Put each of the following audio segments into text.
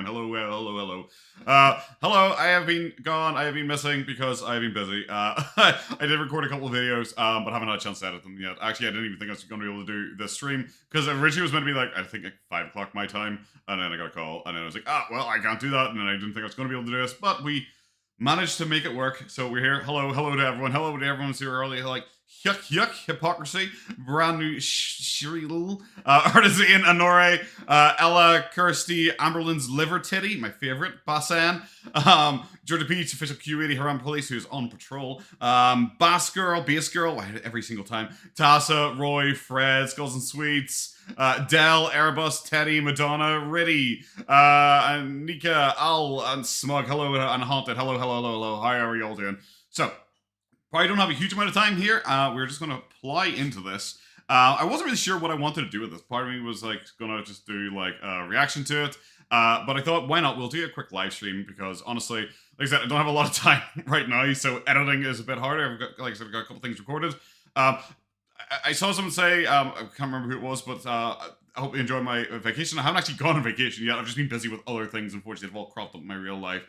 Hello, hello. I have been gone. I have been missing because I have been busy. I did record a couple of videos, but haven't had a chance to edit them yet. Actually, I didn't even think I was going to be able to do this stream because originally it was meant to be like, I think like 5 o'clock my time, and then I got a call, and then I was like, well, I can't do that, and then I didn't think I was going to be able to do this, but we managed to make it work, so we're here. Hello to everyone. Hello to everyone who's here early. Like, yuck, hypocrisy. Brand new Shirley, Artisan, Honore, Ella, Kirsty, Amberlin's Liver Titty, my favorite, Bassan, Jordan Peach, official Q80 Haram Police, who's on patrol, Bass Girl, every single time, Tassa, Roy, Fred, Skulls and Sweets, Dell, Airbus, Teddy, Madonna, Riddy, and Nika, Al, and Smug, hello, and Haunted, hello, how are you all doing? So, probably don't have a huge amount of time here, we're just going to ply into this. I wasn't really sure what I wanted to do with this. Part of me was like going to just do like a reaction to it, but I thought, why not? We'll do a quick live stream because honestly, like I said, I don't have a lot of time right now, so editing is a bit harder. Like I said, I've got a couple things recorded. I saw someone say, I can't remember who it was, but I hope you enjoyed my vacation. I haven't actually gone on vacation yet. I've just been busy with other things. Unfortunately, they've all cropped up in my real life.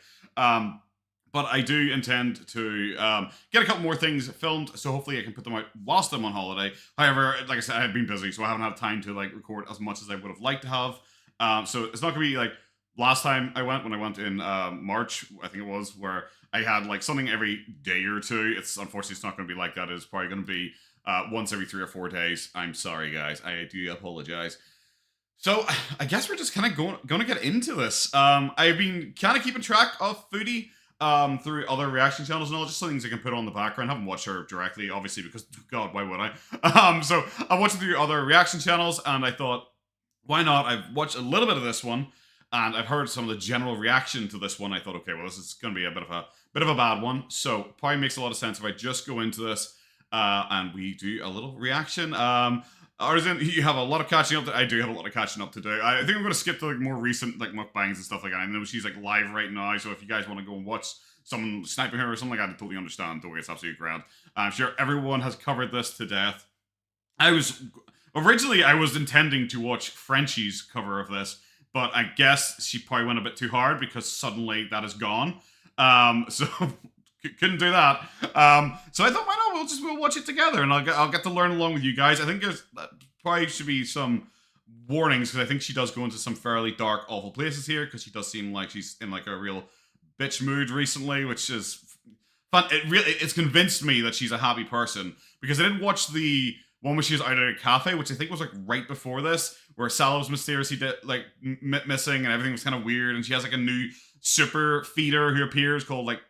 But I do intend to get a couple more things filmed, so hopefully I can put them out whilst I'm on holiday. However, like I said, I've been busy, so I haven't had time to like record as much as I would have liked to have. So it's not going to be like last time when I went in March, I think it was, where I had like something every day or two. Unfortunately, it's not going to be like that. It's probably going to be once every 3 or 4 days. I'm sorry, guys. I do apologize. So I guess we're just kind of going to get into this. I've been kind of keeping track of Foodie through other reaction channels and all, just some things I can put on the background. I haven't watched her directly, obviously, because God, why would I? So I watched it through other reaction channels, and I thought, why not? I've watched a little bit of this one, and I've heard some of the general reaction to this one. I thought, okay, well, this is going to be a bit of a bad one. So probably makes a lot of sense if I just go into this and we do a little reaction. Artisan, you have a lot of catching up to. I do have a lot of catching up to do. I think I'm going to skip to like more recent like mukbangs and stuff like that. I know she's like live right now, so if you guys want to go and watch someone sniping her or something like that, I totally understand. Don't worry, it's absolutely grand. I'm sure everyone has covered this to death. Originally I was intending to watch Frenchie's cover of this, but I guess she probably went a bit too hard because suddenly that is gone. So couldn't do that. So I thought, why not? We'll watch it together, and I'll get to learn along with you guys. I think there's probably should be some warnings because I think she does go into some fairly dark, awful places here because she does seem like she's in like a real bitch mood recently, which is fun. It's convinced me that she's a happy person because I didn't watch the one where she was out at a cafe, which I think was like right before this, where Salah was mysteriously missing and everything was kind of weird, and she has like a new super feeder who appears called like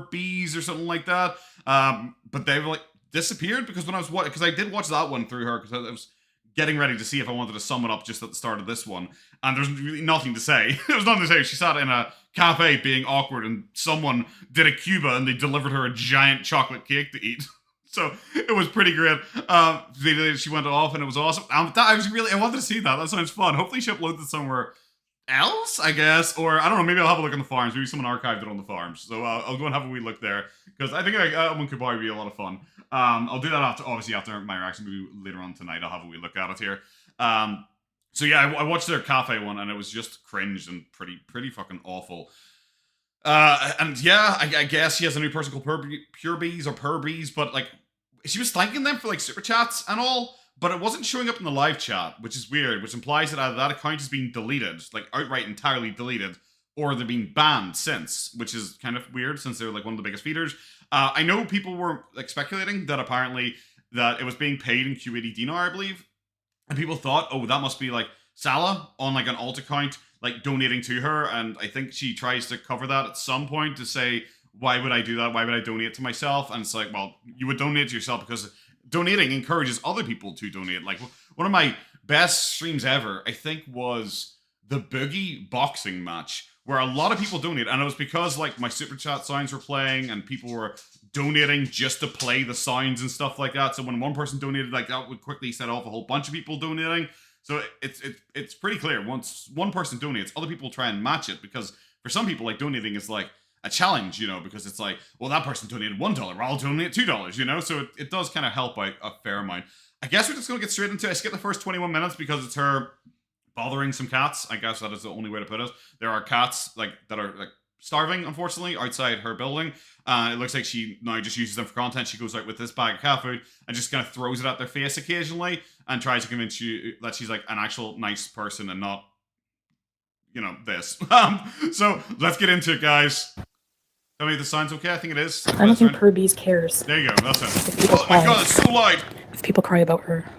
Bees or something like that, but they were like disappeared because when I was because I did watch that one through her because I was getting ready to see if I wanted to sum it up just at the start of this one, and there's really nothing to say. There was nothing to say. She sat in a cafe being awkward, and someone did a Cuba and they delivered her a giant chocolate cake to eat. So it was pretty great. She went off and it was awesome. I wanted to see that. That sounds fun. Hopefully she uploaded it somewhere else, I guess, or I don't know, maybe I'll have a look on the forums. Maybe someone archived it on the forums, so I'll go and have a wee look there because I think that one could probably be a lot of fun. I'll do that after my reaction, maybe later on tonight. I'll have a wee look at it here. So yeah, I watched their cafe one and it was just cringe and pretty fucking awful. And yeah, I guess she has a new person called Pure Bees, but like she was thanking them for like super chats and all. But it wasn't showing up in the live chat, which is weird, which implies that either that account has been deleted, like outright entirely deleted, or they've been banned since, which is kind of weird since they're like one of the biggest feeders. I know people were like speculating that apparently that it was being paid in Q80 dinar, I believe, and people thought, oh, that must be like Salah on like an alt account, like donating to her, and I think she tries to cover that at some point to say, why would I do that? Why would I donate to myself? And it's like, well, you would donate to yourself because donating encourages other people to donate. Like one of my best streams ever, I think, was the Boogie boxing match, where a lot of people donate, and it was because like my super chat sounds were playing and people were donating just to play the sounds and stuff like that. So when one person donated, like that would quickly set off a whole bunch of people donating. So it's pretty clear. Once one person donates, other people try and match it because for some people, like donating is like a challenge, you know, because it's like, well, that person donated $1, well, I'll donate $2, you know, so it does kind of help out a fair amount. I guess we're just going to get straight into it. I skipped the first 21 minutes because it's her bothering some cats. I guess that is the only way to put it. There are cats like that are like starving, unfortunately, outside her building. It looks like she now just uses them for content. She goes out with this bag of cat food and just kind of throws it at their face occasionally and tries to convince you that she's like an actual nice person and not, you know, this. So let's get into it, guys. Tell me if this sounds okay. I think it is. I don't think Kirby's cares. There you go. That's it. Oh my god, it's so loud. If people cry about her,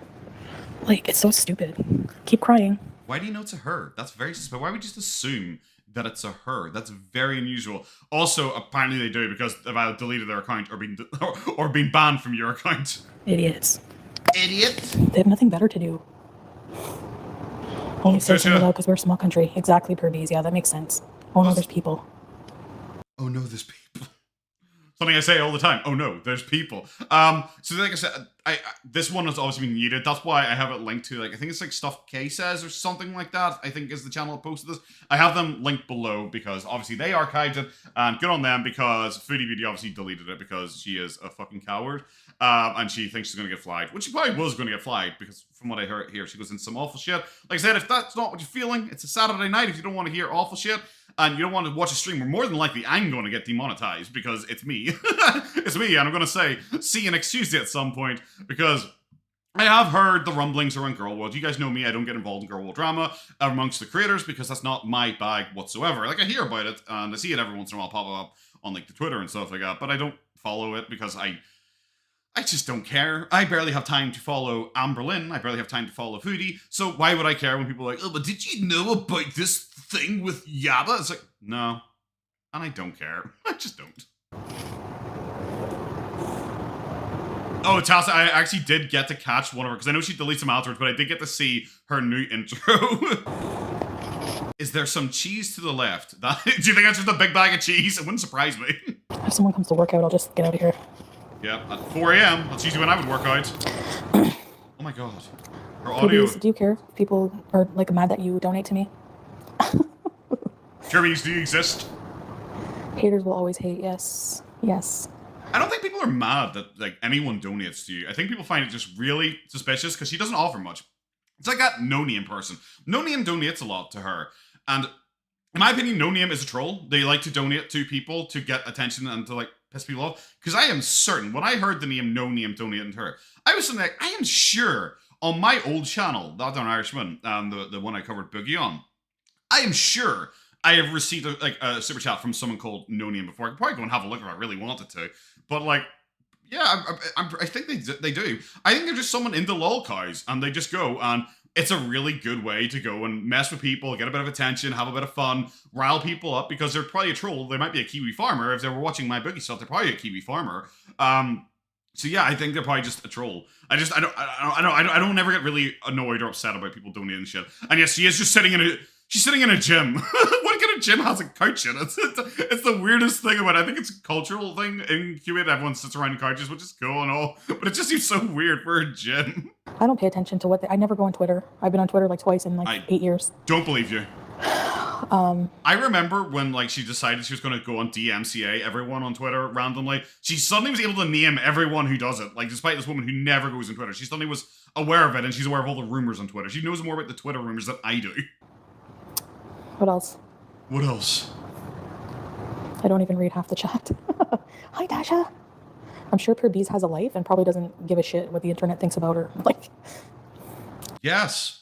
like, it's so stupid. Keep crying. Why do you know it's a her? That's very suspicious. Why would you just assume that it's a her? That's very unusual. Also, apparently they do because they've either deleted their account or been banned from your account. Idiots. Idiot. They have nothing better to do. Only say something loud because we're a small country. Exactly, Kirby's. Yeah, that makes sense. Oh no, there's people. Oh no, there's people. Something I say all the time. Oh no, there's people. So like I said, this one has obviously been needed. That's why I have it linked to, like, I think it's like Stuff K Says or something like that. I think is the channel that posted this. I have them linked below because obviously they archived it, and good on them because Foodie Beauty obviously deleted it because she is a fucking coward, and she thinks she's gonna get flagged, which she probably was gonna get flagged because from what I heard here, she goes into some awful shit. Like I said, if that's not what you're feeling, it's a Saturday night. If you don't want to hear awful shit, and you don't want to watch a stream where more than likely I'm going to get demonetized because it's me. It's me, and I'm going to say, see and excuse it at some point because I have heard the rumblings around Gorlworld. You guys know me, I don't get involved in Gorlworld drama amongst the creators because that's not my bag whatsoever. Like, I hear about it, and I see it every once in a while pop up on, like, the Twitter and stuff like that, but I don't follow it because I just don't care. I barely have time to follow Amberlynn. I barely have time to follow Foodie. So why would I care when people are like, oh, but did you know about this thing with Yaba? It's like, no. And I don't care. I just don't. Oh, Tassa, I actually did get to catch one of her, because I know she deletes them afterwards, but I did get to see her new intro. Is there some cheese to the left? Do you think that's just a big bag of cheese? It wouldn't surprise me. If someone comes to work out, I'll just get out of here. Yeah, at 4 a.m. That's usually when I would work out. Oh my god. Her audio. Kirby's, do you care if people are, like, mad that you donate to me? Kirby's, do you exist? Haters will always hate, yes. Yes. I don't think people are mad that, like, anyone donates to you. I think people find it just really suspicious because she doesn't offer much. It's like that No Name person. No Name donates a lot to her. And in my opinion, No Name is a troll. They like to donate to people to get attention and to, like, piss people off. Because I am certain, when I heard the name No Name donating to her, I was something like, I am sure on my old channel, That Darn Irishman, the one I covered Boogie on, I am sure I have received a super chat from someone called No Name before. I could probably go and have a look if I really wanted to. But, like, yeah, I think they do. I think they're just someone into lol cows, and they just go, and it's a really good way to go and mess with people, get a bit of attention, have a bit of fun, rile people up, because they're probably a troll. They might be a Kiwi farmer. If they were watching my Boogie stuff, they're probably a Kiwi farmer. So yeah, I think they're probably just a troll. I don't ever get really annoyed or upset about people donating shit. And yes, she is just sitting in a gym. What kind of gym has a couch in it? It's the weirdest thing about it. I think it's a cultural thing in Kuwait. Everyone sits around couches, which is cool and all, but it just seems so weird for a gym. I don't pay attention to what I never go on Twitter. I've been on Twitter like twice in like 8 years. Don't believe you. I remember when, like, she decided she was going to go on DMCA everyone on Twitter randomly. She suddenly was able to name everyone who does it. Like, despite this woman who never goes on Twitter, she suddenly was aware of it, and she's aware of all the rumors on Twitter. She knows more about the Twitter rumors than I do. What else? What else? I don't even read half the chat. Hi, Dasha. I'm sure Perbeez has a life and probably doesn't give a shit what the internet thinks about her. Like, yes.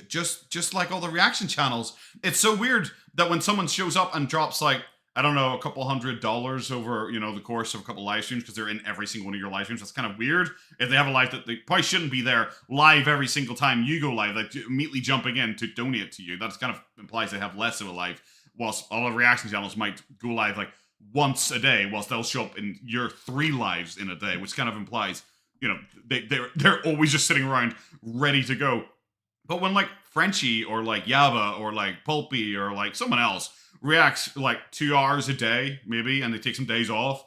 Just like all the reaction channels. It's so weird that when someone shows up and drops, like, I don't know, a couple $100 over, you know, the course of a couple live streams because they're in every single one of your live streams, that's kind of weird. If they have a live that they probably shouldn't be there live every single time you go live, like immediately jumping in to donate to you, that kind of implies they have less of a life, whilst all the reaction channels might go live like once a day, whilst they'll show up in your 3 lives in a day, which kind of implies, you know, they're always just sitting around ready to go. But when, like, Frenchie or, like, Yaba or, like, Pulpy or, like, someone else reacts, like, 2 hours a day, maybe, and they take some days off,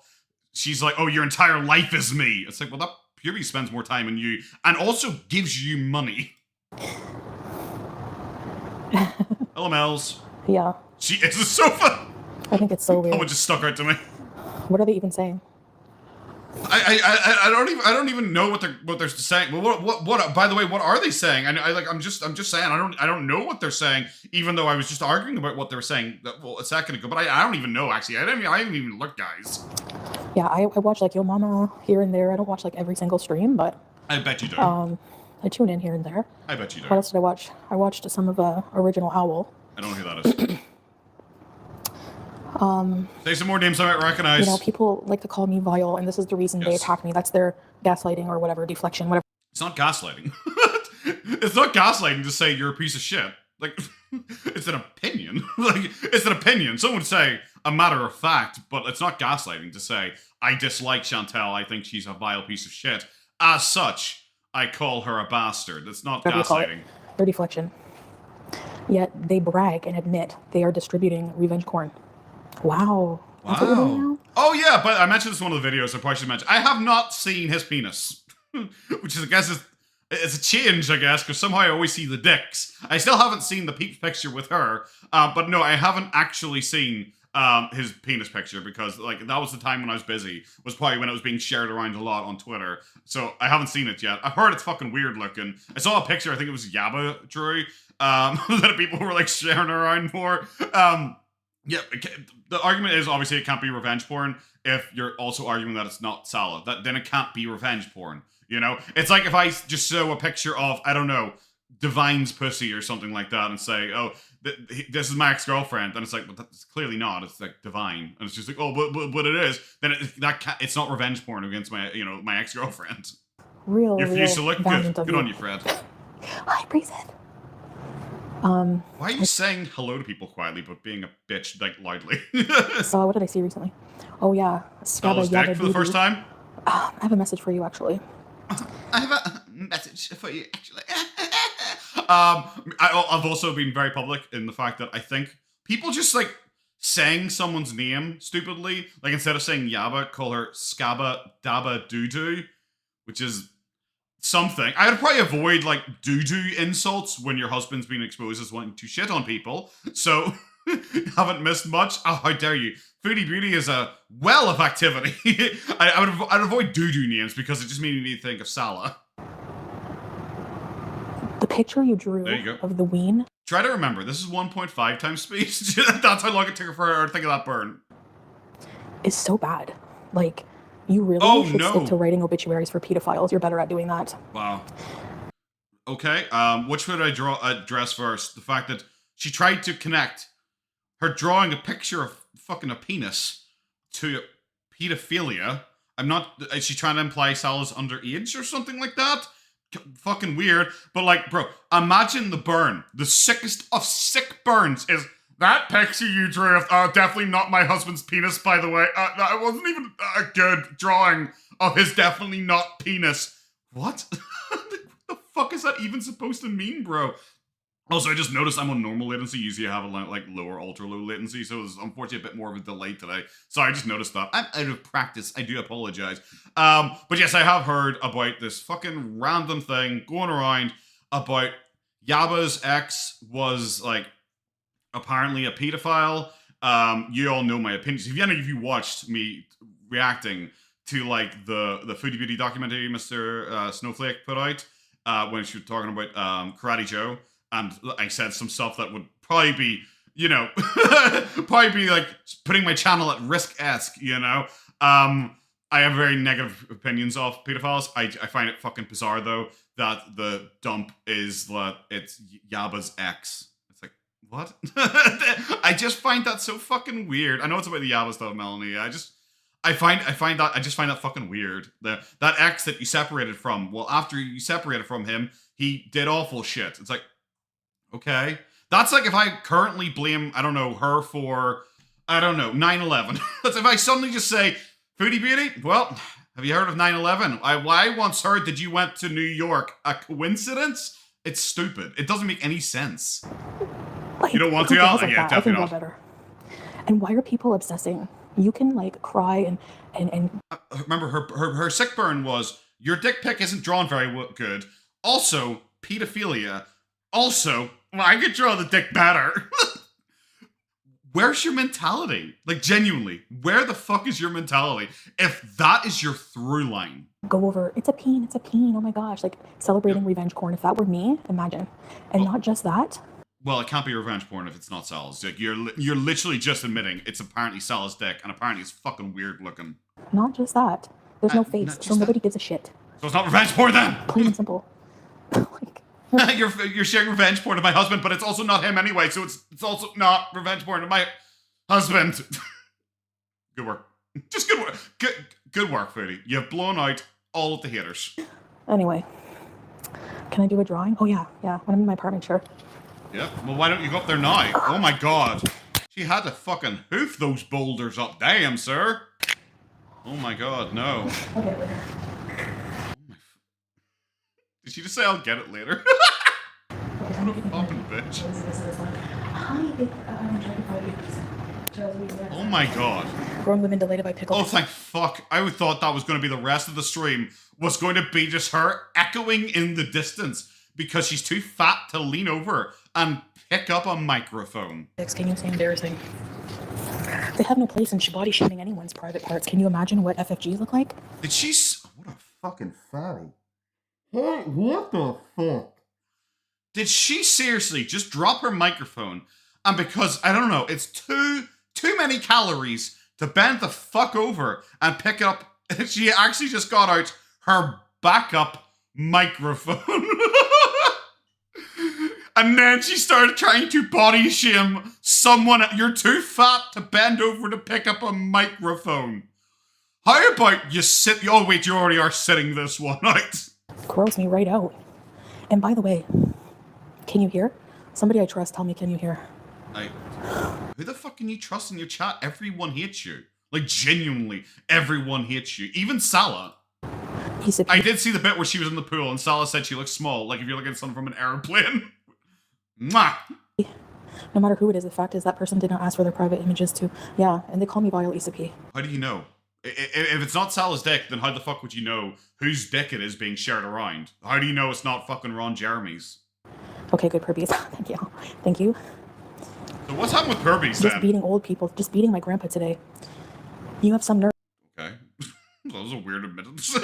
she's like, oh, your entire life is me. It's like, well, that purely spends more time on you and also gives you money. Hello, Mel's. Yeah. She is so fun. I think it's so weird. Oh, it just stuck out to me. What are they even saying? I don't even know what they're saying. Well, what by the way, what are they saying? I'm just saying I don't know what they're saying, even though I was just arguing about what they were saying a second ago. But I don't even know actually. I haven't even looked, guys. Yeah, I watch like Yo Mama here and there. I don't watch like every single stream, but I bet you do. I tune in here and there. I bet you do. What else did I watch? I watched some of Original Owl. I don't know who that is. Say some more names I might recognize. You know, people like to call me vile, and this is the reason they attack me. That's their gaslighting or whatever, deflection, whatever. It's not gaslighting. It's not gaslighting to say you're a piece of shit. Like, it's an opinion. Like, it's an opinion. Someone would say a matter of fact, but it's not gaslighting to say, I dislike Chantel, I think she's a vile piece of shit. As such, I call her a bastard. It's not gaslighting. Their deflection. Yet they brag and admit they are distributing revenge porn. Wow. That's what you're doing now? Oh, yeah, but I mentioned this in one of the videos, I probably should mention. I have not seen his penis. Which is, I guess, it's a change, I guess, because somehow I always see the dicks. I still haven't seen the picture with her, but no, I haven't actually seen his penis picture, because like that was the time when I was busy. Was probably when it was being shared around a lot on Twitter. So I haven't seen it yet. I've heard it's fucking weird looking. I saw a picture, I think it was Yabba Drew, that people were like sharing around more. Yeah, the argument is obviously it can't be revenge porn if you're also arguing that it's not salad. Then it can't be revenge porn. You know, it's like if I just show a picture of, I don't know, Divine's pussy or something like that and say, oh, this is my ex-girlfriend, and it's like, but that's clearly not. It's like Divine, and it's just like, oh, but it is. Then it's not revenge porn against my ex-girlfriend. Real. You used to look good. Good on you, Fred. Hi, Breezen. Why are you saying hello to people quietly but being a bitch like loudly? So what did I see recently? Oh yeah, Spell deck for the first time. I have a message for you actually. I have a message for you actually. I've also been very public in the fact that I think people just like saying someone's name stupidly, like instead of saying Yabba, call her Scabba Dabba Doo-Doo, which is something. I would probably avoid like doo-doo insults when your husband's been exposed as wanting to shit on people. So haven't missed much. Oh, how dare you? Foodie Beauty is a well of activity. I'd avoid doo-doo names because it just made me think of Salah. The picture you drew of the ween. Try to remember, this is 1.5 times speed. That's how long it took for her to think of that burn. It's so bad. Like, you really should stick to writing obituaries for pedophiles. You're better at doing that. Wow. Okay, which should I address first? The fact that she tried to connect her drawing a picture of fucking a penis to pedophilia. Is she trying to imply Salah's underage or something like that? Fucking weird. But like, bro, imagine the burn. The sickest of sick burns is that picture you drew of, definitely not my husband's penis, by the way. That wasn't even a good drawing of his definitely not penis. What? What the fuck is that even supposed to mean, bro? Also, I just noticed I'm on normal latency. Usually I have a like lower, ultra low latency, so it was unfortunately a bit more of a delay today. Sorry, I just noticed that. I'm out of practice. I do apologize. But yes, I have heard about this fucking random thing going around about Yabba's ex was like apparently a pedophile. You all know my opinions. If any of you watched me reacting to like the Foodie Beauty documentary Mr. Snowflake put out when she was talking about Karate Joe. And I said some stuff that would probably be, you know, probably be like putting my channel at risk-esque, you know? I have very negative opinions of pedophiles. I find it fucking bizarre, though, that the dump is that it's Yabba's ex. It's like, what? I just find that so fucking weird. I know it's about the Yabba stuff, Melanie. I just find that fucking weird. That ex that you separated from, well, after you separated from him, he did awful shit. It's like, okay. That's like if I currently blame, I don't know, her for, I don't know, 9/11. That's if I suddenly just say, Foodie Beauty, well, have you heard of 9/11? I once heard that you went to New York. A coincidence? It's stupid. It doesn't make any sense. Like, you don't want to, Al? Yeah, definitely not. Better. And why are people obsessing? You can like cry and remember, her sick burn was, your dick pic isn't drawn very good. Also, pedophilia. Also, well, I could draw the dick better. where's your mentality? Like, genuinely, where the fuck is your mentality if that is your through line? Go over, it's a peen, oh my gosh, like celebrating revenge porn. If that were me, imagine. And not just that. Well, it can't be revenge porn if it's not Sal's. Like, you're literally just admitting it's apparently Sal's dick, and apparently it's fucking weird looking. Not just that. There's no face, so nobody gives a shit. So it's not revenge porn then? Plain and simple. Like, you're sharing revenge porn with my husband, but it's also not him anyway, so it's also not revenge porn with my husband. Good work. Just good work. Good work, Foodie. You've blown out all of the haters. Anyway, can I do a drawing? Oh yeah, when I'm in my apartment, sure. Yeah, well, why don't you go up there now? Oh my god. She had to fucking hoof those boulders up. Damn, sir. Oh my god, no. Okay, later. Did she just say I'll get it later? What a fucking bitch. Oh my god. Grown women delighted by pickles. Oh, thank fuck. I thought that was going to be the rest of the stream. Was going to be just her echoing in the distance because she's too fat to lean over and pick up a microphone. Can you say embarrassing? They have no place in body shaming anyone's private parts. Can you imagine what FFGs look like? Did she... What a fucking fatty. What the fuck? Did she seriously just drop her microphone and because, I don't know, it's too many calories to bend the fuck over and pick up, she actually just got out her backup microphone. And then she started trying to body shame someone. You're too fat to bend over to pick up a microphone. How about you sit... Oh wait, you already are sitting this one out. Gross me right out. And by the way, can you hear? Somebody I trust, tell me, can you hear? Who the fuck can you trust in your chat? Everyone hates you. Like, genuinely, everyone hates you. Even Salah. I did see the bit where she was in the pool and Salah said she looks small, like if you're looking at something from an airplane. Mwah! No matter who it is, the fact is that person did not ask for their private images to... Yeah, and they call me Vile Issa P. How do you know? If it's not Salah's dick, then how the fuck would you know whose dick it is being shared around? How do you know it's not fucking Ron Jeremy's? Okay, good, Purbies. Thank you. Thank you. So what's happened with Purbies then? Just beating old people. Just beating my grandpa today. You have some nerve. Okay. That was a weird admittance.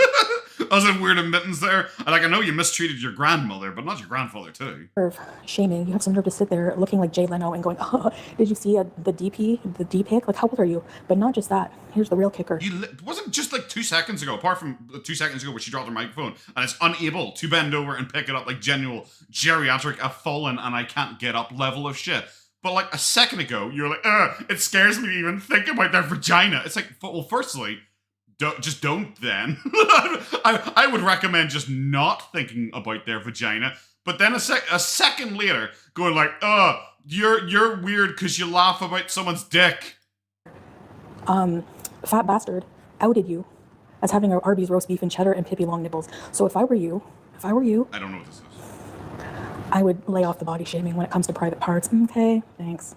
That was a weird admittance there. Like, I know you mistreated your grandmother, but not your grandfather too. Shaming. You have some nerve to sit there looking like Jay Leno and going, oh, did you see the D-pic? Like, how old are you? But not just that. Here's the real kicker. Wasn't just like 2 seconds ago, apart from 2 seconds ago where she dropped her microphone and is unable to bend over and pick it up like genuine geriatric, a fallen and I can't get up level of shit. But like a second ago, you're like, it scares me to even think about their vagina. It's like, well, firstly, don't then. I would recommend just not thinking about their vagina. But then a second later, going like, you're weird because you laugh about someone's dick. Fat bastard outed you as having our Arby's roast beef and cheddar and Pippi long nipples. So if I were you, I don't know what this is. I would lay off the body shaming when it comes to private parts. Okay, thanks.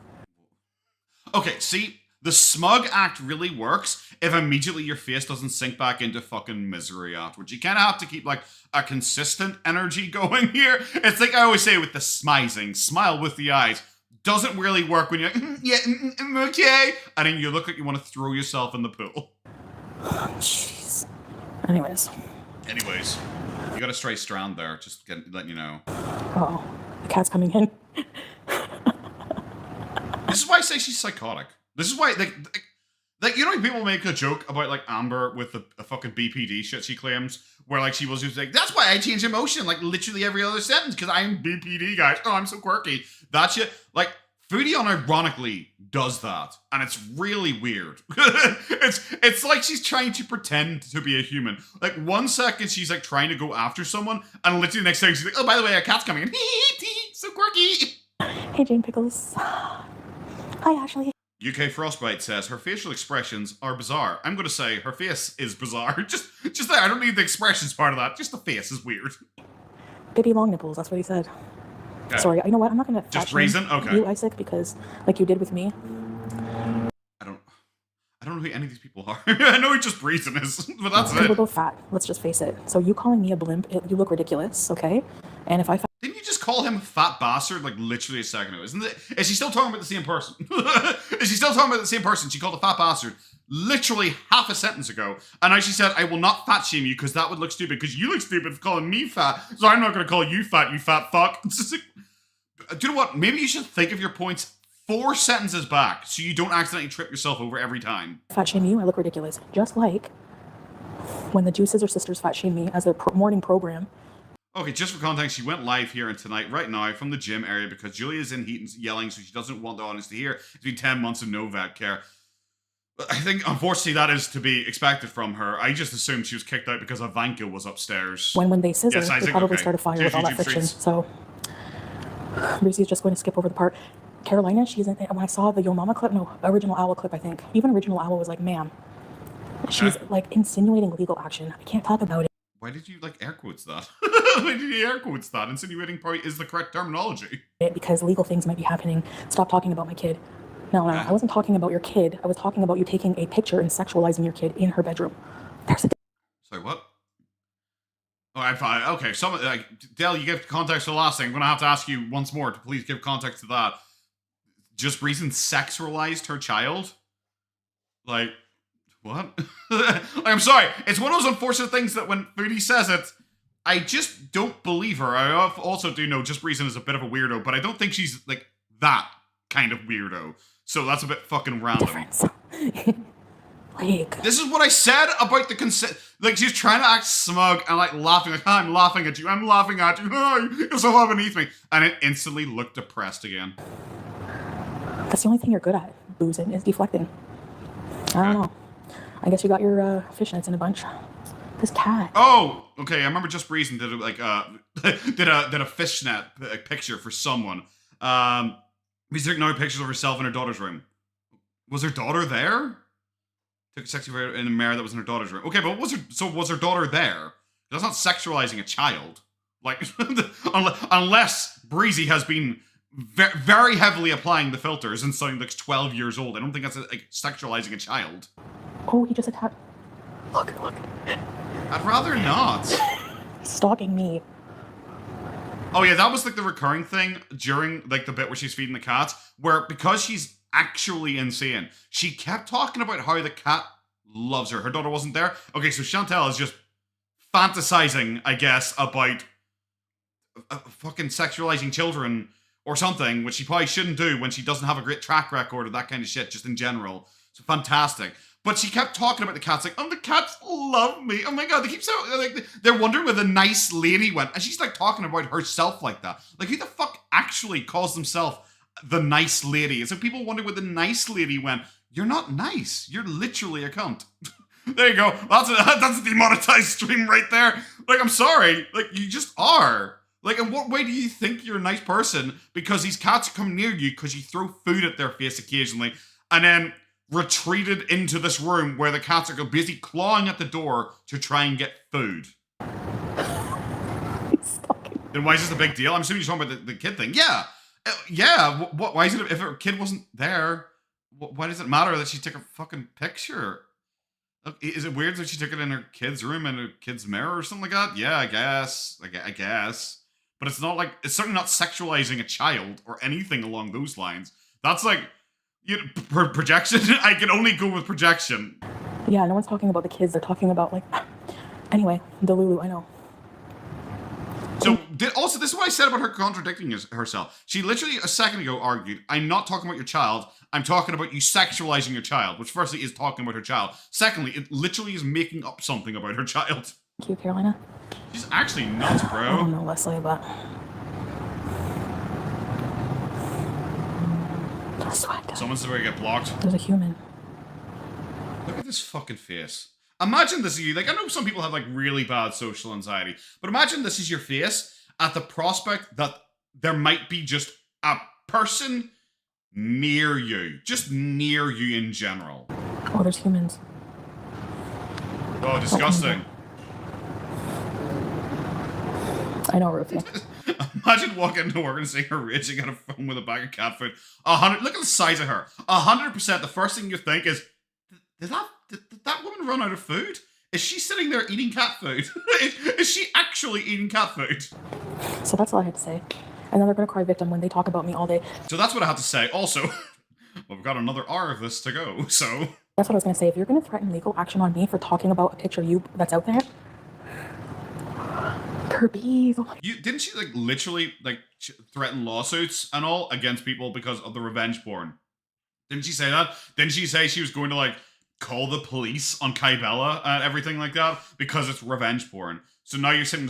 Okay, see, the smug act really works if immediately your face doesn't sink back into fucking misery afterwards. You kind of have to keep like a consistent energy going here. It's like I always say with the smizing, smile with the eyes. Doesn't really work when you're like, I'm okay. And then you look like you want to throw yourself in the pool. Jeez. Anyways. You got a straight strand there, just letting you know. Uh-oh. The cat's coming in. This is why I say she's psychotic. This is why, like you know, people make a joke about like Amber with the fucking BPD shit she claims, where like she was just like, that's why I change emotion, like literally every other sentence, because I'm BPD, guys. Oh, I'm so quirky. That shit, like Foodie unironically does that, and it's really weird. it's like she's trying to pretend to be a human. Like 1 second she's like trying to go after someone, and literally the next second she's like, oh, by the way, a cat's coming in. So quirky. Hey, Jane Pickles. Hi, Ashley. UK Frostbite says her facial expressions are bizarre. I'm going to say her face is bizarre. Just there. I don't need the expressions part of that. Just the face is weird. Baby long nipples. That's what he said. Okay. Sorry. You know what? I'm not going to just reason. Okay. You, Isaac, because like you did with me. I don't know who any of these people are. I know who just reason is, but that's it. We're both fat. Let's just face it. So you calling me a blimp? You look ridiculous. Okay. And if I didn't you just call him fat bastard like literally a second ago? Isn't it? Is she still talking about the same person? Is she still talking about the same person? She called a fat bastard literally half a sentence ago, and now she said, "I will not fat shame you because that would look stupid because you look stupid for calling me fat, so I'm not going to call you fat, you fat fuck." It's just like, do you know what? Maybe you should think of your points 4 sentences back so you don't accidentally trip yourself over every time. Fat shame you, I look ridiculous. Just like when the Juices or Sisters fat shame me as their morning program. Okay, just for context, she went live here and tonight, right now, from the gym area because Julia's in heat and yelling, so she doesn't want the audience to hear. It's been 10 months of no vet care. I think, unfortunately, that is to be expected from her. I just assumed she was kicked out because Ivanka was upstairs. When they scissor, Yes, Isaac, they probably okay. start a fire with all that YouTube fiction. streets. So, Breezy's just going to skip over the part. Carolina, she's in, when I saw the Yo Mama clip, no, original Owl clip, I think. Even original Owl was like, ma'am. She's like insinuating legal action. I can't talk about it. Why did you like air quotes that? Why did you air quotes that? Insinuating probably is the correct terminology. Because legal things might be happening. Stop talking about my kid. No, I wasn't talking about your kid. I was talking about you taking a picture and sexualizing your kid in her bedroom. There's a Sorry, what? Oh, I'm fine. Okay, Dale, you gave context to the last thing. I'm going to have to ask you once more to please give context to that. Just Reason sexualized her child? Like, what? I'm sorry. It's one of those unfortunate things that when Foodie says it, I just don't believe her. I also do know Just Reason is a bit of a weirdo, but I don't think she's like that kind of weirdo. So that's a bit fucking random. difference. Like, This is what I said about the consent. Like, she's trying to act smug and like laughing, like, I'm laughing at you, I'm laughing at you, oh, you're so far beneath me. And it instantly looked depressed again. that's the only thing you're good at, boozing, is deflecting. I don't know. I guess you got your fishnets in a bunch. This cat. Oh, okay. I remember Just Reason did like did a fishnet picture for someone. He's taking no pictures of herself in her daughter's room. Was her daughter there? Took a sexy photo in a mirror that was in her daughter's room. Okay, but was her daughter there? That's not sexualizing a child. Like, unless Breezy has been very heavily applying the filters and something that's 12 years old. I don't think that's like sexualizing a child. Oh, he just attacked. Look. I'd rather not. Stalking me. Oh yeah, that was like the recurring thing during like the bit where she's feeding the cat, where because she's actually insane, she kept talking about how the cat loves her. Her daughter wasn't there. Okay, so Chantel is just fantasizing, I guess, about fucking sexualizing children or something, which she probably shouldn't do when she doesn't have a great track record of that kind of shit just in general. So fantastic. But she kept talking about the cats, like, oh, the cats love me. Oh my god, they keep saying, like, they're wondering where the nice lady went. And she's like talking about herself like that. Like, who the fuck actually calls themselves the nice lady? And so people wonder where the nice lady went. You're not nice. You're literally a cunt. There you go. That's a demonetized stream right there. Like, I'm sorry. Like, you just are. Like, in what way do you think you're a nice person? Because these cats come near you because you throw food at their face occasionally. And then retreated into this room where the cats are busy clawing at the door to try and get food. Then why is this a big deal? I'm assuming you're talking about the kid thing. Yeah. Yeah. Why is it, if her kid wasn't there, why does it matter that she took a fucking picture? Is it weird that she took it in her kid's room in her kid's mirror or something like that? Yeah, I guess. I guess. But it's not like, it's certainly not sexualizing a child or anything along those lines. That's like, projection? I can only go with projection. Yeah, no one's talking about the kids. They're talking about, like... Anyway, the Lulu, I know. So, also, this is what I said about her contradicting herself. She literally, a second ago, argued, I'm not talking about your child, I'm talking about you sexualizing your child, which firstly is talking about her child. Secondly, it literally is making up something about her child. Thank you, Carolina. She's actually nuts, bro. I don't know, Leslie, but... Someone's going to get blocked. There's a human. Look at this fucking face. Imagine this is you. Like, I know some people have like really bad social anxiety, but imagine this is your face at the prospect that there might be just a person near you. Just near you in general. Oh, there's humans. Oh, disgusting. I know, Ruthie. Imagine walking into work and seeing her raging at a phone with a bag of cat food. 100. Look at the size of her. 100%. The first thing you think is, did that woman run out of food? Is she sitting there eating cat food? Is she actually eating cat food? So that's all I had to say. And then they're gonna cry victim when they talk about me all day. So that's what I have to say. Also, well, we've got another hour of this to go, so... That's what I was gonna say. If you're gonna threaten legal action on me for talking about a picture of you that's out there, Kirby. Didn't she, like, literally, like, threaten lawsuits and all against people because of the revenge porn? Didn't she say that? Didn't she say she was going to, like, call the police on Kybella and everything like that because it's revenge porn? So now you're sitting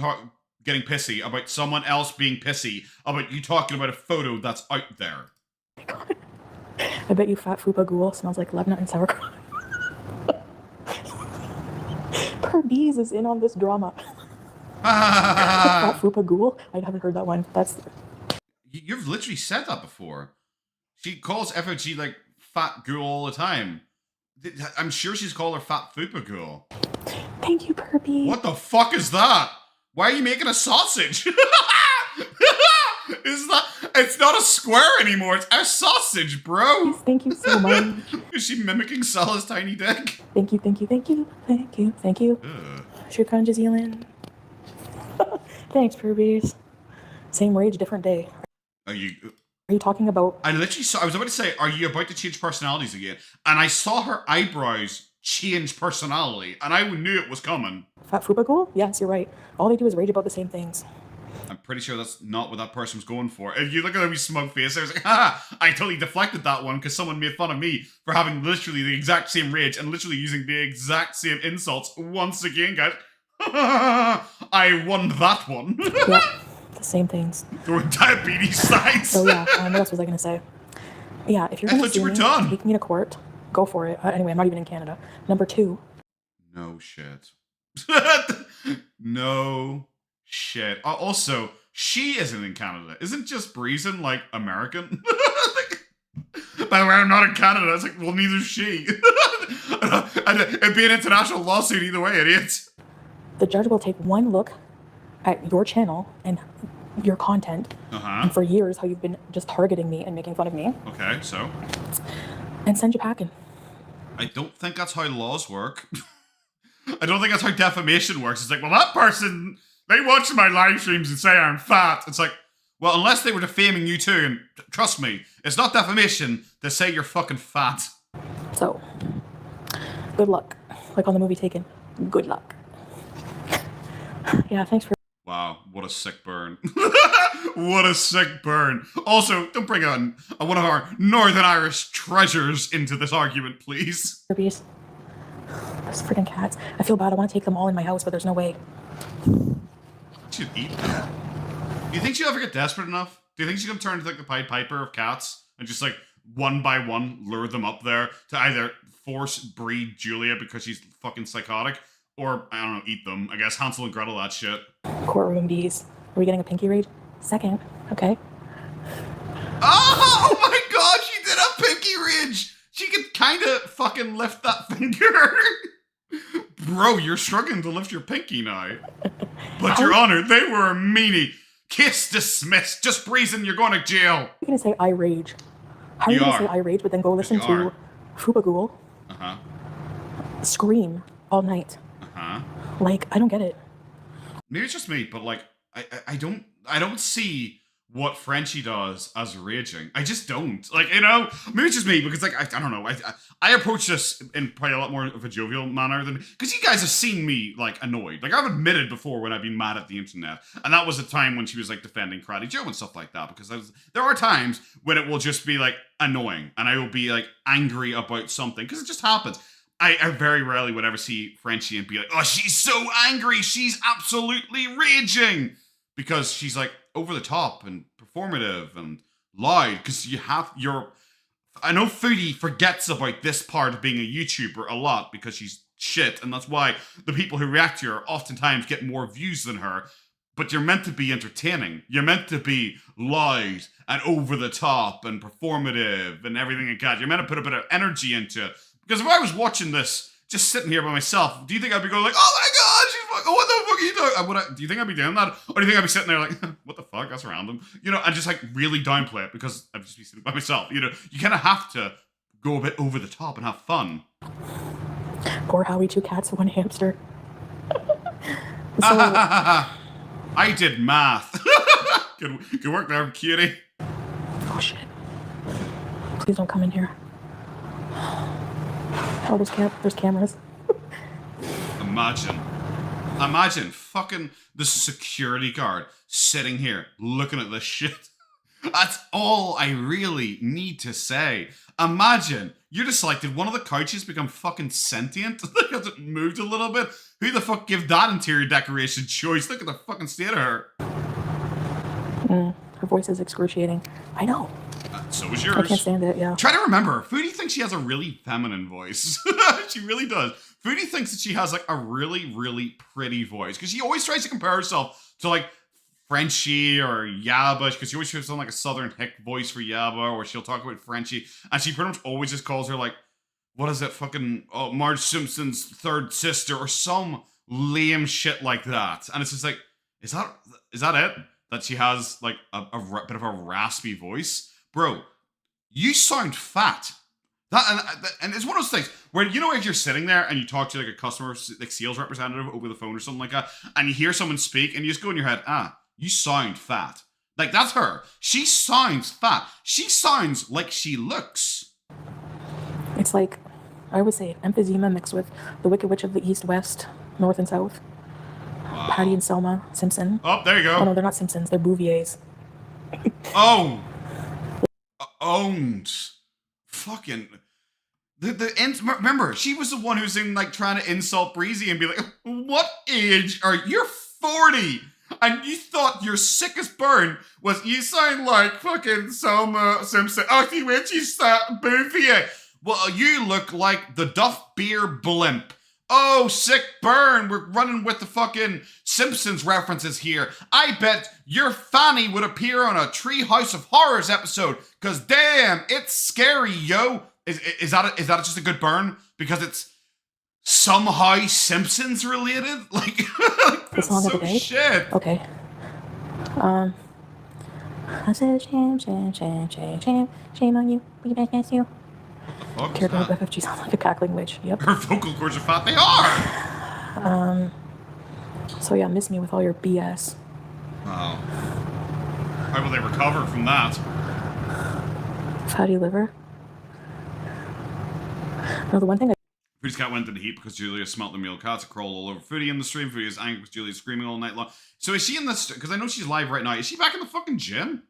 getting pissy about someone else being pissy about you talking about a photo that's out there. Oh my God. I bet you fat fupa ghoul smells like lemon and sauerkraut. Kirby's is in on this drama. Fat fupa ghoul? I haven't heard that one. That's... You've literally said that before. She calls FOG like fat ghoul all the time. I'm sure she's called her fat fupa ghoul. Thank you, Kirby. What the fuck is that? Why are you making a sausage? It's not a square anymore, it's a sausage, bro. Yes, thank you so much. Is she mimicking Salah's tiny dick? Thank you, thank you, thank you, thank you, thank you. Shukran Jazilan. Thanks, Kirby's. Same rage, different day. Are you talking about... I was about to say, are you about to change personalities again? And I saw her eyebrows change personality, and I knew it was coming. Fat Fupa Ghoul? Yes, you're right. All they do is rage about the same things. I'm pretty sure that's not what that person was going for. If you look at that wee smug face, I was like, ha! I totally deflected that one because someone made fun of me for having literally the exact same rage and literally using the exact same insults once again, guys. I won that one. Yep, the same things. Throwing diabetes signs. So yeah, what else was I going to say? Yeah, if you're going to sue me, take me to court, go for it. Anyway, I'm not even in Canada. Number 2. No shit. No shit. Also, she isn't in Canada. Isn't just Breezen, like, American? By the way, I'm not in Canada. It's like, well, neither is she. It'd be an international lawsuit either way, idiots. The judge will take one look at your channel and your content, and for years how you've been just targeting me and making fun of me. Okay, so? And send you packing. I don't think that's how laws work. I don't think that's how defamation works. It's like, well, that person, they watch my live streams and say I'm fat. It's like, well, unless they were defaming you too, and trust me, it's not defamation to say you're fucking fat. So, good luck. Like on the movie Taken, good luck. Yeah, thanks for... Wow, what a sick burn. What a sick burn. Also, don't bring on one of our Northern Irish treasures into this argument, please. Those freaking cats. I feel bad. I want to take them all in my house, but there's no way. She'd eat them. Do you think she'll ever get desperate enough? Do you think she's going to turn into like the Pied Piper of cats and just like one by one lure them up there to either force breed Julia because she's fucking psychotic, or, I don't know, eat them. I guess Hansel and Gretel, that shit. Courtroom D's. Are we getting a pinky raid? Second. Okay. Oh my god, she did a pinky ridge! She could kind of fucking lift that finger. Bro, you're struggling to lift your pinky now. But your honor, they were a meanie. Case dismissed. Just Breezen, you're going to jail. You're going to say I rage. How are you going to say I rage, but then go listen to Fupa Ghoul scream all night? Like, I don't get it. Maybe it's just me, but like, I don't see what Frenchie does as raging. I just don't. Like, you know, maybe it's just me because like, I don't know. I approach this in probably a lot more of a jovial manner than, because you guys have seen me like annoyed. Like I've admitted before when I've been mad at the internet, and that was a time when she was like defending Karate Joe and stuff like that, because there are times when it will just be like annoying and I will be like angry about something because it just happens. I very rarely would ever see Frenchie and be like, oh, she's so angry. She's absolutely raging. Because she's like over the top and performative and loud. Because I know Foodie forgets about this part of being a YouTuber a lot because she's shit. And that's why the people who react to her oftentimes get more views than her. But you're meant to be entertaining. You're meant to be loud and over the top and performative and everything like that. You're meant to put a bit of energy into it. Because if I was watching this, just sitting here by myself, do you think I'd be going like, oh my god, she's fucking, what the fuck are you doing? Do you think I'd be doing that? Or do you think I'd be sitting there like, what the fuck, that's random? You know, and just like really downplay it because I'd just be sitting by myself. You know, you kind of have to go a bit over the top and have fun. Poor Howie, 2 cats, 1 hamster. I did math. Good work there, cutie. Oh shit. Please don't come in here. Oh, there's cameras. Imagine fucking the security guard sitting here looking at this shit. That's all I really need to say. Imagine you're just like, did one of the couches become fucking sentient because it moved a little bit? Who the fuck give that interior decoration choice? Look at the fucking state of her. Her voice is excruciating. I know. So is yours. I can't stand it, yeah. Try to remember, Foodie thinks she has a really feminine voice. She really does. Foodie thinks that she has like a really, really pretty voice because she always tries to compare herself to like Frenchie or Yabba because she always shows on like a southern hick voice for Yabba, or she'll talk about Frenchie, and she pretty much always just calls her like, what is it, fucking Marge Simpson's third sister or some lame shit like that. And it's just like, is that it? That she has like a bit of a raspy voice? Bro, you sound fat. And it's one of those things where, you know, if you're sitting there and you talk to like a customer, like sales representative over the phone or something like that, and you hear someone speak and you just go in your head, you sound fat. Like, that's her. She sounds fat. She sounds like she looks. It's like, I would say, emphysema mixed with the Wicked Witch of the East, West, North, and South. Wow. Patty and Selma Simpson. Oh, there you go. Oh, no, they're not Simpsons. They're Bouviers. Oh. Owned. Fucking. Remember, she was the one who's in, like, trying to insult Breezy and be like, what age are you? You're 40! And you thought your sickest burn was, you sound like fucking Selma Simpson. Oh, you went, you Bouvier. Well, you look like the Duff Beer Blimp. Oh, sick burn. We're running with the fucking Simpsons references here. I bet your fanny would appear on a Treehouse of Horrors episode. Cause damn, it's scary, yo. Is that just a good burn? Because it's somehow Simpsons related? Like, the song of the day? Shit. Okay. I said shame, shame, shame, shame, shame, shame on you. We can against you. What the Care fuck? about FFG sounds like a cackling witch. Yep. Her vocal cords are fat. They are. So yeah, miss me with all your BS. Oh. How will they recover from that? Fatty liver. No, the one thing Foodie's cat went into the heat because Julia smelt the meal cats crawl all over Foodie in the stream. Foodie is angry because Julia's screaming all night long. So is she in this? Because I know she's live right now. Is she back in the fucking gym?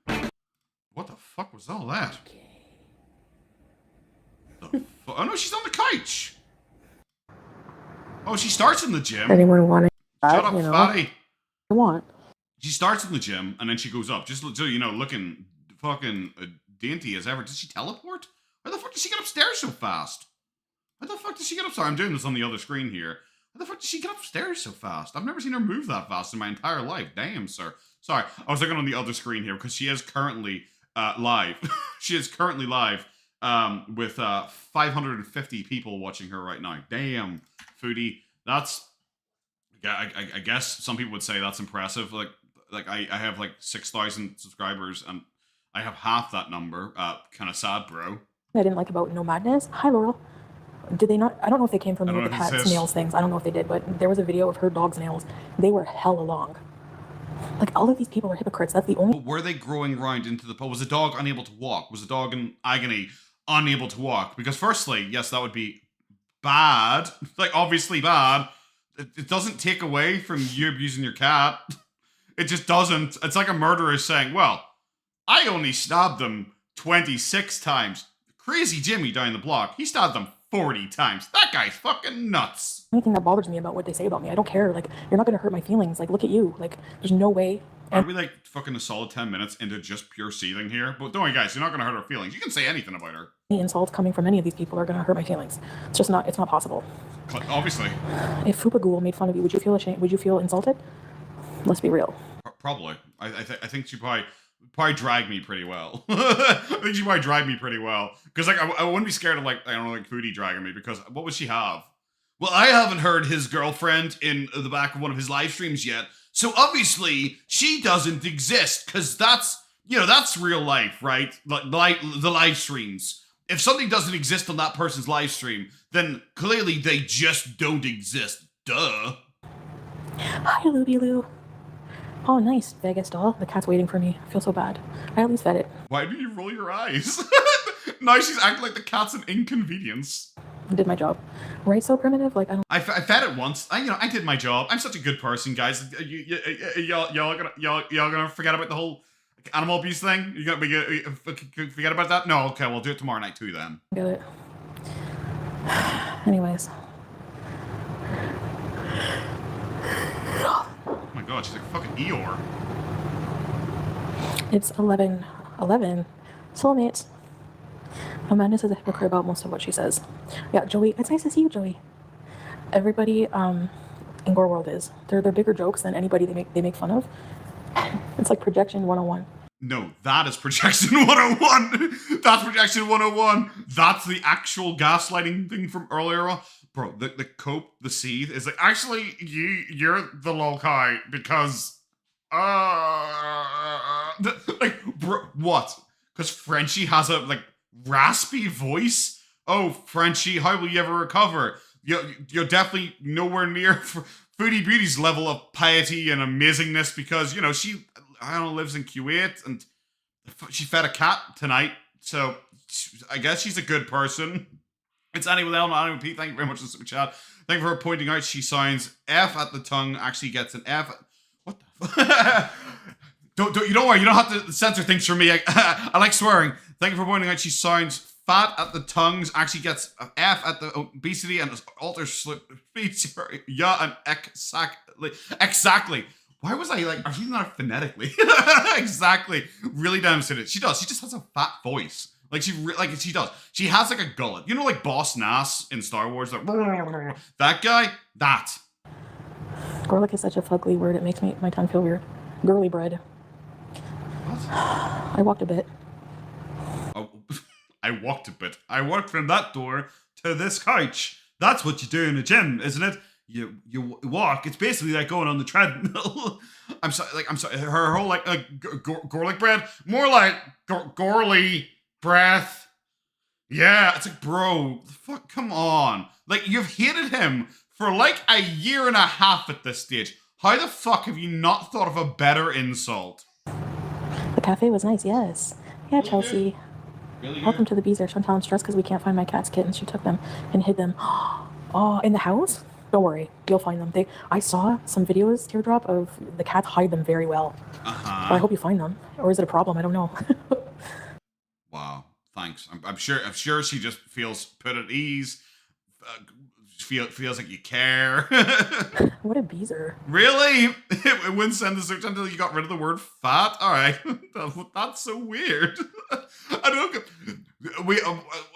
What the fuck was all that? Oh no, she's on the couch. Oh, she starts in the gym. anyone wanting Shut up, fatty. I want. She starts in the gym and then she goes up. Just so you know, looking fucking dainty as ever. Did she teleport? Why the fuck did she get upstairs so fast? Why the fuck did she get upstairs? I'm doing this on the other screen here. Why the fuck did she get upstairs so fast? I've never seen her move that fast in my entire life. Damn, sir. Sorry, I was looking on the other screen here because she is currently live. She is currently live with 550 people watching her right now. Damn, Foodie. That's, I guess some people would say that's impressive. Like I have like 6,000 subscribers and I have half that number. Kind of sad, bro. I didn't like about No Madness. Hi, Laurel. Did they not? I don't know if they came from the cat's nails things. I don't know if they did, but there was a video of her dog's nails. They were hella long. Like, all of these people are hypocrites. That's the only. But were they growing round into the pole? Was the dog unable to walk? Was the dog in agony, unable to walk? Because firstly, yes, that would be bad. Like, obviously bad. It doesn't take away from you abusing your cat. It just doesn't. It's like a murderer saying, well, I only stabbed them 26 times. Crazy Jimmy down the block, he stabbed them 40 times. That guy's fucking nuts. The only thing that bothers me about what they say about me, I don't care. Like, you're not going to hurt my feelings. Like, look at you. Like, there's no way. Are we like fucking a solid 10 minutes into just pure seething here? But don't worry, guys, you're not going to hurt her feelings. You can say anything about her. Any insults coming from any of these people are going to hurt my feelings. It's just not, it's not possible. Obviously. If Fupagool made fun of you, would you feel ashamed? Would you feel insulted? Let's be real. Probably. I think she probably dragged me pretty well. I think she probably dragged me pretty well. Because like I wouldn't be scared of like, I don't know, like Foodie dragging me, because what would she have? Well, I haven't heard his girlfriend in the back of one of his live streams yet. So obviously she doesn't exist, because that's, you know, that's real life, right? Like the live streams. If something doesn't exist on that person's live stream, then clearly they just don't exist. Duh. Hi, Looby Loo. Oh, nice, Vegas doll. The cat's waiting for me. I feel so bad. I at least fed it. Why do you roll your eyes? Now she's acting like the cat's an inconvenience. I did my job. Right, so primitive? Like, I don't... I fed it once. I did my job. I'm such a good person, guys. Y'all gonna forget about the whole animal abuse thing? You gonna forget about that? No, okay, we'll do it tomorrow night too then. Get it. Anyways. Oh my god, she's like a fucking Eeyore. It's 11. 11. Soulmates. Amanda's is a hypocrite about most of what she says. Yeah, Joey, it's nice to see you, Joey. Everybody in Gorlworld is. They're bigger jokes than anybody they make fun of. It's like projection 101. No, that is projection 101. That's projection 101. That's the actual gaslighting thing from earlier on. Bro, the cope, the seed is like, actually, you're the lol guy because, like, bro, what? Because Frenchie has a, like, raspy voice? Oh, Frenchie, how will you ever recover? You're definitely nowhere near Foodie Beauty's level of piety and amazingness because, you know, she, I don't know, lives in Kuwait and she fed a cat tonight. So I guess she's a good person. It's Annie with Elma, Annie with Pete. Thank you very much for the super chat. Thank you for pointing out she sounds F at the tongue, actually gets an F. What the fuck? Don't worry, you don't have to censor things for me. I like swearing. Thank you for pointing out she sounds fat at the tongues, actually gets an F at the obesity and alters speech. Yeah, and exactly. Why was I like, are you not phonetically? Exactly. Really demonstrated. She does. She just has a fat voice. Like she does. She has like a gullet. You know, like Boss Nass in Star Wars. Like, that guy. That. Garlic is such a fugly word. It makes my tongue feel weird. Girly bread. What? I walked a bit. Oh, I walked a bit. I walked from that door to this couch. That's what you do in a gym, isn't it? You walk. It's basically like going on the treadmill. I'm sorry. Her whole like garlic bread, more like gorly breath. Yeah, it's like, bro, fuck, come on. Like, you've hated him for like a year and a half at this stage. How the fuck have you not thought of a better insult? The cafe was nice, yes. Yeah, really Chelsea. Really welcome to the bees there. Chantal, I'm stressed because we can't find my cat's kittens. She took them and hid them. Oh, in the house? Don't worry, you'll find them. I saw some videos, Teardrop, of the cats hide them very well. I hope you find them. Or is it a problem? I don't know. Wow, thanks. I'm sure she just feels put at ease. Feels like you care. What a beezer. Really? It wouldn't send the search until you got rid of the word fat? Alright. That's so weird. I don't know.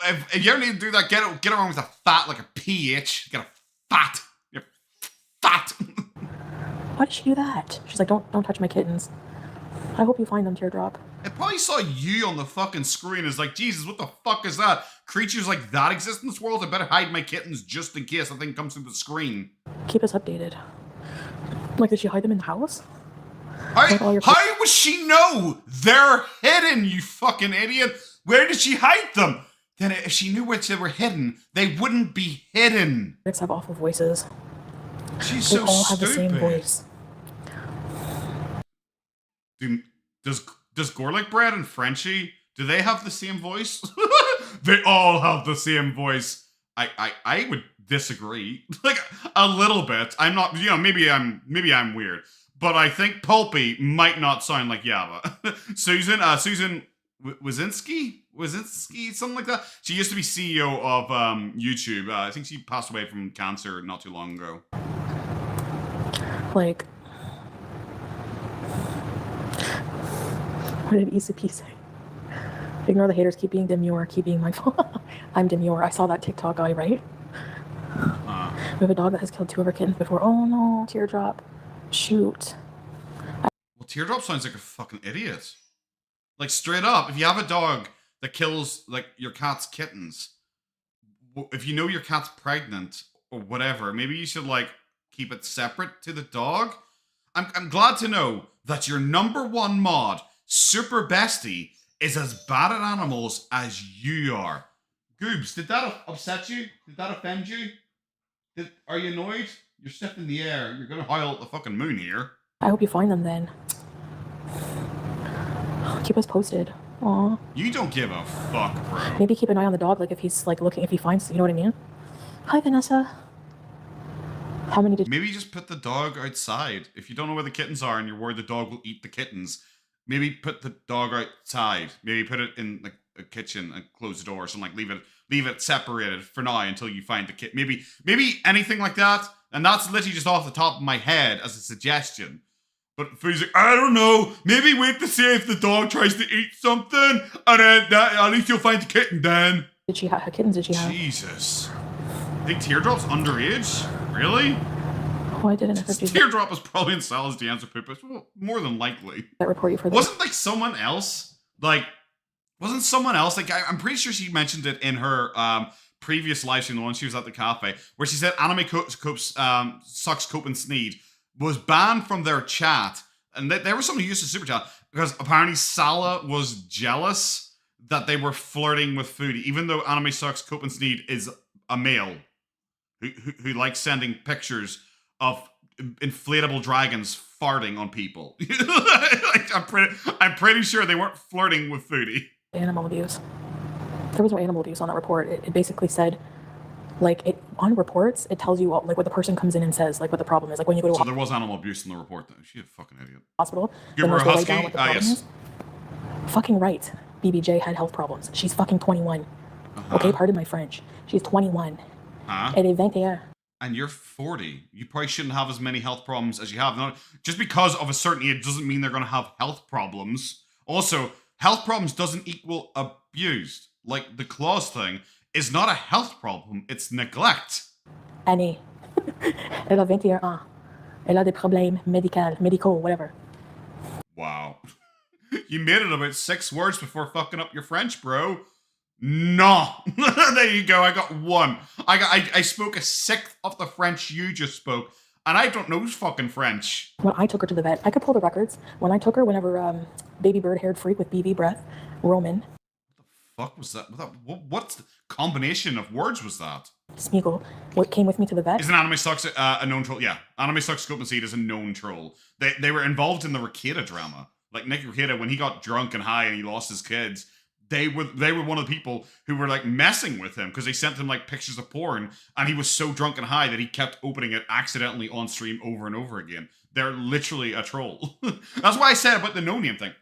If you ever need to do that, get around with a fat like a PH. Get a fat. You're fat. Why did she do that? She's like, don't touch my kittens. I hope you find them, Teardrop. It probably saw you on the fucking screen. It's like, Jesus, what the fuck is that? Creatures like that exist in this world? I better hide my kittens just in case that thing comes through the screen. Keep us updated. Like, did she hide them in the house? How would she know? They're hidden, you fucking idiot. Where did she hide them? Then if she knew where they were hidden, they wouldn't be hidden. They have awful voices. She's they so all stupid. Have the same voice. Does Garlic Bread and Frenchie, do they have the same voice? They all have the same voice. I would disagree. Like, a little bit. I'm not, you know, maybe I'm weird. But I think Pulpy might not sound like Yaba. Susan Wazinski, something like that. She used to be CEO of YouTube. I think she passed away from cancer not too long ago. Like, what did ECP say? Ignore the haters, keep being demure, keep being mindful. I'm demure. I saw that TikTok guy, right? We have a dog that has killed 2 of our kittens before. Oh no, Teardrop. Shoot. Well, Teardrop sounds like a fucking idiot. Like, straight up, if you have a dog that kills, like, your cat's kittens, if you know your cat's pregnant or whatever, maybe you should, like, keep it separate to the dog. I'm glad to know that your -- 1 mod, Super Bestie, is as bad at animals as you are. Goobs, did that upset you? Did that offend you? Are you annoyed? You're stiff in the air. You're gonna howl at the fucking moon here. I hope you find them then. Keep us posted. Aw. You don't give a fuck, bro. Maybe keep an eye on the dog, like if he's like looking, if he finds, you know what I mean? Hi, Vanessa. How many did Maybe just put the dog outside. If you don't know where the kittens are and you're worried the dog will eat the kittens, maybe put the dog outside. Maybe put it in like a kitchen and close the door or something. Like leave it separated for now until you find the kit. Maybe anything like that. And that's literally just off the top of my head as a suggestion. But Foodie's like, I don't know. Maybe wait to see if the dog tries to eat something, and then at least you'll find the kitten then. Did she have kittens? Did she have? Jesus. I think Teardrop's underage? Really? Oh, I didn't. I heard you Teardrop was probably in Sal's dance with Poopa. Well, more than likely. that report you for this. Wasn't like someone else? Like, wasn't someone else? Like, I'm pretty sure she mentioned it in her previous live stream, the one she was at the cafe, where she said anime sucks Cope and Sneed was banned from their chat, and there was someone who used to super chat because apparently Sala was jealous that they were flirting with Foodie, even though Anime Sucks Cope and Sneed is a male who likes sending pictures of inflatable dragons farting on people. Like, I'm pretty sure they weren't flirting with Foodie. Animal abuse. There was no animal abuse on that report. It basically said, like, it on reports, it tells you like what the person comes in and says, like what the problem is. Like when you go to So there was animal abuse in the report, though. She's a fucking idiot. hospital, Give her a they'll write husky? down what the Ah, problem yes. is. Fucking right. BBJ had health problems. She's fucking 21. Okay, pardon my French. She's 21. Elle est 21. And you're 40. You probably shouldn't have as many health problems as you have. Now, just because of a certain age doesn't mean they're going to have health problems. Also, health problems doesn't equal abused. Like the claws thing is not a health problem, it's neglect. Annie. Elle a 21 ans. Elle a des problèmes médicaux, whatever. Wow. You made it about 6 words before fucking up your French, bro. No. There you go. I got 1. I spoke a 1/6 of the French you just spoke, and I don't know fucking French. When I took her to the vet, I could pull the records. When I took her, whenever baby bird-haired freak with BB breath, Roman. Fuck was that? What's the combination of words was that? Smeagol, what came with me to the vet. Isn't Anime Sucks a known troll? Yeah, Anime Sucks Scope and Seed is a known troll. They were involved in the Ricada drama. Like Nick Ricada, when he got drunk and high and he lost his kids, they were one of the people who were like messing with him because they sent him like pictures of porn, and he was so drunk and high that he kept opening it accidentally on stream over and over again. They're literally a troll. That's why I said about the no name thing.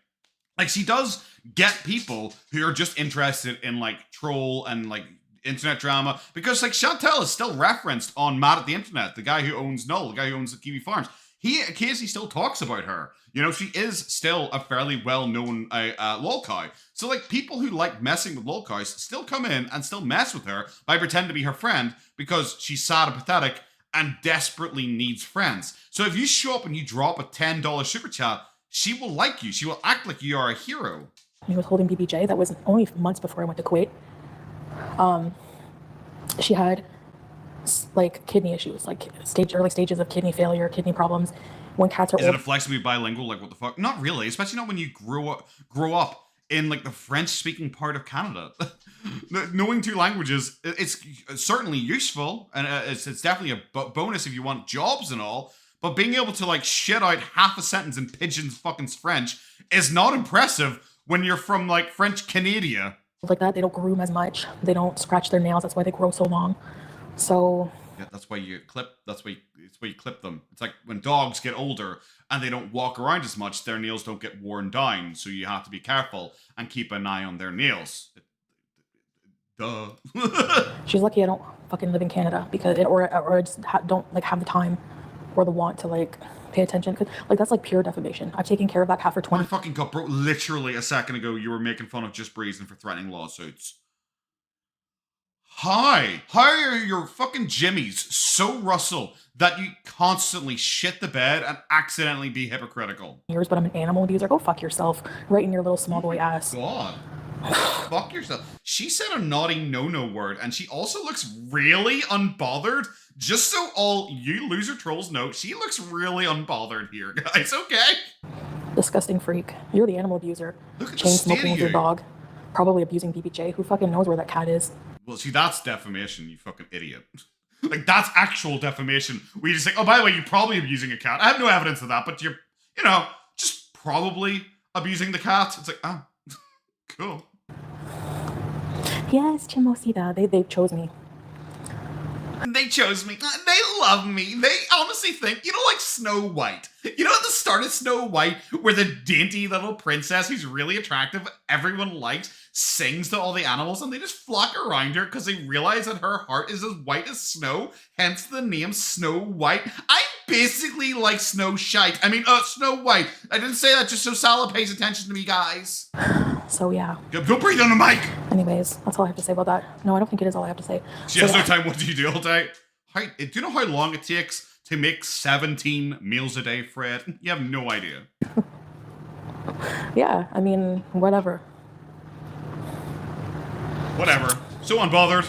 Like, she does get people who are just interested in like troll and like internet drama, because like Chantel is still referenced on Mad at the Internet, the guy who owns Null, the guy who owns the Kiwi Farms. He occasionally still talks about her. You know, she is still a fairly well-known lolcow. So like people who like messing with lolcows still come in and still mess with her by pretending to be her friend because she's sad and pathetic and desperately needs friends. So if you show up and you drop a $10 super chat, she will like you. She will act like you are a hero. He was holding BBJ. That was only months before I went to Kuwait. She had like kidney issues, like early stages of kidney failure, kidney problems. When cats are Is it a flex to be bilingual? Like, what the fuck? Not really, especially not when you grow up in like the French-speaking part of Canada. Knowing 2 languages, it's certainly useful, and it's definitely a bonus if you want jobs and all. But being able to like shit out half a sentence in Pigeon's fucking French is not impressive when you're from like French Canada. like that, they don't groom as much. They don't scratch their nails. That's why they grow so long. So yeah, that's why you clip. It's why you clip them. It's like when dogs get older and they don't walk around as much, their nails don't get worn down. So you have to be careful and keep an eye on their nails. Duh. She's lucky I don't fucking live in Canada because or I just don't like have the time or the want to like pay attention, because like that's like pure defamation. I've taken care of that cat for 20. My fucking god, bro! Literally a second ago, you were making fun of Just Breezing for threatening lawsuits. Hi, how are your fucking jimmies so Russell that you constantly shit the bed and accidentally be hypocritical? Years, but I'm an animal abuser. Go fuck yourself, right in your little small boy ass. God. Fuck yourself. She said a naughty no-no word, and she also looks really unbothered. Just so all you loser trolls know, she looks really unbothered here, guys, okay? Disgusting freak. You're the animal abuser. Look at Chain the smoking state with of your you. dog. Probably abusing BBJ. Who fucking knows where that cat is? Well, see, that's defamation, you fucking idiot. Like, that's actual defamation. We just like, oh, by the way, you're probably abusing a cat. I have no evidence of that, but you're, just probably abusing the cat. It's like, oh, cool. Yes, Chimosita, they chose me. They chose me. They love me. They honestly think, like Snow White. At the start of Snow White, where the dainty little princess who's really attractive, everyone likes, sings to all the animals, and they just flock around her because they realize that her heart is as white as snow, hence the name Snow White. I basically like Snow Shite. Snow White. I didn't say that just so Sala pays attention to me, guys. So yeah. Go breathe on the mic. Anyways, that's all I have to say about that. No, I don't think it is all I have to say. She has no time. What do you do all day? Do you know how long it takes to make 17 meals a day, Fred? You have no idea. Yeah, whatever. Whatever. So unbothered.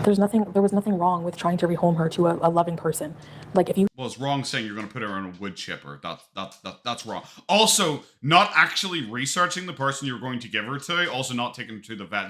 There was nothing wrong with trying to rehome her to a loving person. Like, if you... Well, it's wrong saying you're going to put her on a wood chipper. That's wrong. Also, not actually researching the person you're going to give her to. Also, not taking her to the vet.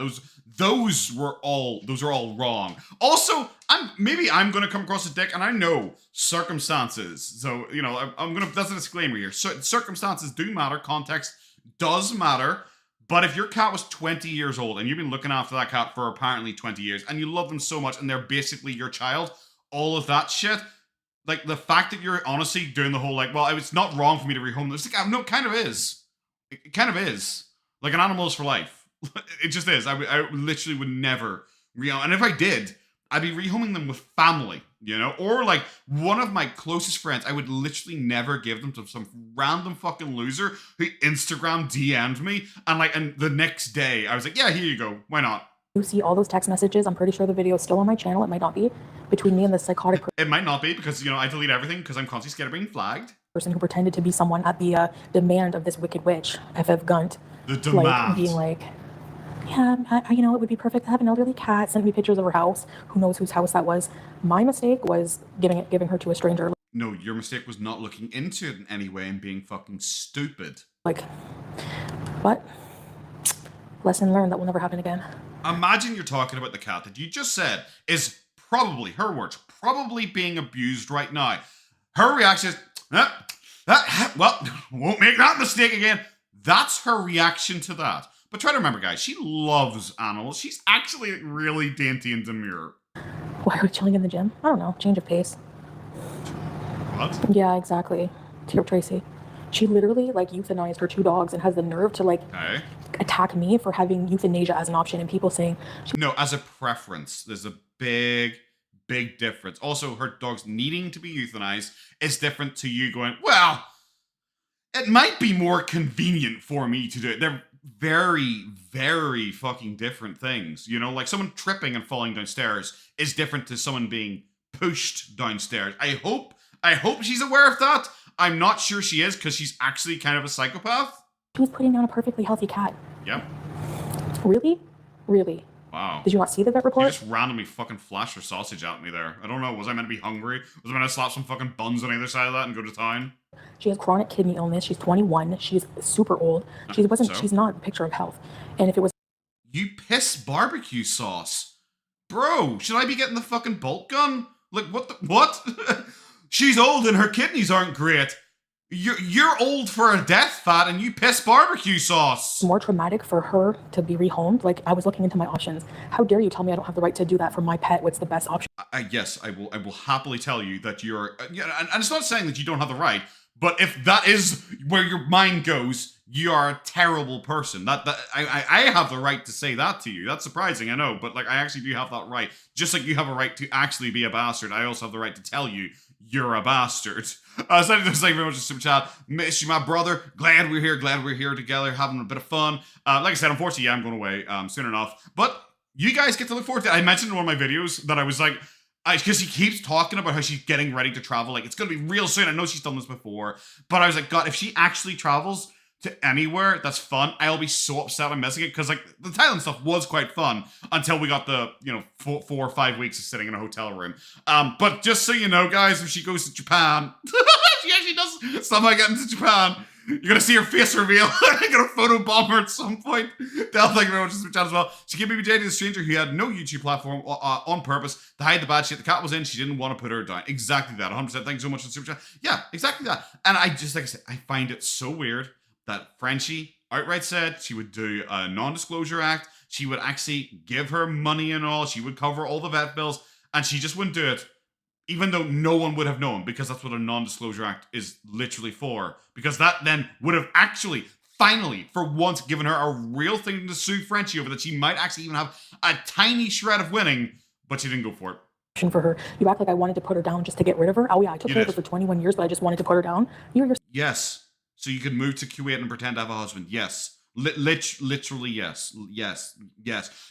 Those are all wrong. Also, I'm going to come across a dick, and I know circumstances. So, that's a disclaimer here. Circumstances do matter. Context does matter. But if your cat was 20 years old and you've been looking after that cat for apparently 20 years and you love them so much and they're basically your child, all of that shit, like the fact that you're honestly doing the whole like, well, it's not wrong for me to rehome them. It's like, no, it kind of is. It kind of is. Like an animal is for life. It just is. I literally would never rehome. And if I did, I'd be rehoming them with family, or like one of my closest friends. I would literally never give them to some random fucking loser who Instagram DM'd me. And the next day I was like, yeah, here you go. Why not? You see all those text messages. I'm pretty sure the video is still on my channel. It might not be, between me and the psychotic It might not be because, I delete everything because I'm constantly scared of being flagged. Person who pretended to be someone at the demand of this wicked witch, FF Gunt. The demand. Like, being like, yeah, it would be perfect to have an elderly cat. Sent me pictures of her house. Who knows whose house that was? My mistake was giving her to a stranger. No, your mistake was not looking into it in any way and being fucking stupid. But lesson learned, that will never happen again. Imagine you're talking about the cat that you just said is probably, her words, probably being abused right now. Her reaction is, well, won't make that mistake again. That's her reaction to that. But try to remember, guys, she loves animals. She's actually really dainty and demure. Why are we chilling in the gym? I don't know. Change of pace. What? Yeah, exactly. Tracy. She literally, euthanized her 2 dogs and has the nerve to, attack me for having euthanasia as an option, and people saying... No, as a preference. There's a big difference. Also, her dogs needing to be euthanized is different to you going, well, it might be more convenient for me to do it. They're very, very fucking different things. Like someone tripping and falling downstairs is different to someone being pushed downstairs. I hope she's aware of that. I'm not sure she is because she's actually kind of a psychopath. She was putting down a perfectly healthy cat. Yep. Really? Really? Wow. Did you not see the vet report? You just randomly fucking flashed her sausage at me there. I don't know. Was I meant to be hungry? Was I meant to slap some fucking buns on either side of that and go to town? She has chronic kidney illness. She's 21. She's super old. She's not a picture of health. And if it was... You piss barbecue sauce. Bro, should I be getting the fucking bolt gun? Like, what? She's old and her kidneys aren't great. You're old for a death fat and you piss barbecue sauce. More traumatic for her to be rehomed. I was looking into my options. How dare you tell me I don't have the right to do that for my pet? What's the best option? Yes, I will happily tell you that you're... and it's not saying that you don't have the right, but if that is where your mind goes, you are a terrible person. I have the right to say that to you. That's surprising, I know, but I actually do have that right. Just like you have a right to actually be a bastard, I also have the right to tell you you're a bastard. So thank you very much for super chat. Miss you, my brother. Glad we're here together, having a bit of fun. Like I said, unfortunately, yeah, I'm going away soon enough. But you guys get to look forward to it. I mentioned in one of my videos that I was like, because she keeps talking about how she's getting ready to travel. It's going to be real soon. I know she's done this before. But I was like, God, if she actually travels to anywhere that's fun, I'll be so upset I'm missing it. Because the Thailand stuff was quite fun until we got the 4 or 5 weeks of sitting in a hotel room. But just so you know, guys, if she goes to Japan, she actually does somehow get into Japan. You're gonna see her face reveal. I'm gonna photobomb her at some point. Del, thank you very much for the chat as well. She gave BBJ to the stranger who had no YouTube platform on purpose to hide the bad shit the cat was in. She didn't want to put her down. Exactly that. 100%. Thank you so much for the super chat. Yeah, exactly that. And I just, like I said, I find it so weird that Frenchie outright said she would do a non-disclosure act. She would actually give her money and all. She would cover all the vet bills, and she just wouldn't do it. Even though no one would have known, because that's what a non-disclosure act is literally for. Because that then would have actually, finally, for once, given her a real thing to sue Frenchie over that she might actually even have a tiny shred of winning, but she didn't go for it. For her, you act like I wanted to put her down just to get rid of her. Oh yeah, I took care of her for 21 years, but I just wanted to put her down. You're yes. So you could move to Kuwait and pretend to have a husband. Yes. Literally, yes. Yes.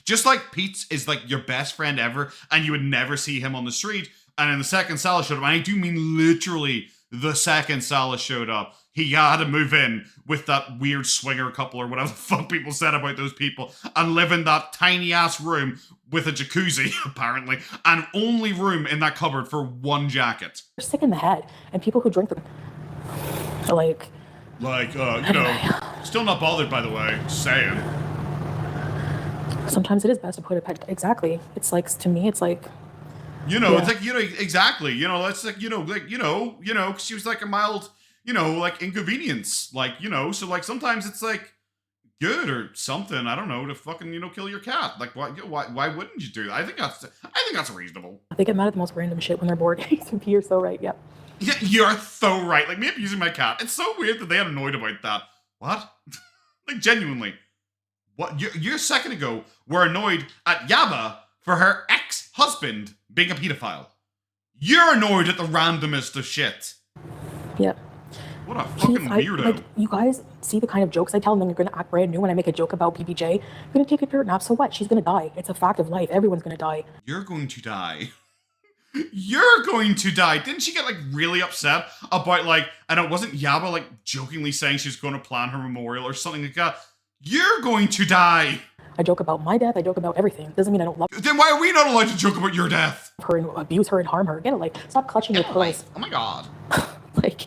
Just like Pete is like your best friend ever, and you would never see him on the street. And in the second Salah showed up, and I do mean literally the second Salah showed up, he had to move in with that weird swinger couple or whatever the fuck people said about those people and live in that tiny ass room with a jacuzzi, apparently, and only room in that cupboard for one jacket. sick in the head, and people who drink them, still not bothered, by the way, just saying. Sometimes it is best to put it exactly. It's like, to me, it's like, it's like, exactly. It's like, cause she was like a mild, like inconvenience. Like, so like sometimes it's like good or something. I don't know, to fucking, kill your cat. Like, why wouldn't you do that? I think that's reasonable. They get mad at the most random shit when they're bored. You're so right. Yep. Yeah, you're so right. Like me abusing my cat. It's so weird that they get annoyed about that. What? Like genuinely. What? You a second ago were annoyed at Yaba for her ex-husband being a pedophile. You're annoyed at the randomest of shit. Yep. What a fucking weirdo. You guys see the kind of jokes I tell, and then you're going to act brand new when I make a joke about BBJ. You're going to take a dirt nap, so what? She's going to die. It's a fact of life. Everyone's going to die. You're going to die. You're going to die. Didn't she get like really upset about like, and it wasn't Yaba like jokingly saying she's going to plan her memorial or something like that? You're going to die. I joke about my death. I joke about everything. Doesn't mean I don't love her. Then why are we not allowed to joke about your death? Her and abuse her and harm her. Get it? Like, stop clutching your pearls. Oh my god. Like,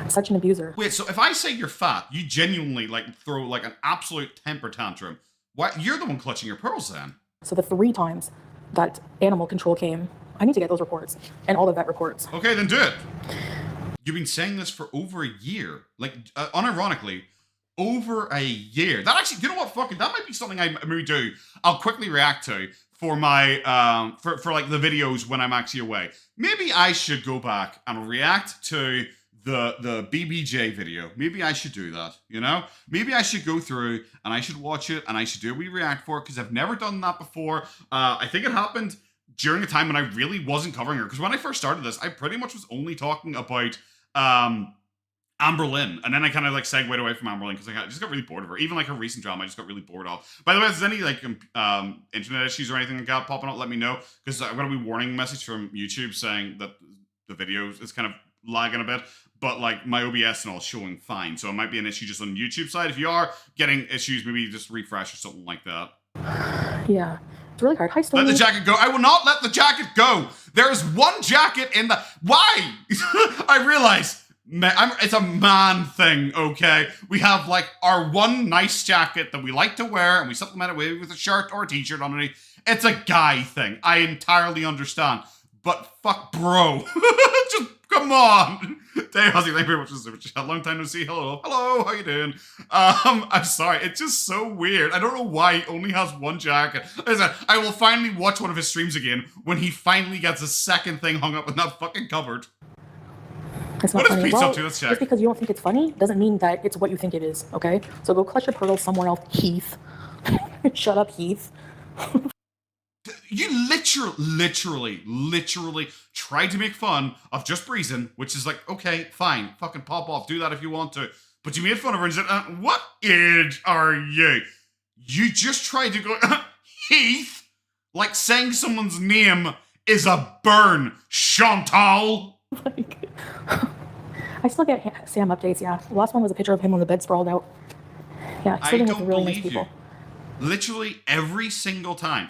such an abuser. Wait, so if I say you're fat, you genuinely like throw like an absolute temper tantrum. Why? You're the one clutching your pearls then. So the 3 times that animal control came, I need to get those reports and all the vet reports. Okay, then do it. You've been saying this for over a year. Like, unironically, over a year. That actually, you know what? Fucking, that might be something I maybe do. I'll quickly react to for my, for like the videos when I'm actually away. Maybe I should go back and react to the BBJ video. Maybe I should do that, Maybe I should go through and I should watch it and I should do a wee react for it because I've never done that before. I think it happened during a time when I really wasn't covering her. Because when I first started this, I pretty much was only talking about Amber Lynn. And then I kind of like segued away from Amber Lynn because I just got really bored of her. Even like her recent drama, I just got really bored of. By the way, if there's any like internet issues or anything like that popping up, let me know. Because I've got a wee warning message from YouTube saying that the video is kind of lagging a bit. But like my OBS and all is showing fine. So it might be an issue just on the YouTube side. If you are getting issues, maybe just refresh or something like that. Yeah. It's really hard. Hi, Stormy. Let the jacket go. I will not let the jacket go. There is one jacket in the... Why? I realize it's a man thing, okay? We have like our one nice jacket that we like to wear and we supplement it with a shirt or a t-shirt underneath. It's a guy thing. I entirely understand. But fuck, bro. Just come on. Dave Huzzy, thank you very much for the super chat. Long time no see. Hello. Hello, how you doing? I'm sorry. It's just so weird. I don't know why he only has one jacket. Listen, I will finally watch one of his streams again when he finally gets a second thing hung up in that fucking cupboard. It's not what funny. is Pete up to? Let's check. Just because you don't think it's funny doesn't mean that it's what you think it is, okay? So go clutch your pearls somewhere else, Heath. Shut up, Heath. You literally tried to make fun of Just Breezing, which is like, okay, fine, fucking pop off, do that if you want to. But you made fun of her and said, what age are you? You just tried to go, Heath, like saying someone's name is a burn, Chantal. Like, I still get Sam updates, yeah. The last one was a picture of him on the bed sprawled out. Yeah, I sitting with don't really nice believe people. you. Literally every single time,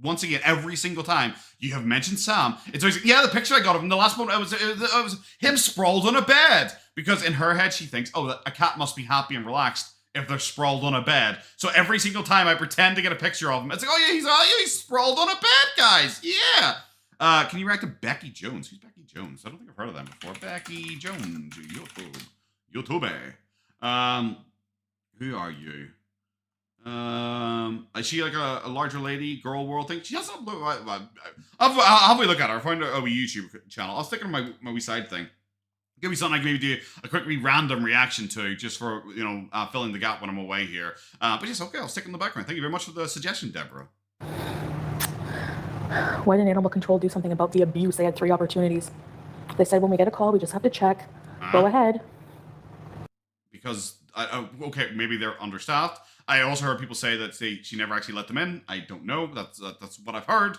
once again, every single time you have mentioned Sam, it's always, yeah, the picture I got of him, the last one, it was him sprawled on a bed. Because in her head, she thinks, oh, a cat must be happy and relaxed if they're sprawled on a bed. So every single time I pretend to get a picture of him, it's like, oh yeah, he's sprawled on a bed, guys. Yeah. Can you react to Becky Jones? Who's Becky Jones? I don't think I've heard of them before. Becky Jones, YouTube. Who are you? Is she like a larger lady, Gorlworld thing? She doesn't look like. Have we look at her? Find a YouTube channel. I'll stick it on my wee side thing. Give me something I can maybe do a quick random reaction to, just for filling the gap when I'm away here. But yes, okay, I'll stick in the background. Thank you very much for the suggestion, Deborah. Why didn't animal control do something about the abuse? They had 3 opportunities. They said when we get a call, we just have to check. Go ahead. Because okay, maybe they're understaffed. I also heard people say that she never actually let them in. I don't know. That's what I've heard.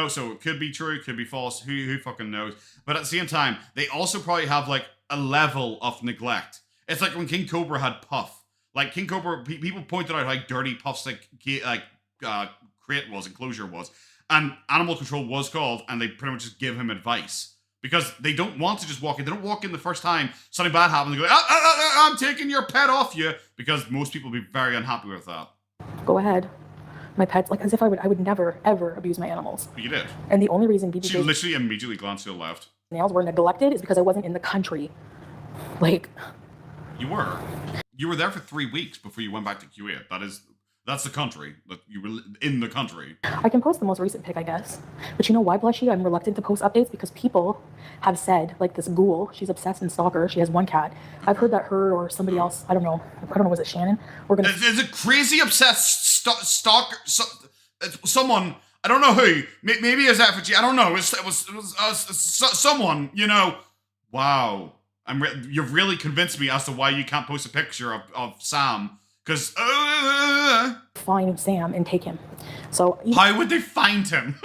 So it could be true, it could be false. Who fucking knows? But at the same time, they also probably have like a level of neglect. It's like when King Cobra had Puff. Like King Cobra, people pointed out how dirty Puff's crate was, enclosure was, and animal control was called, and they pretty much just give him advice. Because they don't want to just walk in. They don't walk in the first time something bad happens and go, I'm taking your pet off you. Because most people would be very unhappy with that. Go ahead. My pets, like, as if I would never, ever abuse my animals. But you did. And the only reason She literally immediately glanced to the left. Nails were neglected is because I wasn't in the country. Like... You were. You were there for 3 weeks before you went back to Kuwait. That's the country. That you were in the country. I can post the most recent pic, I guess. But you know why, Blushy? I'm reluctant to post updates because people have said, like this ghoul, she's obsessed and stalker. She has 1 cat. I've heard that her or somebody else, I don't know, was it Shannon? We're gonna. Is a crazy obsessed stalker? Someone. I don't know who. Maybe it's effigy. I don't know. It was someone. Wow. You've really convinced me as to why you can't post a picture of Sam. Because find Sam and take him. So how would they find him?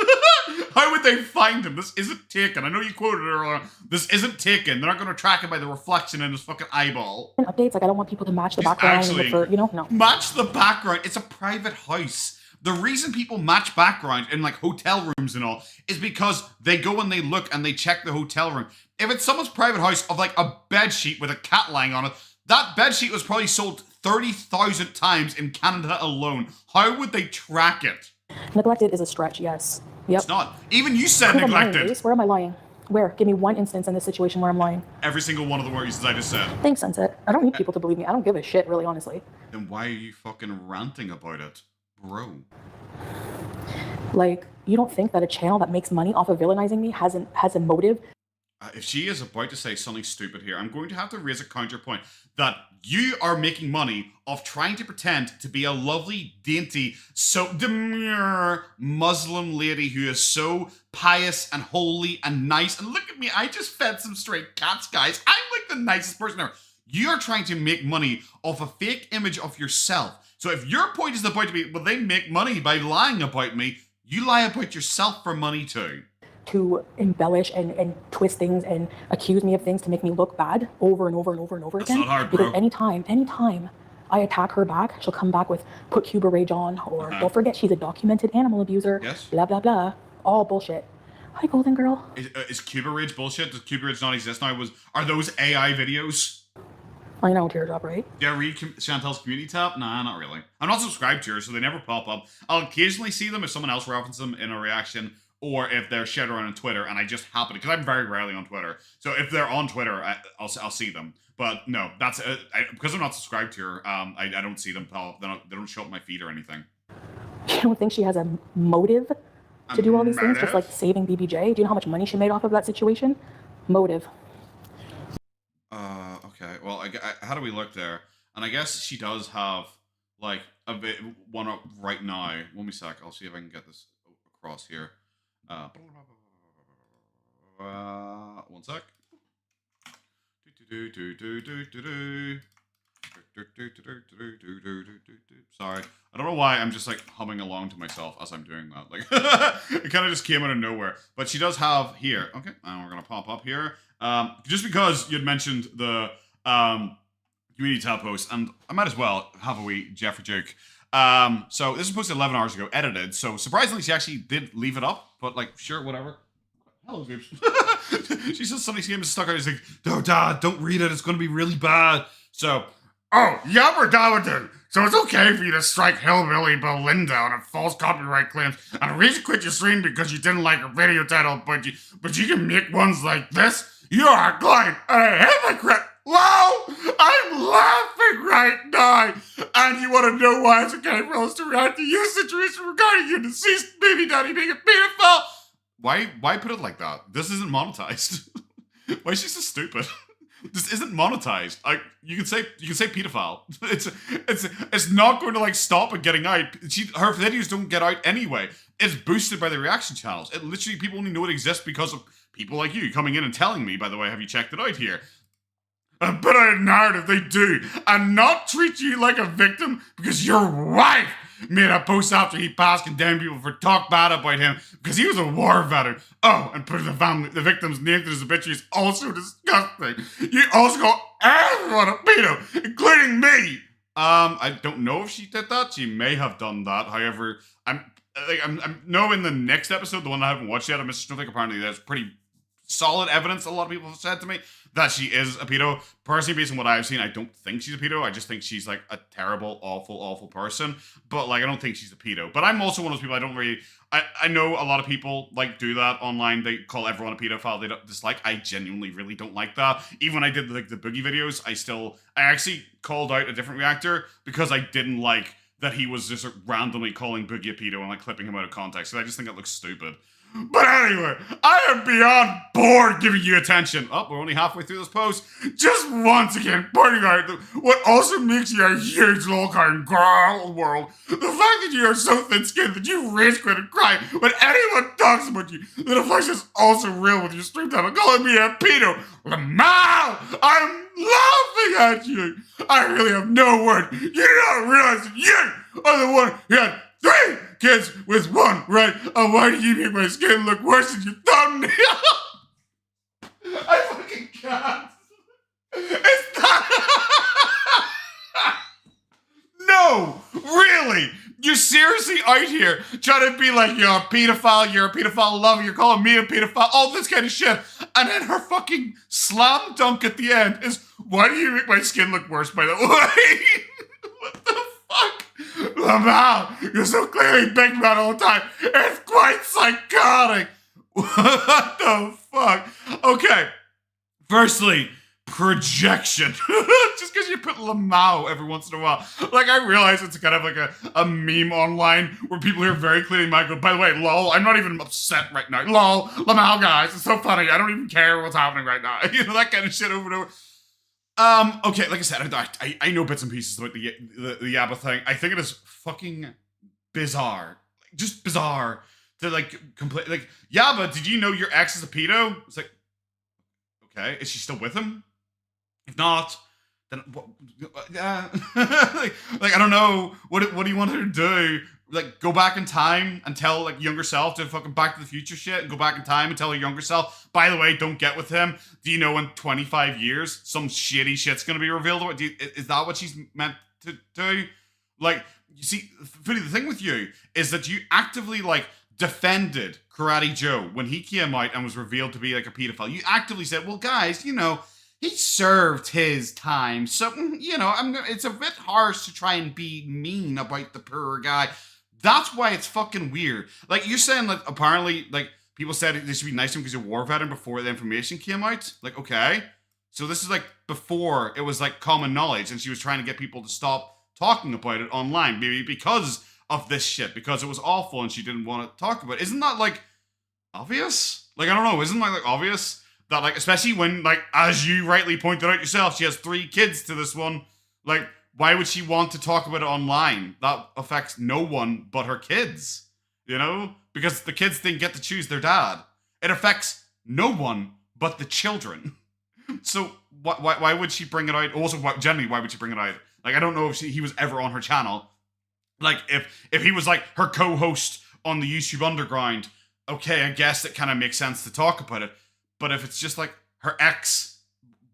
How would they find him? This isn't taken. I know you quoted it earlier. This isn't taken. They're not going to track it by the reflection in his fucking eyeball. Updates, like I don't want people to match the background and look for, no. Match the background. It's a private house. The reason people match background in like hotel rooms and all is because they go and they look and they check the hotel room. If it's someone's private house of like a bed sheet with a cat lying on it, that bed sheet was probably sold 30,000 times in Canada alone. How would they track it? Neglected is a stretch, yes. Yep. It's not. Even you said neglected. Where am I lying? Where? Give me one instance in this situation where I'm lying. Every single one of the words I just said. Thanks, Sunset. I don't need people to believe me. I don't give a shit, really, honestly. Then why are you fucking ranting about it, bro? Like, you don't think that a channel that makes money off of villainizing me has a motive? If she is about to say something stupid here, I'm going to have to raise a counterpoint that you are making money off trying to pretend to be a lovely, dainty, so demure Muslim lady who is so pious and holy and nice. And look at me, I just fed some stray cats, guys. I'm like the nicest person ever. You are trying to make money off a fake image of yourself. So if your point is about to be, well, they make money by lying about me, you lie about yourself for money too. To embellish and twist things and accuse me of things to make me look bad over and over and over and over again. That's not hard, bro. Because anytime I attack her back, she'll come back with put Cuba Rage on, or don't forget she's a documented animal abuser. Yes. Blah, blah, blah. All bullshit. Hi, Golden Girl. Is Cuba Rage bullshit? Does Cuba Rage not exist now? Are those AI videos? I know, Teardrop, right? Yeah, read Chantel's community tab? Nah, not really. I'm not subscribed to her, so they never pop up. I'll occasionally see them if someone else references them in a reaction, or if they're shared around on Twitter, and I just happen to, because I'm very rarely on Twitter. So if they're on Twitter, I'll see them. But no, that's because I'm not subscribed to her. I don't see them. They don't show up my feed or anything. You don't think she has a motive to do all these things, just like saving BBJ? Do you know how much money she made off of that situation? Motive. Okay. Well, how do we look there? And I guess she does have like a bit one up right now. One sec. I'll see if I can get this across here. 1 sec. Sorry, I don't know why I'm just like humming along to myself as I'm doing that. Like it kind of just came out of nowhere. But she does have here. Okay, and we're gonna pop up here. Just because you'd mentioned the community tab post, and I might as well have a wee Jeffrey joke. So this was posted 11 hours ago, edited. So surprisingly, she actually did leave it up, but like, sure, whatever. Hello, Goops. She says somebody's game is stuck out. He's like, no, Dad, don't read it. It's going to be really bad. So, oh, yeah, we're done with it. So it's okay for you to strike Hillbilly Belinda on a false copyright claims and reason quit your stream because you didn't like her video title, but you can make ones like this? You are a client and a hypocrite. Wow, I'm laughing right now. And you want to know why it's okay for us to react to your situation regarding your deceased baby daddy being a pedophile? Why put it like that? This isn't monetized. Why is she so stupid? This isn't monetized. You can say pedophile. It's not going to like stop it getting out. Her videos don't get out anyway. It's boosted by the reaction channels. It literally, people only know it exists because of people like you coming in and telling me, by the way, have you checked it out here? But a narrative they do, and not treat you like a victim because your wife made a post after he passed condemning people for talk bad about him because he was a war veteran. Oh, and putting the victim's name to his obituary is also disgusting. You also call everyone a pedo, including me. I don't know if she did that. She may have done that. However, I'm know in the next episode, the one I haven't watched yet, of Mr. Snowflake, apparently there's pretty solid evidence, a lot of people have said to me, that she is a pedo. Personally, based on what I've seen, I don't think she's a pedo. I just think she's like a terrible, awful person. But like, I don't think she's a pedo. But I'm also one of those people, I don't really, I know a lot of people like do that online. They call everyone a pedophile they don't dislike. I genuinely really don't like that. Even when I did like the Boogie videos, I actually called out a different reactor because I didn't like that he was just randomly calling Boogie a pedo and like clipping him out of context. So I just think it looks stupid. But anyway, I am beyond bored giving you attention. Oh, we're only halfway through this post. Just once again pointing out what also makes you a huge lolcar in Gorlworld. The fact that you are so thin-skinned that you rage quit and cry when anyone talks about you. The affliction is also real with your stream time and calling me a pedo. Lamau! I'm laughing at you. I really have no word. You do not realize that you are the one who had 3 kids with 1, right? And why do you make my skin look worse than your thumbnail? I fucking can't. It's not. No, really? You're seriously out here trying to be like, you're a pedophile lover, you're calling me a pedophile, all this kind of shit. And then her fucking slam dunk at the end is, why do you make my skin look worse, by the way? What the fuck? Lamau, you're so clearly big man all the time. It's quite psychotic. What the fuck? Okay. Firstly, projection. Just because you put Lamau every once in a while. Like, I realize it's kind of like a meme online where people are very clearly might go, by the way, lol, I'm not even upset right now. Lol, Lamau, guys, it's so funny. I don't even care what's happening right now. You know, that kind of shit over and over. Okay, like I said, I know bits and pieces about the Yabba thing. I think it is fucking bizarre. Just bizarre to like complain. Like, Yabba, did you know your ex is a pedo? It's like, okay, is she still with him? If not, then what? Like I don't know. What do you want her to do? Like, go back in time and tell like younger self to fucking Back to the Future shit and go back in time and tell her younger self, by the way, don't get with him. Do you know in 25 years some shitty shit's gonna be revealed? Is that what she's meant to do? Like, you see, Foodie, the thing with you is that you actively like defended Karate Joe when he came out and was revealed to be like a pedophile. You actively said, well, guys, you know, he served his time, so you know, it's a bit harsh to try and be mean about the poor guy. That's why it's fucking weird. Like, you're saying that apparently, like, people said they should be nice to him because he's a war veteran before the information came out. Like, okay. So this is like before it was like common knowledge and she was trying to get people to stop talking about it online. Maybe because of this shit, because it was awful and she didn't want to talk about it. Isn't that like obvious? Like, I don't know. Isn't that like obvious? That like, especially when like, as you rightly pointed out yourself, she has 3 kids to this one. Like, why would she want to talk about it online? That affects no one but her kids, you know? Because the kids didn't get to choose their dad. It affects no one but the children. So why would she bring it out? Also, generally, why would she bring it out? Like, I don't know if he was ever on her channel. Like, if he was like her co-host on the YouTube Underground, okay, I guess it kind of makes sense to talk about it. But if it's just like her ex,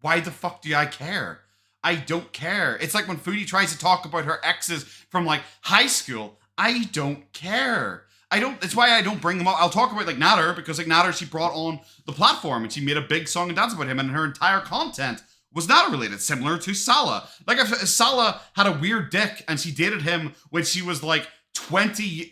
why the fuck do I care? I don't care. It's like when Foodie tries to talk about her exes from like high school. I don't care. It's why I don't bring them up. I'll talk about like Natter, because like Natter, she brought on the platform and she made a big song and dance about him, and her entire content was Natter related, similar to Salah. Like if Salah had a weird dick and she dated him when she was like 20,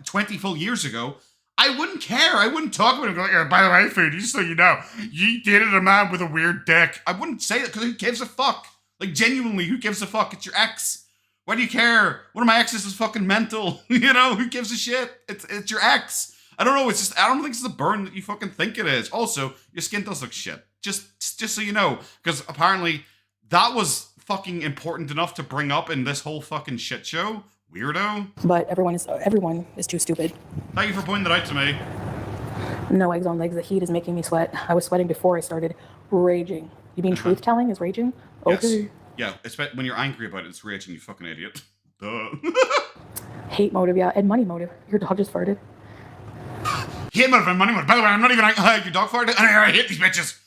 20 full years ago, I wouldn't care. I wouldn't talk about him going, by the way, Foodie, just so you know, you dated a man with a weird dick. I wouldn't say that, because who gives a fuck? Like, genuinely, who gives a fuck? It's your ex. Why do you care? One of my exes is fucking mental. Who gives a shit? It's your ex. I don't know. I don't think it's the burn that you fucking think it is. Also, your skin does look shit. Just so you know, because apparently that was fucking important enough to bring up in this whole fucking shit show. Weirdo. But everyone is too stupid. Thank you for pointing that out to me. No eggs on legs. The heat is making me sweat. I was sweating before I started raging. You mean truth telling is raging? Okay. Yes. Yeah, it's when you're angry about it, it's raging, you fucking idiot. Duh. Hate motive, yeah, and money motive. Your dog just farted. Hate motive and money motive. By the way, I'm not even angry. Your dog farted? I hate these bitches.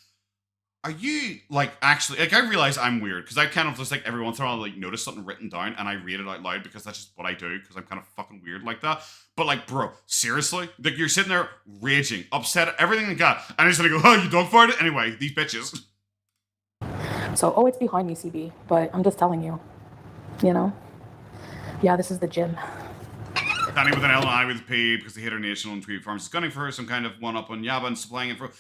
Are you, like, actually, like, I realize I'm weird, because I kind of just, like, every once in a while, like, notice something written down, and I read it out loud, because that's just what I do, because I'm kind of fucking weird like that. But, like, bro, seriously? Like, you're sitting there raging, upset at everything like that, and I'm just gonna go, oh, you dog farted? Anyway, these bitches. So, it's behind me, CB, but I'm just telling you, Yeah, this is the gym. Danny with an L and I with a P, because the Hater Nation on Tweet Farms is gunning for some kind of one-up on Yaba and supplying it for...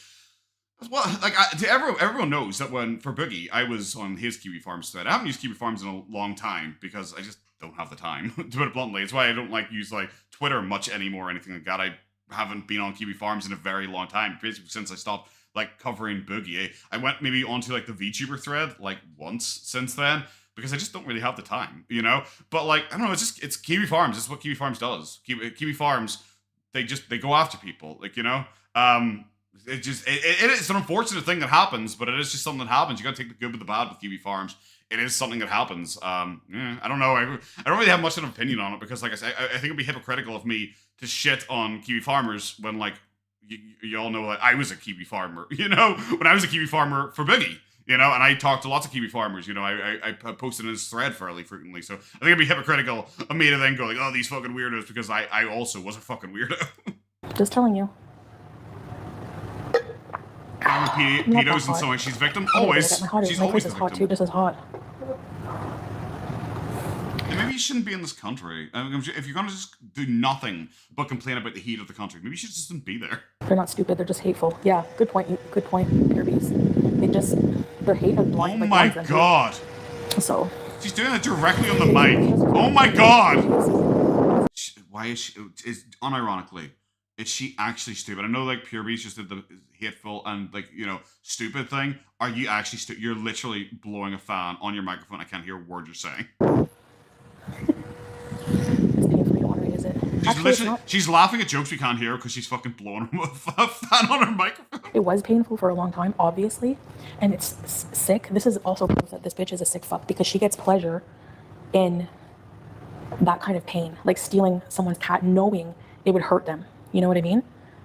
Well, like, everyone knows that for Boogie, I was on his Kiwi Farms thread. I haven't used Kiwi Farms in a long time, because I just don't have the time, to put it bluntly. It's why I don't, like, use, like, Twitter much anymore or anything like that. I haven't been on Kiwi Farms in a very long time, basically since I stopped, like, covering Boogie. I went maybe onto, like, the VTuber thread, like, once since then, because I just don't really have the time, But, like, I don't know, it's Kiwi Farms. It's what Kiwi Farms does. Kiwi Farms, they go after people, like, it's an unfortunate thing that happens, but it is just something that happens. You gotta take the good with the bad with Kiwi Farms. It is something that happens. I don't know. I don't really have much of an opinion on it, because, like I said, I think it'd be hypocritical of me to shit on Kiwi Farmers when, like, you all know that I was a Kiwi farmer, when I was a Kiwi farmer for Boogie, and I talked to lots of Kiwi farmers, I posted in his thread fairly frequently, so I think it'd be hypocritical of me to then go like, oh, these fucking weirdos, because I also was a fucking weirdo. Just telling you. Pedos and so on. She's victim. Always. She's always the victim. Hot too. This is hot. Yeah, maybe you shouldn't be in this country. If you're gonna just do nothing but complain about the heat of the country, maybe you should just be there. They're not stupid. They're just hateful. Yeah. Good point. Good point. Their hate has blind. Oh my god. So. She's doing it directly on the mic. Oh my god. Why is she? Is unironically. Is she actually stupid? I know, like, Pure Beast just did the hateful and, like, stupid thing. Are you actually stupid? You're literally blowing a fan on your microphone. I can't hear a word you're saying. It's painfully honoring, is it? She's laughing at jokes we can't hear because she's fucking blowing a fan on her microphone. It was painful for a long time, obviously. And it's sick. This is also proof that this bitch is a sick fuck, because she gets pleasure in that kind of pain. Like stealing someone's cat, knowing it would hurt them. You know what I mean?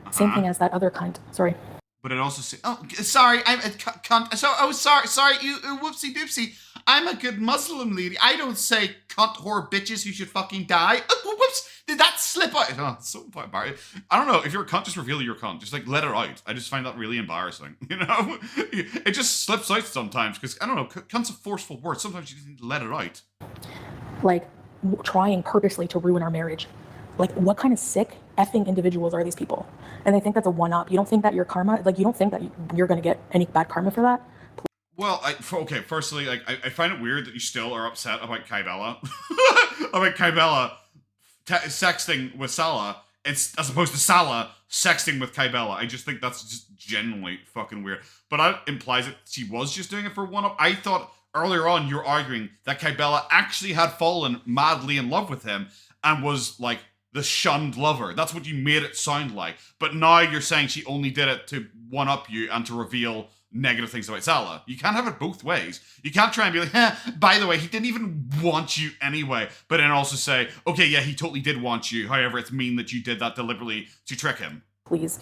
Same thing as that other cunt. Sorry. But it also says, oh, sorry, I'm a cunt. Sorry, you whoopsie doopsie. I'm a good Muslim lady. I don't say cunt, whore, bitches who should fucking die. Whoops, did that slip out? Oh, it's so embarrassing. I don't know. If you're a cunt, just reveal you're a cunt. Just, like, let it out. I just find that really embarrassing. It just slips out sometimes because, I don't know, cunt's a forceful word. Sometimes you just need to let it out. Like, trying purposely to ruin our marriage. Like, what kind of sick effing individuals are these people? And they think that's a one-up. You don't think that your karma, like, you don't think that you're going to get any bad karma for that? Well, firstly, like, I find it weird that you still are upset about Kybella. About Kybella sexting with Salah, as opposed to Salah sexting with Kybella. I just think that's just genuinely fucking weird. But that implies that she was just doing it for one-up. I thought earlier on you were arguing that Kybella actually had fallen madly in love with him and was, like, the shunned lover. That's what you made it sound like. But now you're saying she only did it to one-up you and to reveal negative things about Salah. You can't have it both ways. You can't try and be like, by the way, he didn't even want you anyway. But then also say, okay, yeah, he totally did want you. However, it's mean that you did that deliberately to trick him. Please.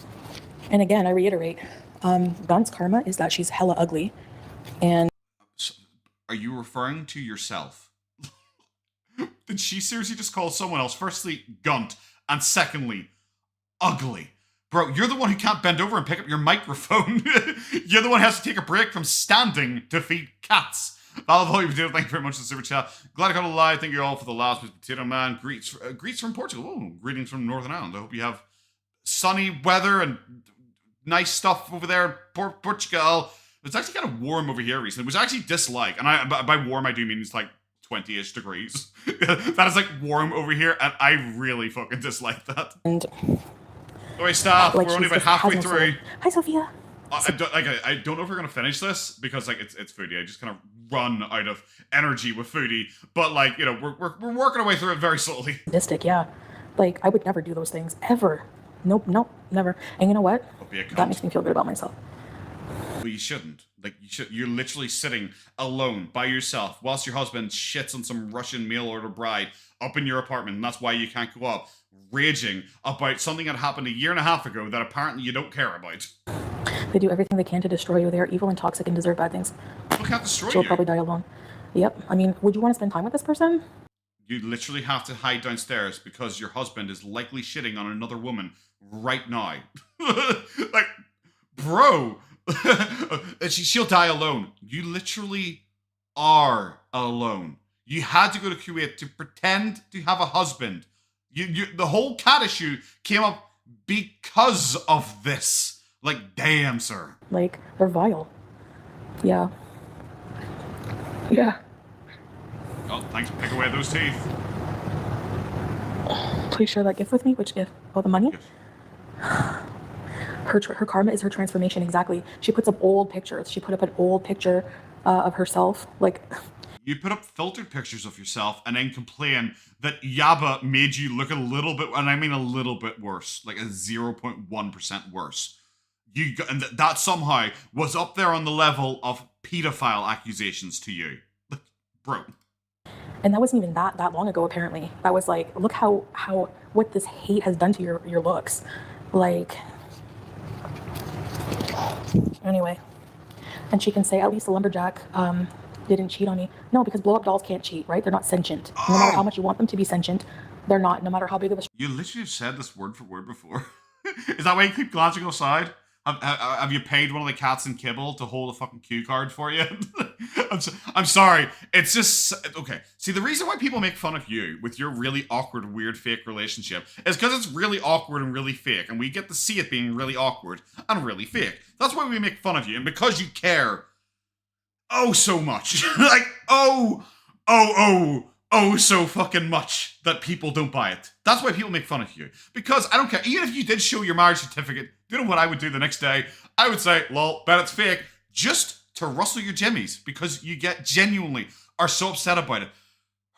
And again, I reiterate, Gun's karma is that she's hella ugly. And Are you referring to yourself? Did she seriously just call someone else, firstly, gunt, and secondly, ugly? Bro, you're the one who can't bend over and pick up your microphone. You're the one who has to take a break from standing to feed cats. That'll all you've been doing. Thank you very much for the super chat. Glad I got alive. Thank you all for the last potato man. Greets from Portugal. Oh, greetings from Northern Ireland. I hope you have sunny weather and nice stuff over there in Portugal. It's actually kind of warm over here recently, which I actually dislike. And by warm, I do mean it's like 20-ish degrees. That is like warm over here, and I really fucking dislike that. And Sorry, staff. like, We're only about halfway through. Hi, Sophia. I don't know if we're gonna finish this because like it's Foodie. I just kind of run out of energy with Foodie. But like, you know, we're working our way through it very slowly. Sadistic, yeah. Like, I would never do those things ever. Nope, never. And you know what? That makes me feel good about myself. But you shouldn't. Like, you're literally sitting alone by yourself whilst your husband shits on some Russian mail order bride up in your apartment, and that's why you can't go up, raging about something that happened a year and a half ago that apparently you don't care about. They do everything they can to destroy you. They are evil and toxic and deserve bad things. People can't destroy you. She'll probably die alone. Yep. I mean, would you want to spend time with this person? You literally have to hide downstairs because your husband is likely shitting on another woman right now. Like, bro. She'll die alone. You literally are alone. You had to go to Kuwait to pretend to have a husband. The whole cat issue came up because of this. Like, damn, sir. Like, they're vile. Yeah. Yeah. Oh, thanks for picking away those teeth. Please share that gift with me. Which gift? Oh, the money? Yes. Her karma is her transformation, exactly. She puts up old pictures. She put up an old picture of herself. Like, you put up filtered pictures of yourself and then complain that Yaba made you look a little bit, and I mean a little bit worse, like a 0.1% worse. And that somehow was up there on the level of pedophile accusations to you. Bro. And that wasn't even that long ago, apparently. That was like, look how what this hate has done to your looks. Like, anyway. And she can say, at least the lumberjack didn't cheat on me. No, because blow-up dolls can't cheat, right? They're not sentient. No matter how much you want them to be sentient, they're not, no matter how big of a... You literally said this word for word before. Is that why you keep glancing aside? Have you paid one of the cats in kibble to hold a fucking cue card for you? I'm sorry. It's just... Okay. See, the reason why people make fun of you with your really awkward, weird, fake relationship is because it's really awkward and really fake, and we get to see it being really awkward and really fake. That's why we make fun of you, and because you care so much. Like, so fucking much that people don't buy it. That's why people make fun of you. Because I don't care. Even if you did show your marriage certificate, you know what I would do the next day? I would say, lol, bet it's fake, just to rustle your jimmies, because you genuinely are so upset about it.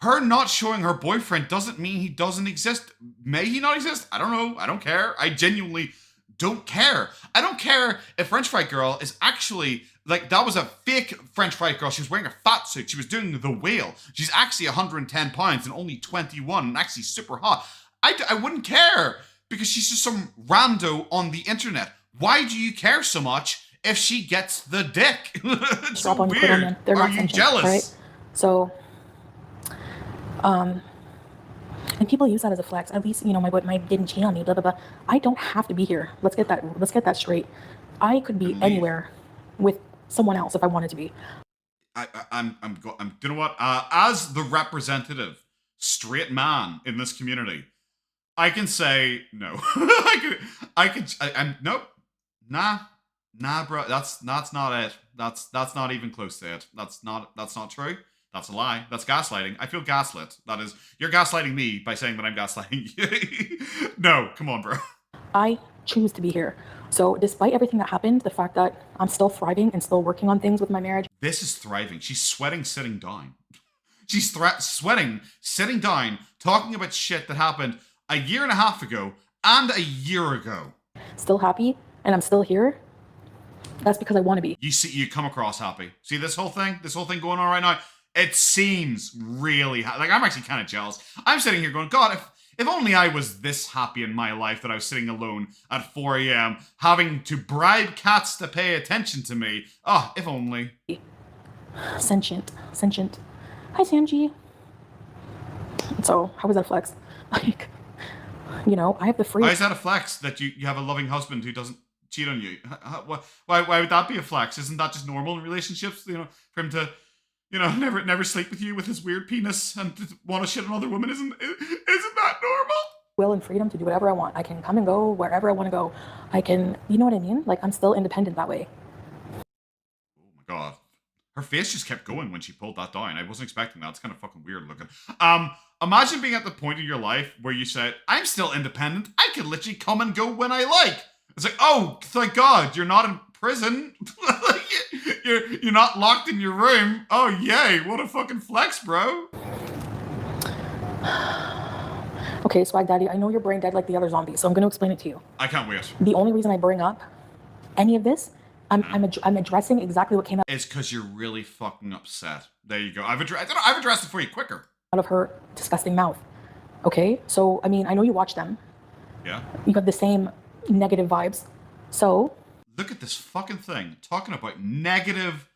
Her not showing her boyfriend doesn't mean he doesn't exist. May he not exist? I don't know. I don't care. I genuinely don't care. I don't care if French Fry Girl is actually... Like, that was a fake French Fry Girl. She was wearing a fat suit. She was doing the whale. She's actually 110 pounds and only 21 and actually super hot. I wouldn't care because she's just some rando on the internet. Why do you care so much if she gets the dick? It's so weird. Are you jealous? Right? So, and people use that as a flex. At least, you know, my didn't cheat on me, blah, blah, blah. I don't have to be here. Let's get that straight. I could be anywhere with someone else if I wanted to be. I'm you know what? As the representative straight man in this community, I can say no. Nope. Nah, bro. That's not it. That's not even close to it. That's not true. That's a lie. That's gaslighting. I feel gaslit. That is, you're gaslighting me by saying that I'm gaslighting you. No, come on, bro. I choose to be here. So despite everything that happened, the fact that I'm still thriving and still working on things with my marriage. This is thriving. She's sweating sitting down. She's sweating sitting down, talking about shit that happened a year and a half ago and a year ago. Still happy, and I'm still here. That's because I want to be. You come across happy. See this whole thing going on right now? It seems really like I'm actually kind of jealous. I'm sitting here going, God, if only I was this happy in my life that I was sitting alone at 4 a.m. having to bribe cats to pay attention to me. Oh, if only. Sentient. Hi, Sanji. So, how was that a flex? Like, you know, I have the free. Why is that a flex that you have a loving husband who doesn't cheat on you? Why would that be a flex? Isn't that just normal in relationships? You know, for him to, you know, never sleep with you with his weird penis and to want to shit on other women isn't that normal? Will and freedom to do whatever I want. I can come and go wherever I want to go. I can, you know what I mean? Like, I'm still independent that way. Oh my god. Her face just kept going when she pulled that down. I wasn't expecting that. It's kind of fucking weird looking. Imagine being at the point in your life where you said, I'm still independent. I can literally come and go when I like. It's like, oh, thank God, you're not in prison. you're not locked in your room. Oh, yay. What a fucking flex, bro. Okay, Swag Daddy, I know you're brain dead like the other zombies, so I'm going to explain it to you. I can't wait. The only reason I bring up any of this, I'm addressing exactly what came out. It's because you're really fucking upset. There you go. I've addressed it for you quicker. Out of her disgusting mouth. Okay, so I mean, I know you watch them. Yeah. You got the same negative vibes. So look at this fucking thing talking about negative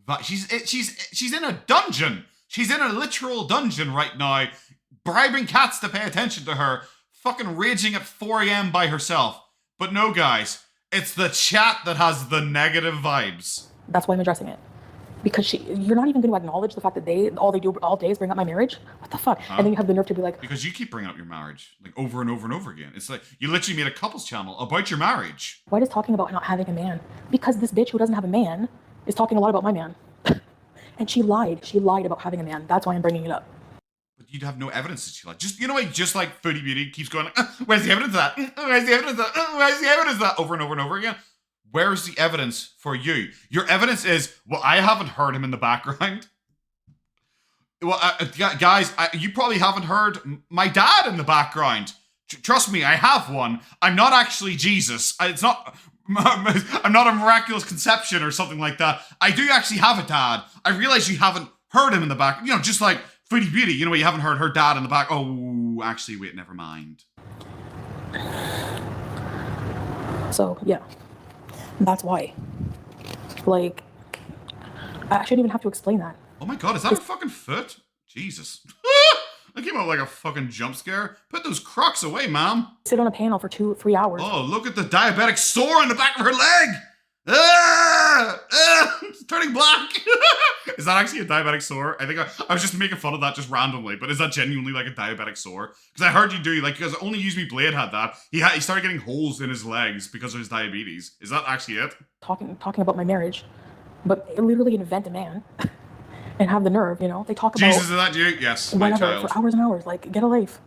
vibes. She's in a dungeon. She's in a literal dungeon right now, bribing cats to pay attention to her, fucking raging at 4 a.m. by herself. But no, guys, it's the chat that has the negative vibes. That's why I'm addressing it. Because you're not even going to acknowledge the fact that all they do all day is bring up my marriage? What the fuck? And then you have the nerve to be like... Because you keep bringing up your marriage, like, over and over and over again. It's like, you literally made a couples channel about your marriage. Why is talking about not having a man? Because this bitch who doesn't have a man is talking a lot about my man. And she lied. She lied about having a man. That's why I'm bringing it up. But you'd have no evidence that she lied. Just, you know what, just like Foodie Beauty keeps going, where's the evidence of that? Where's the evidence of that? Where's the evidence of that? Over and over and over again. Where's the evidence for you? Your evidence is, well, I haven't heard him in the background. Well, guys, you probably haven't heard my dad in the background. Trust me, I have one. I'm not actually Jesus. I'm not a miraculous conception or something like that. I do actually have a dad. I realize you haven't heard him in the back. You know, just like Foodie Beauty, you know, you haven't heard her dad in the back. Oh, actually, wait, never mind. So, yeah. That's why. Like, I shouldn't even have to explain that. Oh my god, is that a fucking foot? Jesus. I came out like a fucking jump scare. Put those Crocs away, ma'am. Sit on a panel for 2-3 hours. Oh, look at the diabetic sore in the back of her leg. It's turning black. Is that actually a diabetic sore? I think I was just making fun of that just randomly, but is that genuinely like a diabetic sore? Because I heard you do, like, because only Use Me Blade had that. He started getting holes in his legs because of his diabetes. Is that actually it? Talking about my marriage, but literally invent a man and have the nerve, you know? They talk about... Jesus, is that you? Yes, my child. For hours and hours, like, get a life.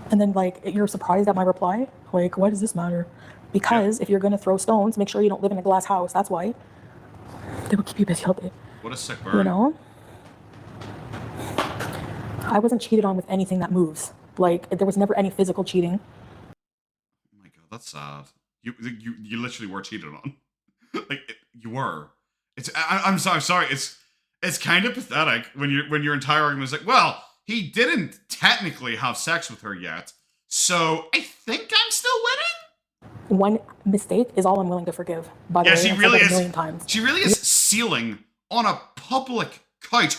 And then, like, you're surprised at my reply? Like, why does this matter? Because if you're going to throw stones, make sure you don't live in a glass house. That's why. They will keep you busy all day. What a sick bird. You know? I wasn't cheated on with anything that moves. Like, there was never any physical cheating. Oh my god, that's sad. You literally were cheated on. Like, you were. I'm sorry. It's kind of pathetic when your entire argument is like, well, he didn't technically have sex with her yet, so I think I'm still winning. One mistake is all I'm willing to forgive. By the way, she really is. A million times. She really is sealing on a public couch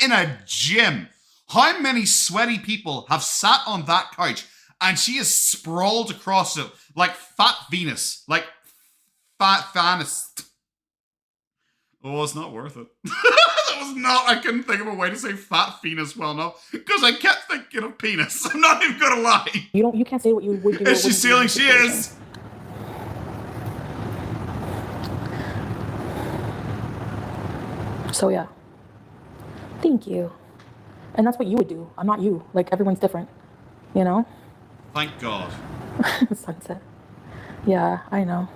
in a gym. How many sweaty people have sat on that couch and she is sprawled across it like Fat Venus, like Fat Venus. Oh, it's not worth it. That was not. I couldn't think of a way to say Fat Venus well enough because I kept thinking of penis. I'm not even gonna lie. You can't say what you would do. Is she sealing? She is. So yeah, thank you. And that's what you would do. I'm not you. Like, everyone's different, you know? Thank God. Sunset. Yeah, I know.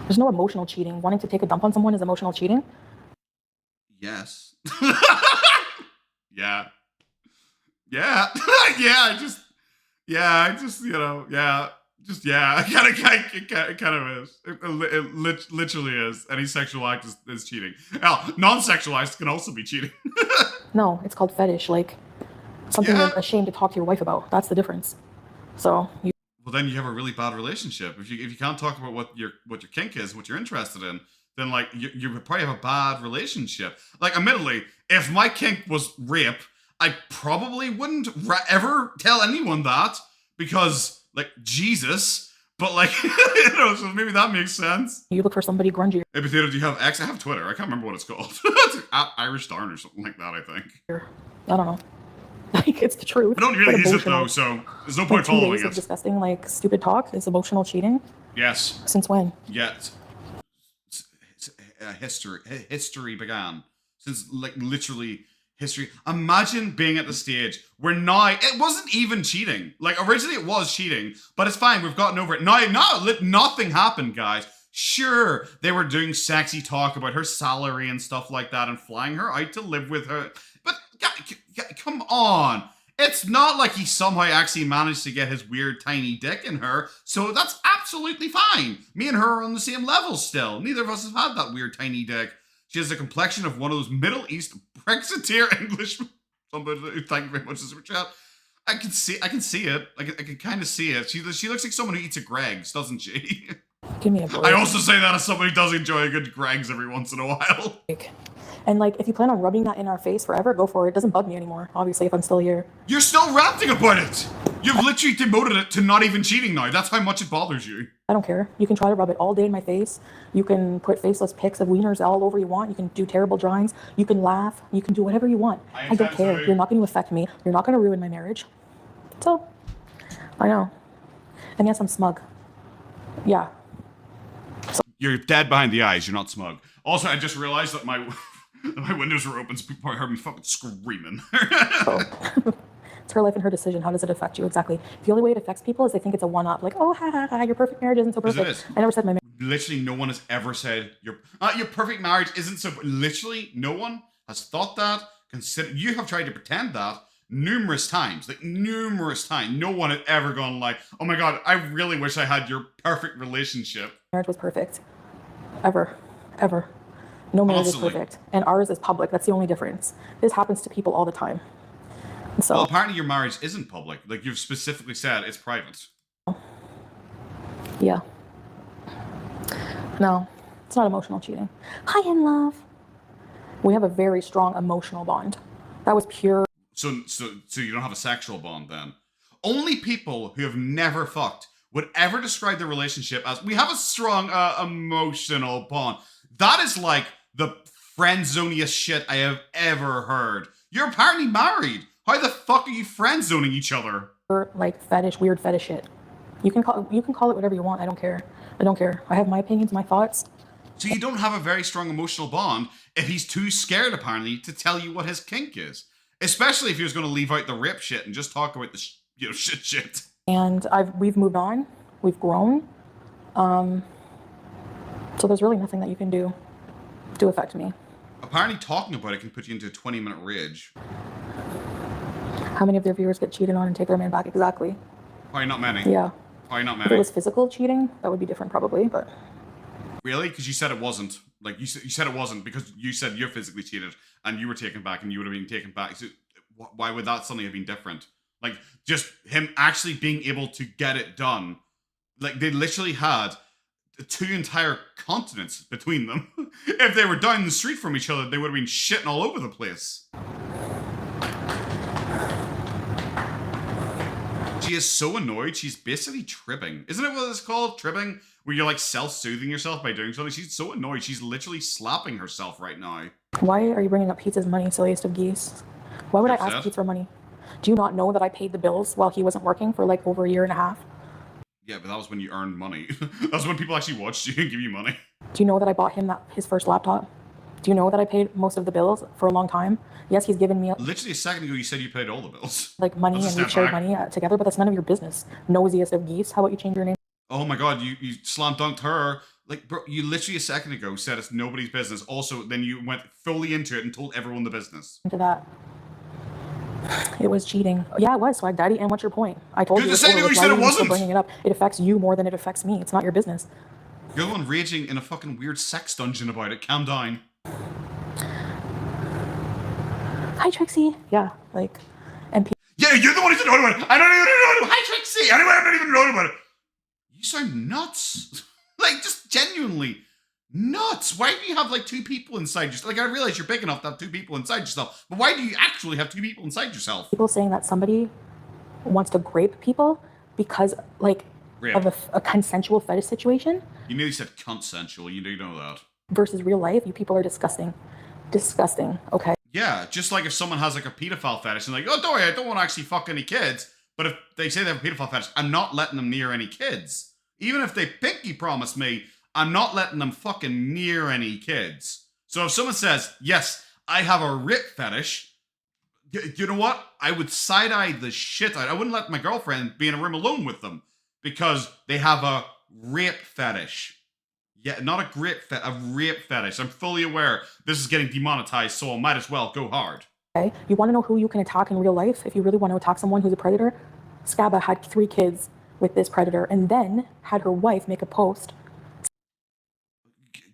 There's no emotional cheating. Wanting to take a dump on someone is emotional cheating? Yes. Yeah. Yeah. I just, you know, yeah. Just, yeah, it kind of is. It literally is. Any sexual act is cheating. Hell, non-sexual acts can also be cheating. No, it's called fetish. Like, something you're ashamed to talk to your wife about. That's the difference. So, well, then you have a really bad relationship. If you can't talk about what your kink is, what you're interested in, then like you would probably have a bad relationship. Like, admittedly, if my kink was rape, I probably wouldn't ever tell anyone that because, like, Jesus. But, like, you know, so maybe that makes sense. You look for somebody grungy. Hey, Potato, do you have X? I have Twitter. I can't remember what it's called. Irish Darn or something like that, I think. I don't know. Like, it's the truth. I don't really use it, though, so there's no point following it. 2 days of disgusting, like, stupid talk is emotional cheating? Yes. Since when? Yes. History began. Since, like, literally history. Imagine being at the stage where now it wasn't even cheating. Like, originally it was cheating, but it's fine. We've gotten over it. Now nothing happened, guys. Sure, they were doing sexy talk about her salary and stuff like that and flying her out to live with her. But come on. It's not like he somehow actually managed to get his weird tiny dick in her, so that's absolutely fine. Me and her are on the same level still. Neither of us have had that weird tiny dick. She has the complexion of one of those Middle East Brexiteer Englishmen. Somebody, thank you very much, Super Chat. I can see it. I can kind of see it. She looks like someone who eats a Greggs, doesn't she? Give me a break. I also say that as somebody who does enjoy a good Greggs every once in a while. And, like, if you plan on rubbing that in our face forever, go for it. It doesn't bug me anymore, obviously, if I'm still here. You're still ranting about it! You've literally demoted it to not even cheating now. That's how much it bothers you. I don't care. You can try to rub it all day in my face. You can put faceless pics of wieners all over you want. You can do terrible drawings. You can laugh. You can do whatever you want. I don't care. You're not going to affect me. You're not going to ruin my marriage. So, I know. And yes, I'm smug. Yeah. You're dead behind the eyes. You're not smug. Also, I just realized that my windows were open, so people probably heard me fucking screaming. It's her life and her decision. How does it affect you? Exactly. The only way it affects people is they think it's a one-up. Like, oh, ha, ha, ha, your perfect marriage isn't so perfect. It is. I never said my marriage. Literally, no one has ever said your perfect marriage isn't so. Literally, no one has thought that. You have tried to pretend that numerous times. Like, numerous times. No one had ever gone like, oh my god, I really wish I had your perfect relationship. Marriage was perfect. Ever. No marriage is perfect. And ours is public. That's the only difference. This happens to people all the time. So, well, apparently your marriage isn't public. Like, you've specifically said it's private. Yeah. No, it's not emotional cheating. Hi, in love. We have a very strong emotional bond. That was pure. So you don't have a sexual bond then? Only people who have never fucked would ever describe their relationship as, we have a strong emotional bond. That is like the friend-zoniest shit I have ever heard. You're apparently married. How the fuck are you friend-zoning each other? Like weird fetish shit. You can call it whatever you want. I don't care. I have my opinions, my thoughts. So you don't have a very strong emotional bond if he's too scared, apparently, to tell you what his kink is. Especially if he was going to leave out the rape shit and just talk about the shit. And we've moved on. We've grown. So there's really nothing that you can do to affect me. Apparently talking about it can put you into a 20-minute rage. How many of their viewers get cheated on and take their man back? Exactly. Probably not many. Yeah. Probably not many. If it was physical cheating, that would be different probably, but... Really? Because you said it wasn't. Like, you said it wasn't because you said you're physically cheated and you were taken back and you would have been taken back. So why would that suddenly have been different? Like, just him actually being able to get it done. Like, they literally had 2 entire continents between them. If they were down the street from each other, they would have been shitting all over the place. She is so annoyed, she's basically tripping. Isn't it what it's called? Tripping? Where you're like self-soothing yourself by doing something. She's so annoyed, she's literally slapping herself right now. Why are you bringing up Pete's money, silliest of geese? Why would I ask Pete for money? Do you not know that I paid the bills while he wasn't working for like over a year and a half? Yeah, but that was when you earned money. That was when people actually watched you and give you money. Do you know that I bought him his first laptop? Do you know that I paid most of the bills for a long time? Yes, he's given me... Literally a second ago, you said you paid all the bills. Like money, and we shared money together, but that's none of your business. Nosiest of geese. How about you change your name? Oh my god, you slam dunked her. Like, bro, you literally a second ago said it's nobody's business. Also, then you went fully into it and told everyone the business. Into that. It was cheating. Yeah, it was, Swag Daddy. And what's your point? I told you. The second ago you said it wasn't. Bringing it up. It affects you more than it affects me. It's not your business. You're the one raging in a fucking weird sex dungeon about it. Calm down. Hi, Trixie. Yeah, like, and yeah, you're the one who's annoyed about it. I don't even know. Hi, Trixie. Anyway, I'm not even annoyed about it. You sound nuts. Like, just genuinely Nuts. Why do you have like two people inside yourself? Like, I realize you're big enough to have two people inside yourself, but why do you actually have two people inside yourself? People saying that somebody wants to grape people because like of a consensual fetish situation. You nearly said consensual. You do know that. Versus real life, you people are disgusting. Disgusting. Okay. Yeah, just like if someone has like a pedophile fetish and like, oh, don't worry, I don't want to actually fuck any kids. But if they say they have a pedophile fetish, I'm not letting them near any kids. Even if they pinky promise me, I'm not letting them fucking near any kids. So if someone says, yes, I have a rape fetish, you know what? I would side-eye the shit out. I wouldn't let my girlfriend be in a room alone with them because they have a rape fetish. Yeah, not a a rape fetish. I'm fully aware this is getting demonetized, so I might as well go hard. Okay, you want to know who you can attack in real life? If you really want to attack someone who's a predator, Scabba had 3 kids with this predator and then had her wife make a post.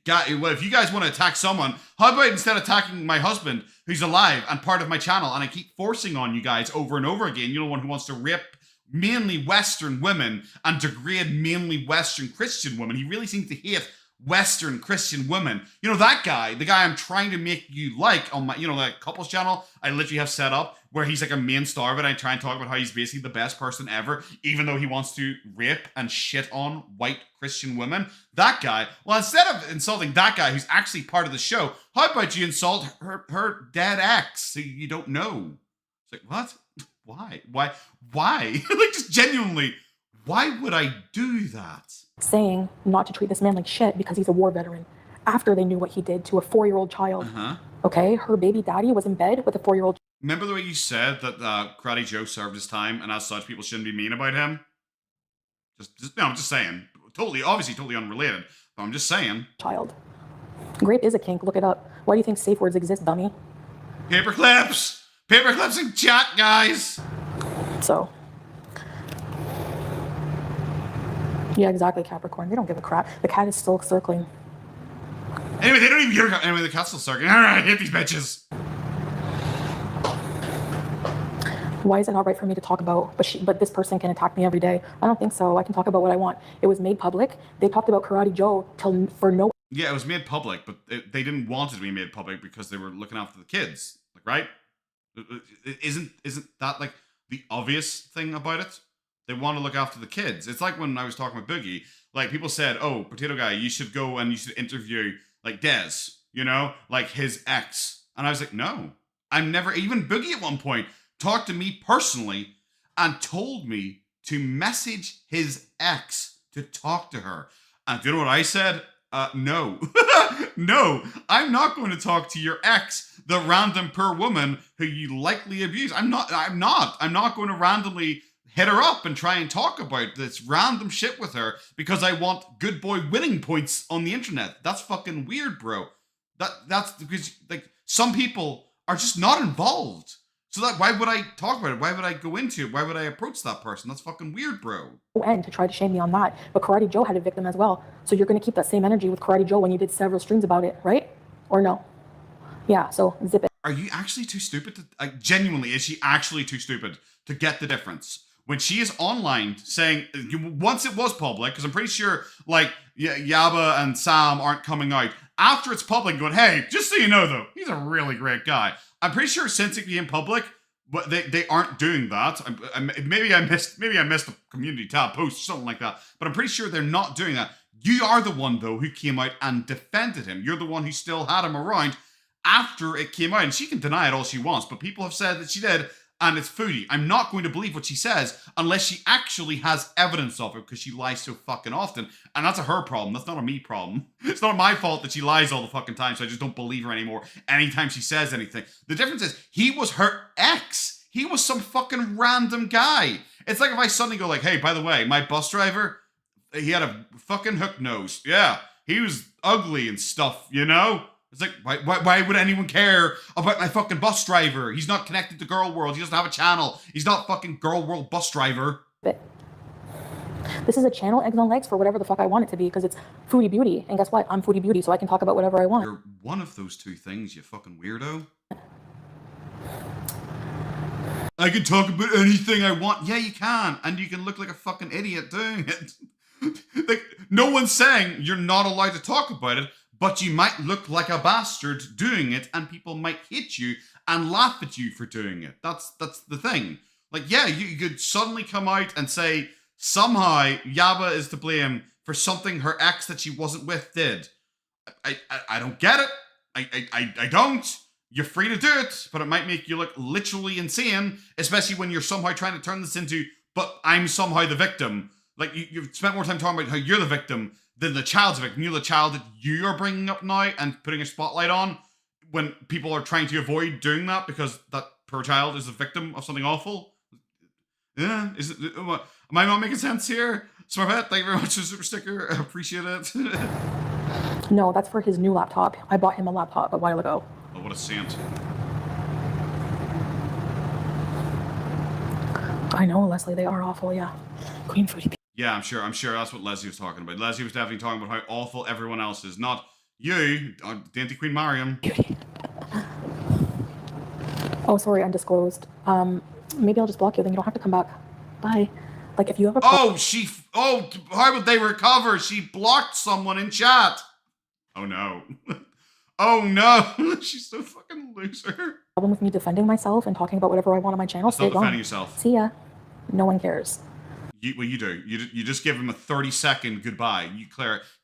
Well, if you guys want to attack someone, how about instead of attacking my husband, who's alive and part of my channel, and I keep forcing on you guys over and over again, you're the one who wants to rape mainly Western women and degrade mainly Western Christian women. He really seems to hate Western Christian women. You know, that guy, the guy I'm trying to make you like on my, you know, that couples channel I literally have set up where he's like a main star of it. I try and talk about how he's basically the best person ever, even though he wants to rape and shit on white Christian women. That guy, well, instead of insulting that guy who's actually part of the show, how about you insult her dead ex who you don't know? It's like, what? Why? Like, just genuinely, why would I do that? Saying not to treat this man like shit because he's a war veteran after they knew what he did to a 4-year-old child. Okay, her baby daddy was in bed with a 4-year-old. Remember the way you said that Karate Joe served his time and as such people shouldn't be mean about him? No, I'm just saying. Obviously totally unrelated, but I'm just saying. Child. Grape is a kink, look it up. Why do you think safe words exist, dummy? Paper clips! Paper clips in chat, guys! So. Yeah, exactly, Capricorn. They don't give a crap. The cat is still circling. Anyway, they don't even hear. Anyway, the cat's still circling. Alright, hit these bitches. Why is it not right for me to talk about, but this person can attack me every day? I don't think so. I can talk about what I want. It was made public. They talked about Karate Joe for no. Yeah, it was made public, but they didn't want it to be made public because they were looking after the kids. Like, right? Isn't that like the obvious thing about it? They want to look after the kids. It's like when I was talking with Boogie, like people said, oh, Potato Guy, you should go and you should interview like Des, you know, like his ex. And I was like, no, I'm never, even Boogie at one point talked to me personally and told me to message his ex to talk to her. And do you know what I said? No. No, I'm not going to talk to your ex, the random poor woman who you likely abused. I'm not going to randomly hit her up and try and talk about this random shit with her because I want good boy winning points on the internet. That's fucking weird, bro. That's because like some people are just not involved. So that why would I talk about it? Why would I go into it? Why would I approach that person? That's fucking weird, bro. And to try to shame me on that. But Karate Joe had a victim as well. So you're going to keep that same energy with Karate Joe when you did several streams about it, right? Or no? Yeah, so zip it. Are you actually too stupid to, like, genuinely, is she actually too stupid to get the difference? When she is online saying, once it was public, because I'm pretty sure, like, Yaba and Sam aren't coming out. After it's public, going, hey, just so you know, though, he's a really great guy. I'm pretty sure since it became public, but they aren't doing that. Maybe I missed a community tab post or something like that. But I'm pretty sure they're not doing that. You are the one, though, who came out and defended him. You're the one who still had him around after it came out. And she can deny it all she wants, but people have said that she did. And it's Foodie. I'm not going to believe what she says unless she actually has evidence of it because she lies so fucking often. And that's a her problem. That's not a me problem. It's not my fault that she lies all the fucking time, so I just don't believe her anymore anytime she says anything. The difference is he was her ex. He was some fucking random guy. It's like if I suddenly go like, hey, by the way, my bus driver, he had a fucking hook nose. Yeah, he was ugly and stuff, you know? It's like, why would anyone care about my fucking bus driver? He's not connected to Gorlworld. He doesn't have a channel. He's not fucking Gorlworld bus driver. This is a channel, eggs on legs, for whatever the fuck I want it to be, because it's Foodie Beauty. And guess what? I'm Foodie Beauty, so I can talk about whatever I want. You're one of those two things, you fucking weirdo. I can talk about anything I want. Yeah, you can. And you can look like a fucking idiot doing it. Like, no one's saying you're not allowed to talk about it. but you might look like a bastard doing it, and people might hate you and laugh at you for doing it. That's the thing. Like, yeah, you could suddenly come out and say somehow Yaba is to blame for something her ex that she wasn't with did. I don't get it. I don't. You're free to do it, but it might make you look literally insane, especially when you're somehow trying to turn this into, but I'm somehow the victim. Like, you've spent more time talking about how you're the victim than the child's victim. You're the child that you are bringing up now and putting a spotlight on when people are trying to avoid doing that because that poor child is the victim of something awful. Yeah, am I not making sense here? Smarpet, thank you very much for the super sticker. I appreciate it. No, that's for his new laptop. I bought him a laptop a while ago. Oh, what a saint. I know, Leslie, they are awful, yeah. Queen Foodie. Yeah, I'm sure that's what Leslie was talking about. Leslie was definitely talking about how awful everyone else is, not you, Dainty Queen Mariam. Oh, sorry, undisclosed. Maybe I'll just block you, then you don't have to come back. Bye. Like, if you have a how would they recover? She blocked someone in chat. Oh no. Oh no. She's so fucking loser. Problem with me defending myself and talking about whatever I want on my channel, stay gone. Defending yourself. See ya. No one cares. You do. You just give him a 30-second goodbye. You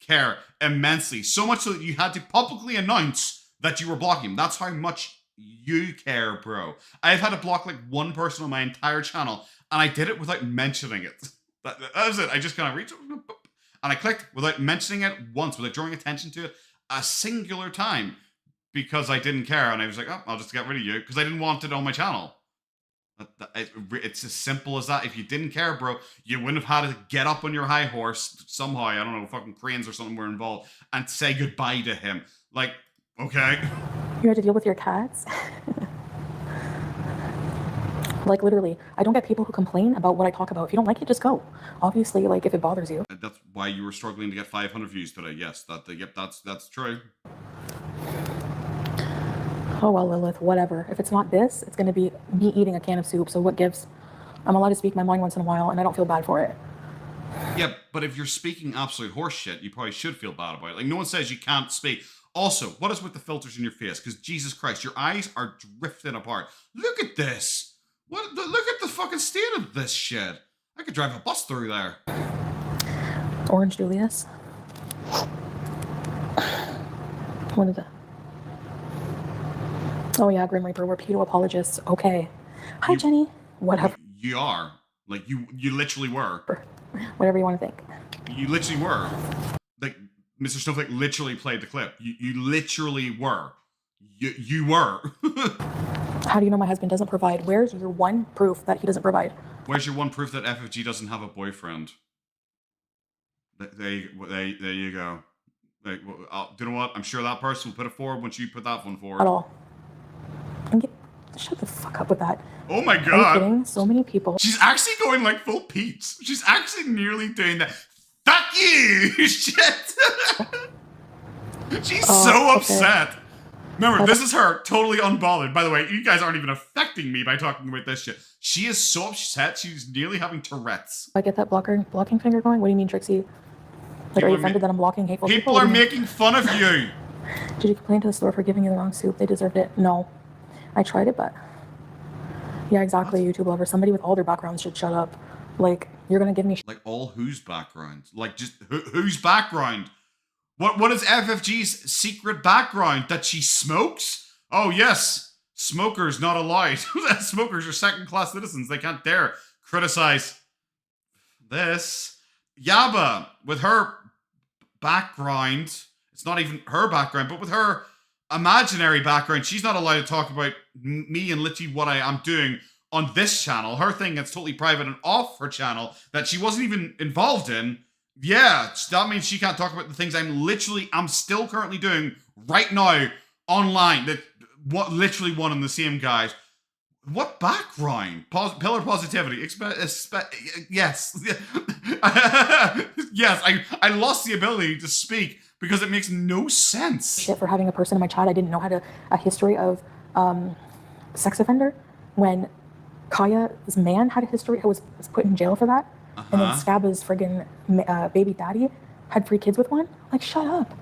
care immensely. So much so that you had to publicly announce that you were blocking him. That's how much you care, bro. I've had to block like one person on my entire channel, and I did it without mentioning it. That was it. I just kind of reached and I clicked without mentioning it once, without drawing attention to it a singular time, because I didn't care, and I was like, oh, I'll just get rid of you, because I didn't want it on my channel. It's as simple as that. If you didn't care, bro, you wouldn't have had to get up on your high horse somehow, I don't know, fucking cranes or something were involved, and say goodbye to him. Like, okay. You had to deal with your cats? Like, literally, I don't get people who complain about what I talk about. If you don't like it, just go. Obviously, like, if it bothers you. That's why you were struggling to get 500 views today. Yes, that's true. Oh, well, Lilith, whatever. If it's not this, it's going to be me eating a can of soup, so what gives? I'm allowed to speak my mind once in a while, and I don't feel bad for it. Yeah, but if you're speaking absolute horse shit, you probably should feel bad about it. Like, no one says you can't speak. Also, what is with the filters in your face? Because, Jesus Christ, your eyes are drifting apart. Look at this. Look at the fucking state of this shit. I could drive a bus through there. Orange Julius. What is that? Oh yeah, Grim Reaper, we're pedo apologists. Okay. Hi, Jenny. Whatever. You are. Like, you literally were. Whatever you want to think. You literally were. Like, Mr. Snowflake literally played the clip. You literally were. You were. How do you know my husband doesn't provide? Where's your one proof that he doesn't provide? Where's your one proof that FFG doesn't have a boyfriend? There you go. Like, do you know what? I'm sure that person will put it forward once you put that one forward. At all. Shut the fuck up with that. Oh my god. Are you kidding? So many people. She's actually going like full Pete's. She's actually nearly doing that. Fuck you! Shit! She's so upset. Remember, this is her totally unbothered. By the way, you guys aren't even affecting me by talking about this shit. She is so upset, she's nearly having Tourette's. I get that blocking finger going? What do you mean, Trixie? Like, are you offended that I'm blocking hateful people? People are making fun of you. Did you complain to the store for giving you the wrong soup? They deserved it. No. I tried it, but... Yeah, exactly, YouTube lover. Somebody with all their backgrounds should shut up. Like, you're gonna give me... Like, all whose background? Like, just whose background? What is FFG's secret background? That she smokes? Oh, yes. Smokers not allowed. Smokers are second-class citizens. They can't dare criticize this. Yaba, with her background, it's not even her background, but with her imaginary background, she's not allowed to talk about me and literally what I am doing on this channel. Her thing that's totally private and off her channel that she wasn't even involved in. Yeah, that means she can't talk about the things I'm still currently doing right now online. That literally one and the same, guys. What background? Pillar positivity. Yes. Yes, I lost the ability to speak because it makes no sense. Shit for having a person in my chat I didn't know had a history of sex offender. When Kaya's man had a history, was put in jail for that. And then Scaba's friggin' baby daddy had 3 kids with one. Like, shut up.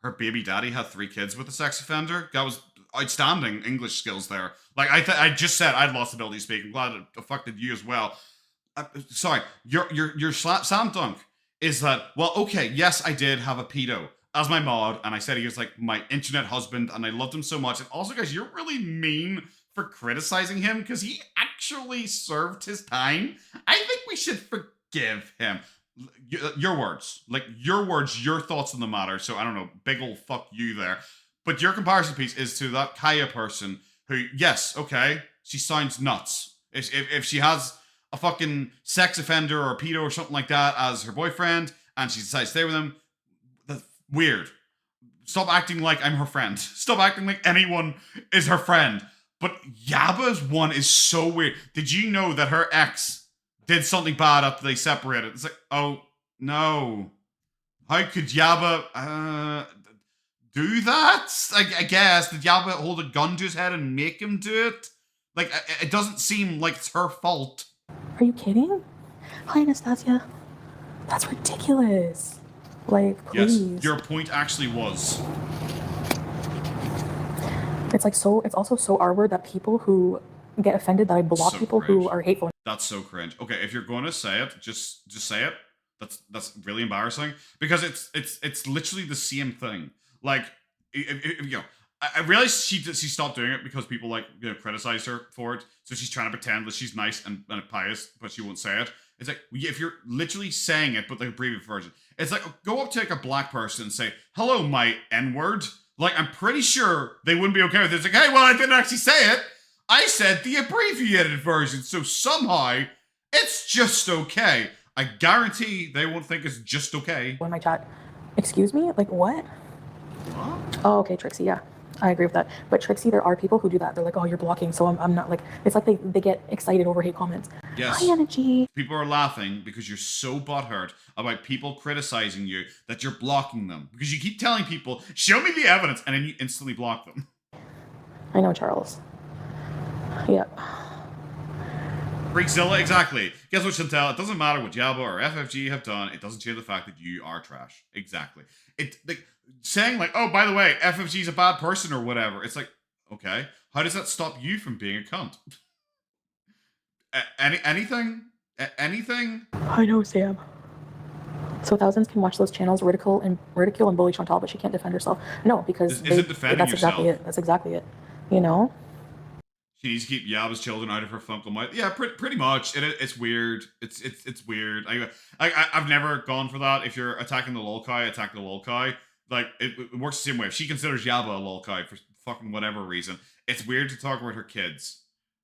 her baby daddy had 3 kids with a sex offender. That was outstanding English skills there. Like, I just said I'd lost the ability to speak. I'm glad it affected you as well. Sorry, your slam dunk is that, well, okay, yes, I did have a pedo as my mod, and I said he was like my internet husband, and I loved him so much. And also, guys, you're really mean for criticizing him because he actually served his time. I think we should forgive him. Your words, your thoughts on the matter. So I don't know, big ol' fuck you there. But your comparison piece is to that Kaya person who, yes, okay, she sounds nuts. If she has a fucking sex offender or a pedo or something like that as her boyfriend, and she decides to stay with him, that's weird. Stop acting like I'm her friend. Stop acting like anyone is her friend. But Yaba's one is so weird. Did you know that her ex did something bad after they separated? It's like, oh, no. How could Yaba do that? I guess. Did Yaba hold a gun to his head and make him do it? Like, it doesn't seem like it's her fault. Are you kidding? Hi, Anastasia. That's ridiculous. Like, please. Yes, your point actually was. It's like it's also so R-word that people who get offended that I block So people cringe. who are hateful. That's so cringe. Okay, if you're going to say it, just say it. That's really embarrassing because it's literally the same thing. Like, you know, I realized she stopped doing it because people like, you know, criticized her for it. So she's trying to pretend that she's nice and pious, but she won't say it. It's like, if you're literally saying it, but the abbreviated version, it's like, go up to like a black person and say, "Hello, my N-word." Like, I'm pretty sure they wouldn't be okay with it. It's like, hey, well, I didn't actually say it. I said the abbreviated version, so somehow it's just okay. I guarantee they won't think it's just okay. In my chat, excuse me? Like, what? What? Oh, okay, Trixie, yeah. I agree with that. But Trixie, there are people who do that. They're like, oh, you're blocking, so I'm not like, it's like they get excited over hate comments. Yes. Hi, energy. People are laughing because you're so butthurt about people criticizing you that you're blocking them. Because you keep telling people, show me the evidence, and then you instantly block them. I know, Charles. Yeah. Freakzilla, exactly. Guess what, Chantel? It doesn't matter what Yaba or FFG have done. It doesn't change the fact that you are trash. Exactly. It like saying like, oh, by the way, FFG is a bad person or whatever. It's like, okay, how does that stop you from being a cunt? Anything? Anything? I know, Sam. So thousands can watch those channels ridicule and bully Chantal, but she can't defend herself. No, because Is it defending that's yourself? exactly it. That's exactly it. You know? She needs to keep Yaba's children out of her Funko mouth. Yeah, pretty much. It's weird. It's weird. I've never gone for that. If you're attacking the lolkai, attack the lolkai. Like, it works the same way. If she considers Yaba a lolkai for fucking whatever reason, it's weird to talk about her kids.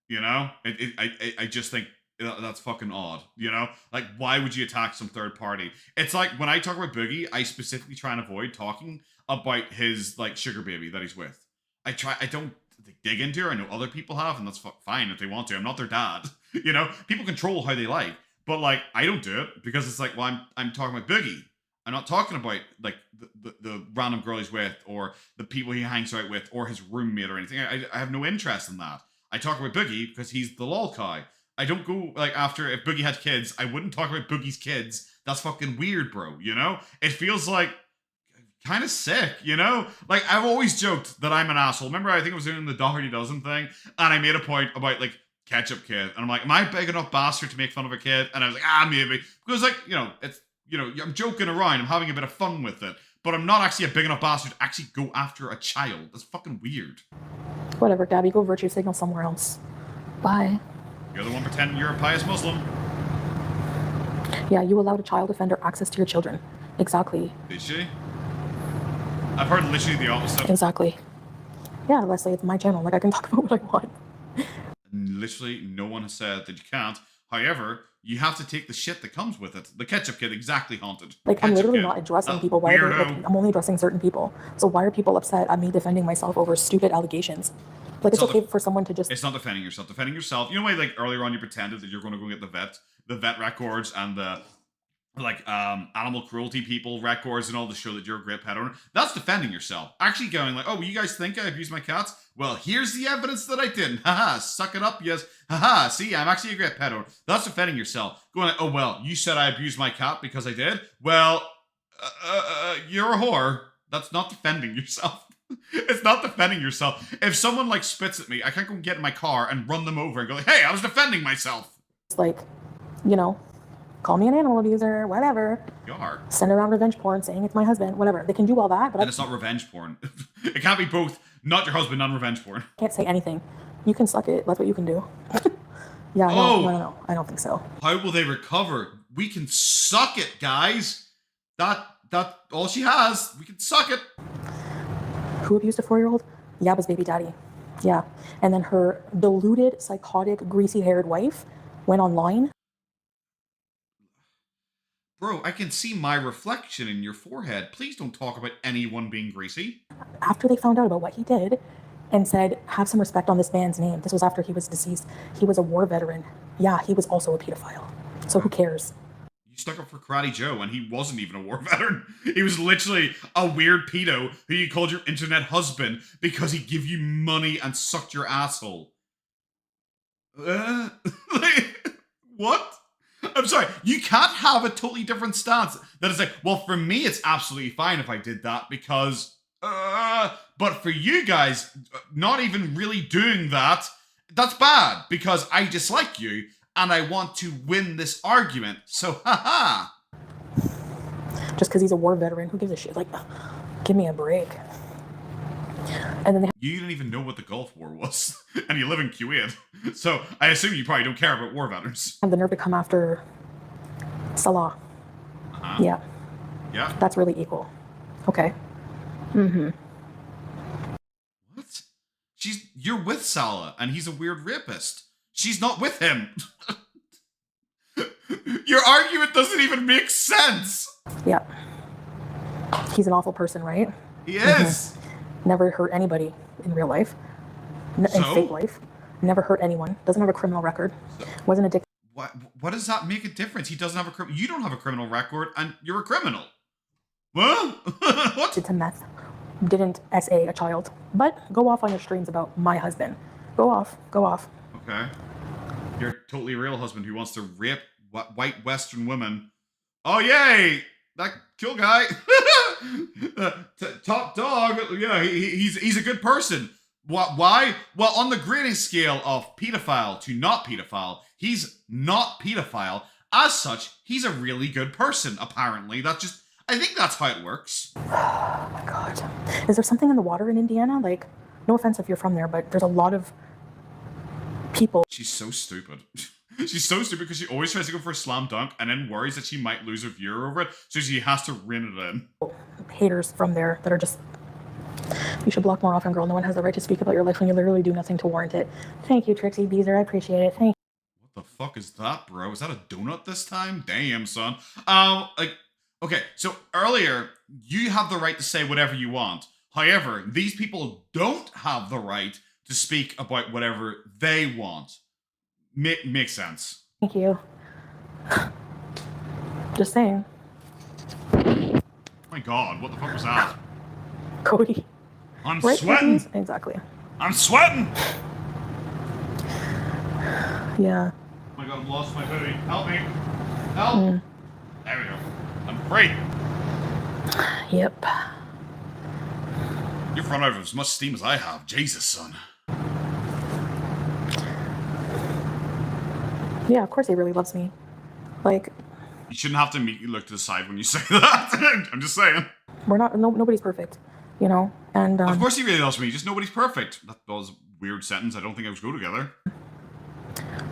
You know? I just think that's fucking odd. You know? Like, why would you attack some third party? It's like, when I talk about Boogie, I specifically try and avoid talking about his, like, sugar baby that he's with. I don't dig into her. I know other people have, and that's fine if they want to. I'm not their dad. You know, people control how they like, but like, I don't do it because it's like, well, I'm talking about Boogie. I'm not talking about like the random girl he's with or the people he hangs out with or his roommate or anything. I have no interest in that. I talk about Boogie because he's the lolkai. I don't go like after if Boogie had kids, I wouldn't talk about Boogie's kids. That's fucking weird, bro. You know, it feels like kind of sick, you know? Like, I've always joked that I'm an asshole. Remember, I think I was doing the Doherty Dozen thing, and I made a point about, like, Ketchup Kid. And I'm like, am I a big enough bastard to make fun of a kid? And I was like, maybe. Because, like, you know, it's, you know, I'm joking around. I'm having a bit of fun with it. But I'm not actually a big enough bastard to actually go after a child. That's fucking weird. Whatever, Gabby. Go virtue signal somewhere else. Bye. You're the one pretending you're a pious Muslim. Yeah, you allowed a child offender access to your children. Exactly. Did she? I've heard literally the opposite. Exactly. Yeah, Leslie, it's my channel. Like, I can talk about what I want. Literally, no one has said that you can't. However, you have to take the shit that comes with it. The Ketchup Kid, exactly haunted. Like, I'm literally Kid, not addressing people. Why are they, like, I'm only addressing certain people. So why are people upset at me defending myself over stupid allegations? Like, it's okay for someone to just... It's not defending yourself. Defending yourself. You know why, like, earlier on you pretended that you're going to go get the vet records and the... like animal cruelty people records and all to show that you're a great pet owner. That's defending yourself. Actually going like, oh, well, you guys think I abused my cats? Well, here's the evidence that I didn't. Haha, suck it up, yes. Haha, see, I'm actually a great pet owner. That's defending yourself. Going like, oh, well, you said I abused my cat because I did? Well, you're a whore. That's not defending yourself. It's not defending yourself. If someone like spits at me, I can't go get in my car and run them over and go like, hey, I was defending myself. It's like, you know, call me an animal abuser, whatever. You are. Send around revenge porn saying it's my husband, whatever. They can do all that, but And it's not revenge porn. It can't be both. Not your husband, not revenge porn. I can't say anything. You can suck it. That's what you can do. Yeah, no. I don't think so. How will they recover? We can suck it, guys. That all she has. We can suck it. Who abused a 4-year-old? Yaba's baby daddy. Yeah. And then her deluded, psychotic, greasy-haired wife went online. Bro, I can see my reflection in your forehead. Please don't talk about anyone being greasy. After they found out about what he did and said, have some respect on this man's name. This was after he was deceased. He was a war veteran. Yeah, he was also a pedophile. So who cares? You stuck up for Karate Joe, and he wasn't even a war veteran. He was literally a weird pedo who you called your internet husband because he gave you money and sucked your asshole. What? I'm sorry, you can't have a totally different stance. That is like, well, for me, it's absolutely fine if I did that because, but for you guys, not even really doing that, that's bad because I dislike you and I want to win this argument. So, haha. Just because he's a war veteran, who gives a shit? Like, give me a break. And then you didn't even know what the Gulf War was, and you live in Kuwait, so I assume you probably don't care about war veterans. have the nerve to come after Salah. Yeah. Yeah. That's really equal. Okay. Mm-hmm. What? You're with Salah, and he's a weird rapist. She's not with him. Your argument doesn't even make sense. Yeah. He's an awful person, right? He is. Never hurt anybody in real life. In fake life. Never hurt anyone. Doesn't have a criminal record. Wasn't addicted. What does that make a difference? He doesn't have a criminal. You don't have a criminal record, and you're a criminal. What? What? To meth. Didn't SA a child. But go off on your streams about my husband. Go off. Go off. Okay. Your totally real husband who wants to rape white Western women. Oh, yay! That kill guy. Top dog. Yeah, he's a good person. Why? Well, on the grading scale of pedophile to not pedophile, he's not pedophile. As such, he's a really good person, apparently. I think that's how it works. Oh my god. Is there something in the water in Indiana? Like, no offense if you're from there, but there's a lot of people. She's so stupid. She's so stupid because she always tries to go for a slam dunk and then worries that she might lose a viewer over it, so she has to rein it in. Haters from there that are just, you should block more often, girl. No one has the right to speak about your life when you literally do nothing to warrant it. Thank you, Trixie Beezer. I appreciate it. Thank you. What the fuck is that, bro? Is that a donut this time? Damn, son. Okay, so earlier, you have the right to say whatever you want. However, these people don't have the right to speak about whatever they want. Makes sense. Thank you. Just saying. Oh my god, what the fuck was that? Cody. I'm right, sweating. Please? Exactly. I'm sweating. Yeah. Oh my god, I've lost my hoodie. Help me. Help. There we go. I'm free. Yep. You've run out of as much steam as I have. Jesus, son. Yeah, of course he really loves me. Like, you shouldn't have to immediately look to the side when you say that. I'm just saying. We're not. Nobody's perfect, you know. And of course he really loves me. Just nobody's perfect. That was a weird sentence. I don't think I was go together.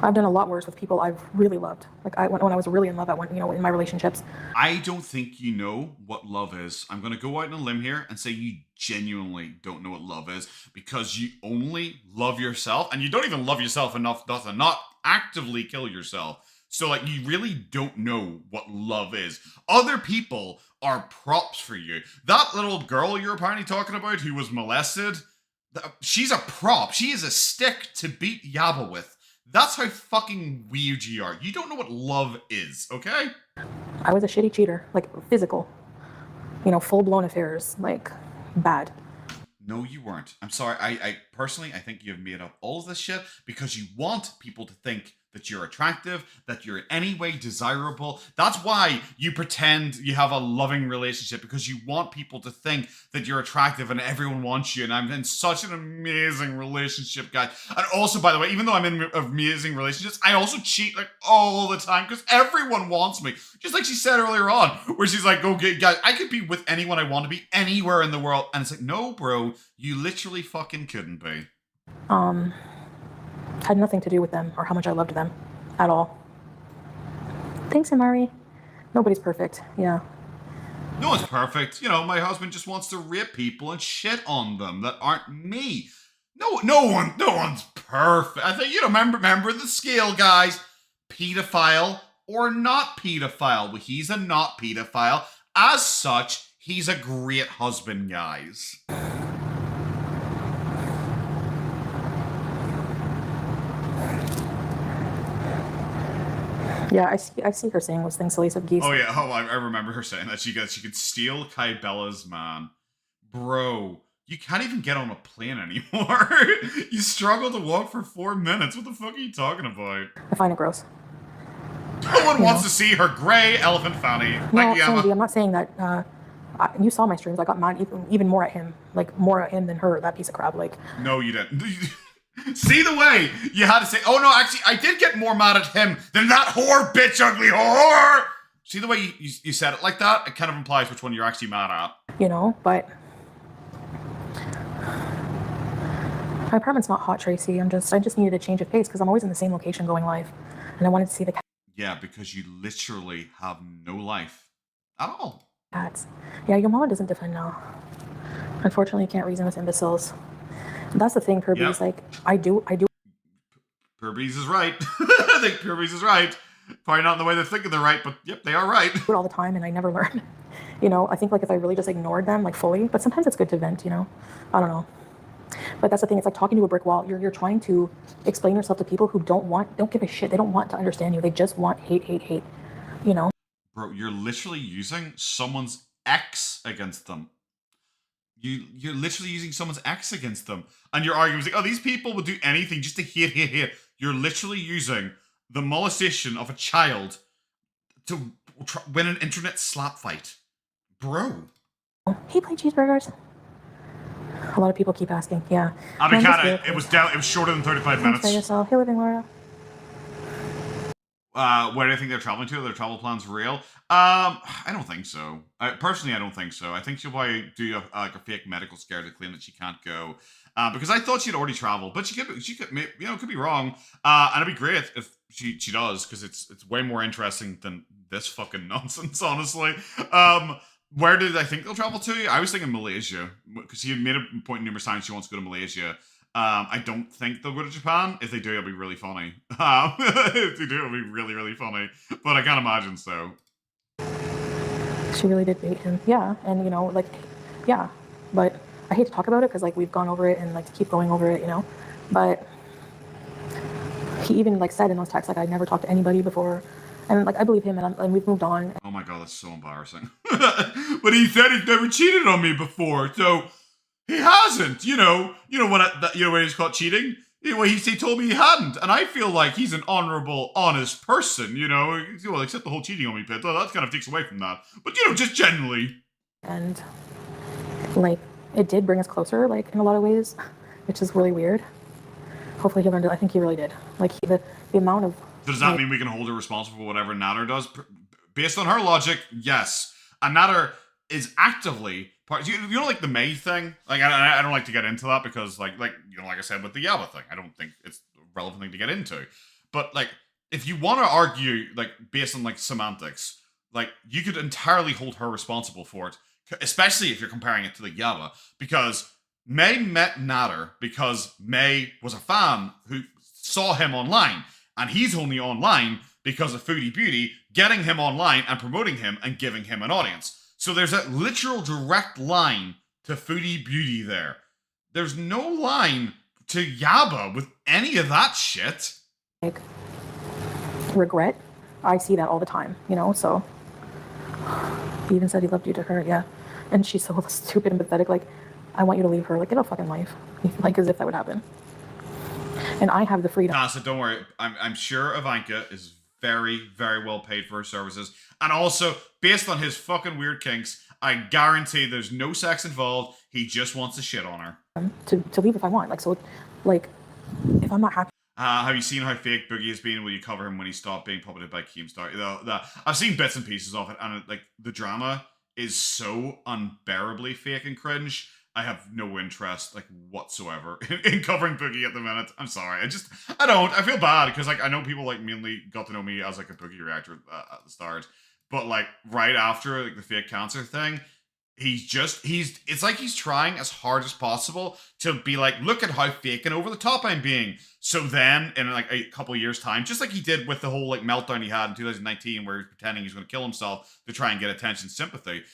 I've done a lot worse with people I've really loved. Like when I was really in love, I went, you know, in my relationships. I don't think you know what love is. I'm going to go out on a limb here and say you genuinely don't know what love is because you only love yourself and you don't even love yourself enough to not actively kill yourself. So like you really don't know what love is. Other people are props for you. That little girl you're apparently talking about who was molested, she's a prop. She is a stick to beat Yaba with. That's how fucking weird you are. You don't know what love is, okay? I was a shitty cheater, like physical. You know, full-blown affairs, like bad. No, you weren't. I'm sorry. I personally, I think you've made up all of this shit because you want people to think that you're attractive, that you're in any way desirable. That's why you pretend you have a loving relationship, because you want people to think that you're attractive and everyone wants you. And I'm in such an amazing relationship, guys. And also, by the way, even though I'm in amazing relationships, I also cheat like all the time because everyone wants me. Just like she said earlier on, where she's like, okay, guys, I could be with anyone I want to be anywhere in the world. And it's like, no, bro, you literally fucking couldn't be. Had nothing to do with them or how much I loved them at all. Thanks, Amari. Nobody's perfect. Yeah. No one's perfect. You know, my husband just wants to rape people and shit on them that aren't me. No one's perfect. I think, you know, remember the scale, guys. Pedophile or not pedophile. Well, he's a not pedophile. As such, he's a great husband, guys. Yeah, I see her saying those things, silly of geese. Oh yeah, I remember her saying that she could steal Kai Bella's man. Bro, you can't even get on a plane anymore. You struggle to walk for 4 minutes. What the fuck are you talking about? I find it gross. No one wants to see her gray elephant fanny. No, Sandy, I'm not saying that. You saw my streams. I got mad even more at him. Like, more at him than her, that piece of crap. Like, no, you didn't. See the way you had to say, oh no, actually, I did get more mad at him than that whore, bitch, ugly whore. See the way you said it like that? It kind of implies which one you're actually mad at. You know, but my apartment's not hot, Tracy. I just needed a change of pace because I'm always in the same location going live. And I wanted to see the Yeah, because you literally have no life at all. cats. Yeah, your mama doesn't defend now. Unfortunately, you can't reason with imbeciles. That's the thing, Purbees. Yep. Like, I do. Purbees is right. I think Purbees is right. Probably not in the way they're thinking they're right, but yep, they are right. Do it all the time, and I never learn. You know, I think like if I really just ignored them like fully, but sometimes it's good to vent. You know, I don't know. But that's the thing. It's like talking to a brick wall. You're trying to explain yourself to people who don't give a shit. They don't want to understand you. They just want hate. You know. Bro, you're literally using someone's ex against them. You're literally using someone's ex against them. And you're arguing, like, oh, these people would do anything just to hate. You're literally using the molestation of a child to win an internet slap fight. Bro. He played cheeseburgers. A lot of people keep asking. Yeah. I mean, it was shorter than 35 minutes. Hey, yourself. Hey, living Laura. Where do you think they're traveling to? Are their travel plans real? I don't think so. Personally, I don't think so. I think she'll probably do a fake medical scare to claim that she can't go. Because I thought she'd already traveled, but she could, you know, could be wrong. And it'd be great if she does, because it's way more interesting than this fucking nonsense, honestly. Where did I think they'll travel to? I was thinking Malaysia, because he had made a point numerous times she wants to go to Malaysia. I don't think they'll go to Japan. If they do, it'll be really funny. If they do, it'll be really, really funny. But I can't imagine so. She really did bait him. Yeah, and you know, like, yeah. But I hate to talk about it because like we've gone over it and like to keep going over it, you know. But he even like said in those texts like I'd never talked to anybody before, and like I believe him, and we've moved on. Oh my god, that's so embarrassing. But he said he's never cheated on me before, so. He hasn't, you know when he's caught cheating. He told me he hadn't, and I feel like he's an honorable, honest person. You know, well, except the whole cheating on me bit. That kind of takes away from that. But you know, just generally. And like, it did bring us closer, like in a lot of ways, which is really weird. Hopefully, he learned it. I think he really did. Like the amount of. Does that mean we can hold her responsible for whatever Natter does? Based on her logic, yes. And Natter is actively. You know, like the May thing? Like, I don't like to get into that because, like you know, like I said with the Yabba thing, I don't think it's a relevant thing to get into. But, like, if you want to argue, like, based on, like, semantics, like, you could entirely hold her responsible for it, especially if you're comparing it to the Yabba, because May met Natter because May was a fan who saw him online, and he's only online because of Foodie Beauty getting him online and promoting him and giving him an audience. So there's a literal direct line to Foodie Beauty there. There's no line to Yabba with any of that shit. Like, regret. I see that all the time, you know, so. He even said he loved you to her, yeah. And she's so stupid and pathetic, like, I want you to leave her. Like, get a fucking life. Like, as if that would happen. and I have the freedom. Nasa, don't worry. I'm sure Ivanka is very, very well paid for her services. And also, based on his fucking weird kinks, I guarantee there's no sex involved. He just wants to shit on her. To leave if I want. Like, so, like, if I'm not happy. Have you seen how fake Boogie has been? Will you cover him when he stopped being puppeted by Keemstar? I've seen bits and pieces of it, and like the drama is so unbearably fake and cringe. I have no interest, like, whatsoever in covering Boogie at the minute. I'm sorry. I don't. I feel bad because, like, I know people, like, mainly got to know me as, like, a Boogie reactor at the start. But, like, right after, like, the fake cancer thing, it's like he's trying as hard as possible to be like, look at how fake and over the top I'm being. So then, in, like, a couple of years' time, just like he did with the whole, like, meltdown he had in 2019 where he's pretending he's going to kill himself to try and get attention, sympathy,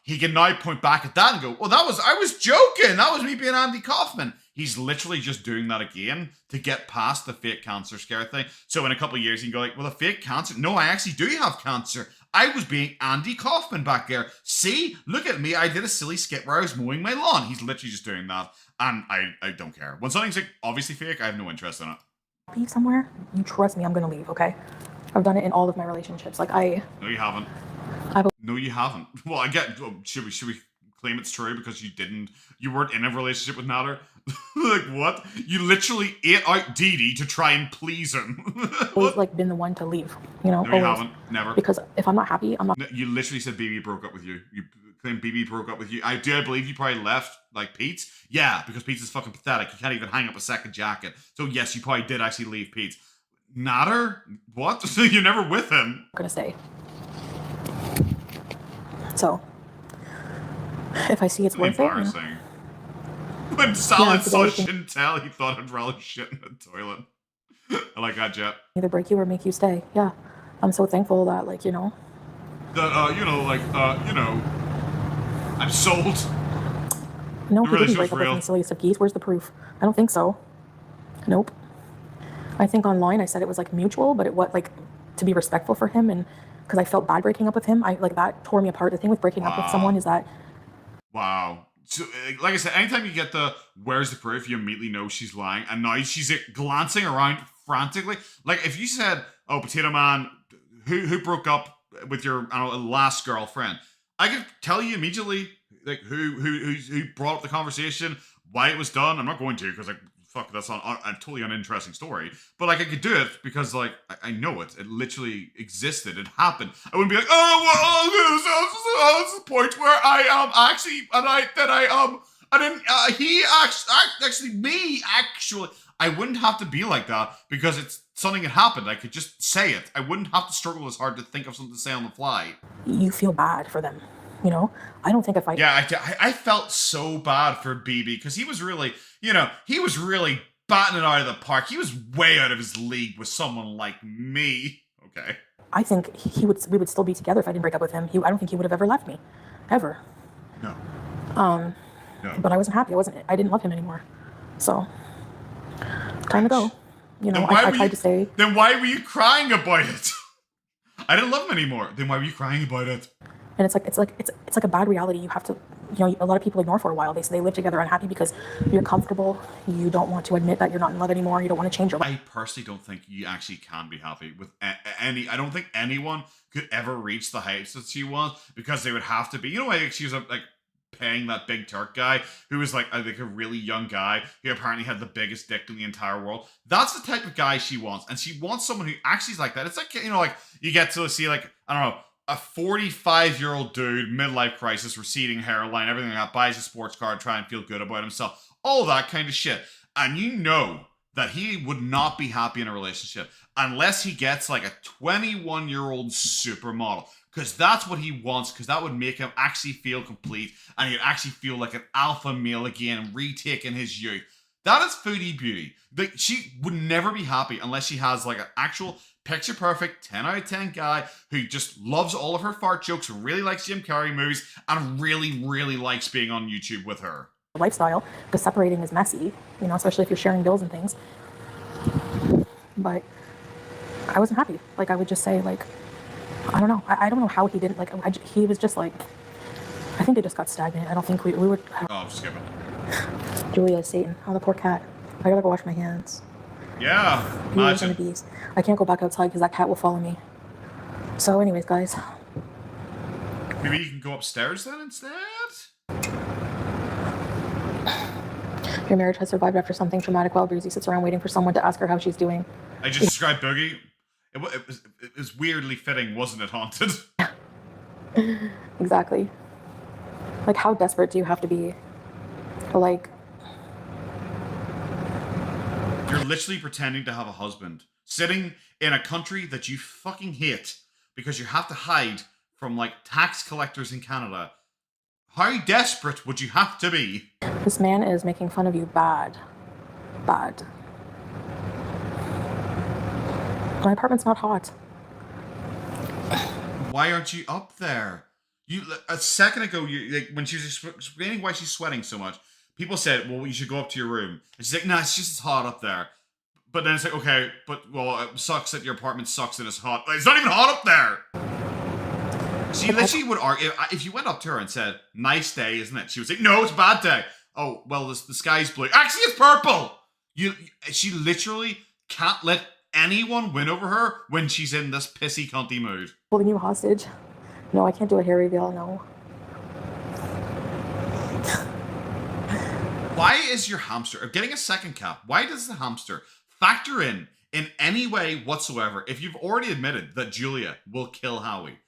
he can now point back at that and go, oh, I was joking. That was me being Andy Kaufman. He's literally just doing that again to get past the fake cancer scare thing. So in a couple of years, he can go like, well, the fake cancer? No, I actually do have cancer. I was being Andy Kaufman back there. See, look at me. I did a silly skit where I was mowing my lawn. He's literally just doing that. And I don't care. When something's like obviously fake, I have no interest in it. Be somewhere, you trust me, I'm going to leave, okay? I've done it in all of my relationships. Like, No, you haven't. No, you haven't. Well, I get. Should we claim it's true because you weren't in a relationship with Nader? Like what? You literally ate out Dee Dee to try and please him. always like been the one to leave, you know? No, you always. haven't. Never. Because if I'm not happy, I'm not. No, you literally said BB broke up with you. You claimed BB broke up with you. I believe you probably left like Pete's. Yeah, because Pete's is fucking pathetic. He can't even hang up a second jacket. So yes, you probably did actually leave Pete's. Nader? What? So you're never with him? I'm gonna stay. So, if I see it's worth it. Embarrassing. When Salad saw Chantel, he thought I'd rather shit in the toilet. I like that, Jet. Either break you or make you stay. Yeah. I'm so thankful that, like, you know. That, I'm sold. No, he didn't break up with me, silly geese. Where's the proof? I don't think so. Nope. I think online I said it was, like, mutual, but it was, like, to be respectful for him and because I felt bad breaking up with him. That tore me apart. The thing with breaking up with someone is that. Wow. So, like I said, anytime you get the where's the proof, you immediately know she's lying. And now she's glancing around frantically. Like if you said, oh, Potato Man, who broke up with your last girlfriend, I could tell you immediately like who brought up the conversation, why it was done. I'm not going to because like fuck, that's not a totally uninteresting story. But like I could do it because like I know it. It literally existed. It happened. I wouldn't be like, this is the point where I wouldn't have to be like that because it's something that happened. I could just say it. I wouldn't have to struggle as hard to think of something to say on the fly. You feel bad for them, you know? I don't think if I... Yeah, I felt so bad for BB because he was really batting it out of the park. He was way out of his league with someone like me. Okay. I think we would still be together if I didn't break up with him. I don't think he would have ever left me. Ever. No. No. But I wasn't happy. I didn't love him anymore. So, time to go. You know, I tried to say... Then why were you crying about it? I didn't love him anymore. Then why were you crying about it? And it's like a bad reality you have to, you know, a lot of people ignore for a while. They say they live together unhappy because you're comfortable. You don't want to admit that you're not in love anymore. You don't want to change your life. I personally don't think you actually can be happy with any. I don't think anyone could ever reach the heights that she was because they would have to be. You know, like she was like paying that big Turk guy who was like a really young guy who apparently had the biggest dick in the entire world. That's the type of guy she wants, and she wants someone who actually is like that. It's like, you know, like you get to see like I don't know. A 45-year-old dude, midlife crisis, receding hairline, everything like that, buys a sports car, try and feel good about himself. All that kind of shit. And you know that he would not be happy in a relationship unless he gets like a 21-year-old supermodel. Because that's what he wants, because that would make him actually feel complete and he'd actually feel like an alpha male again, retaking his youth. That is Foodie Beauty. She would never be happy unless she has like an actual picture perfect 10 out of 10 guy who just loves all of her fart jokes, really likes Jim Carrey movies, and really, really likes being on YouTube with her. Lifestyle, because separating is messy, you know, especially if you're sharing bills and things. But I wasn't happy. Like, I would just say, like, I don't know. I don't know how he didn't, like, he was just like, I think they just got stagnant. I don't think we were. Oh, skip it. Julia is Satan. Oh, the poor cat. I gotta go wash my hands. Yeah, Beauty and the imagine. Beast. I can't go back outside because that cat will follow me. So, anyways, guys, Maybe you can go upstairs then instead? your marriage has survived after something traumatic while Breezy sits around waiting for someone to ask her how she's doing. I just described Boogie. It was weirdly fitting, wasn't it, Haunted? Exactly. Like, how desperate do you have to be? Like, You're literally pretending to have a husband, sitting in a country that you fucking hate because you have to hide from, like, tax collectors in Canada. How desperate would you have to be? this man is making fun of you bad. Bad. My apartment's not hot. Why aren't you up there? You a second ago, like when she was explaining why she's sweating so much, people said, "Well, you should go up to your room." And she's like, "No, it's just as hot up there." But then it's like, okay, but well, it sucks that your apartment sucks and it's hot. Like, it's not even hot up there. She literally would argue if you went up to her and said, "Nice day, isn't it?" She would say, "No, it's a bad day." Oh, well, the sky's blue. Actually, it's purple. She literally can't let anyone win over her when she's in this pissy cunty mood. Holding you hostage. No, I can't do a hair reveal, no. Why is your hamster getting a second cat? Why does the hamster factor in any way whatsoever if you've already admitted that Julia will kill Howie?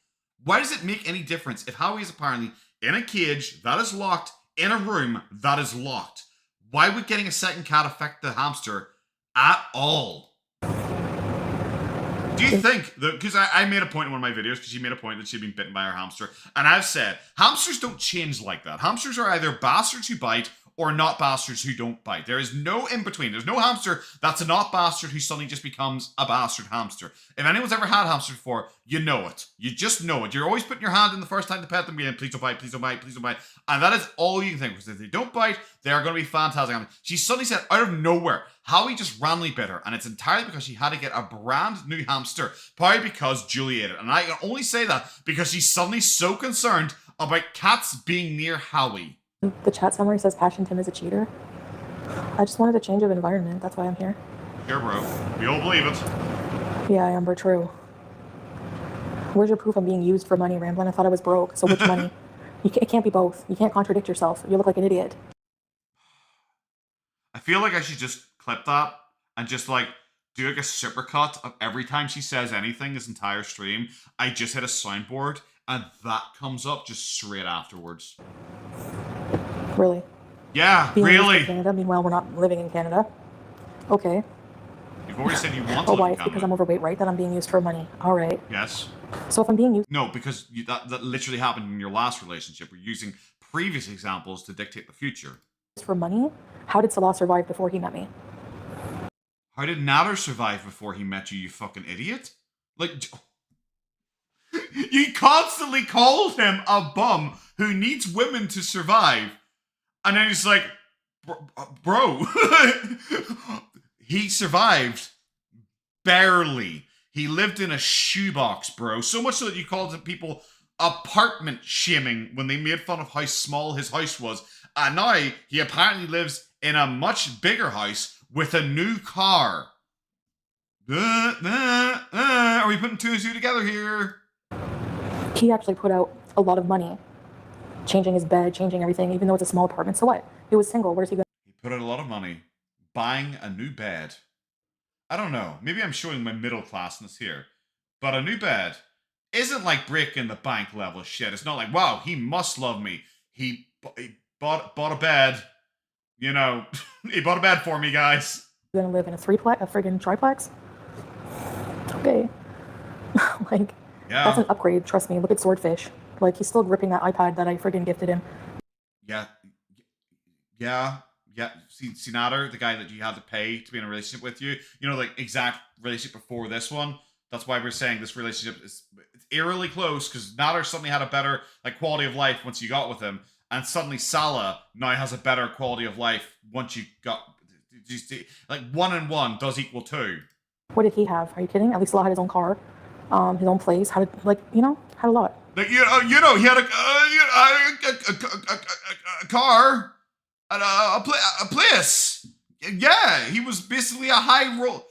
Why does it make any difference if Howie is apparently in a cage that is locked in a room that is locked? Why would getting a second cat affect the hamster at all? Do you think that, because I made a point in one of my videos, because she made a point that she'd been bitten by her hamster, and I've said, hamsters don't change like that. Hamsters are either bastards who bite or not bastards who don't bite. There is no in between. There's no hamster that's a not bastard who suddenly just becomes a bastard hamster. If anyone's ever had hamsters before, you know it. You just know it. You're always putting your hand in the first time to pet them, being, please don't bite, please don't bite, please don't bite. And that is all you can think, because if they don't bite, they are going to be fantastic. She suddenly said, out of nowhere, Howie just randomly bit her, and it's entirely because she had to get a brand new hamster, probably because Julie ate it. And I can only say that because she's suddenly so concerned about cats being near Howie. The chat summary says Passion Tim is a cheater. I just wanted a change of environment. That's why I'm here. Sure, bro. We all believe it. Yeah, Amber, true. Where's your proof I'm being used for money, Ramblin'? I thought I was broke. So which money? It can't be both. You can't contradict yourself. You look like an idiot. I feel like I should just clip that and just like do like a supercut of every time she says anything this entire stream. I just hit a soundboard and that comes up just straight afterwards. Really? Yeah, Being used really. in Canada. Meanwhile, we're not living in Canada. Okay. You've already said you want to Oh, live why? in It's because Canada. I'm overweight, right? That I'm being used for money. All right. Yes. So if I'm being used No, because that literally happened in your last relationship. We're using previous examples to dictate the future. for money, how did Salah survive before he met me? How did Nader survive before he met you, you fucking idiot? Like, you constantly called him a bum who needs women to survive. And then he's like, bro, he survived barely. He lived in a shoebox, bro. So much so that you called people apartment shaming when they made fun of how small his house was. And now he apparently lives in a much bigger house with a new car. Are we putting two and two together here? He actually put out a lot of money, changing his bed, changing everything, even though it's a small apartment. So what? He was single. Where's he going? He put out a lot of money buying a new bed. I don't know. Maybe I'm showing my middle classness here. But a new bed isn't like breaking the bank level shit. It's not like, wow, he must love me. He bought a bed. You know, he bought a bed for me, guys. You're gonna live in a friggin' triplex? Okay. Like, Yeah. that's an upgrade, trust me. Look at Swordfish. Like, he's still gripping that iPad that I friggin' gifted him. Yeah. See, Nader, the guy that you had to pay to be in a relationship with you, you know, like exact relationship before this one. That's why we're saying this relationship is eerily close, because Nader suddenly had a better like quality of life once you got with him, and suddenly Salah now has a better quality of life once you got. Like 1 and 1 does equal 2. What did he have? Are you kidding? At least Salah had his own car, his own place. Had a lot. Like he had a car and a place. Yeah, he was basically a high roll.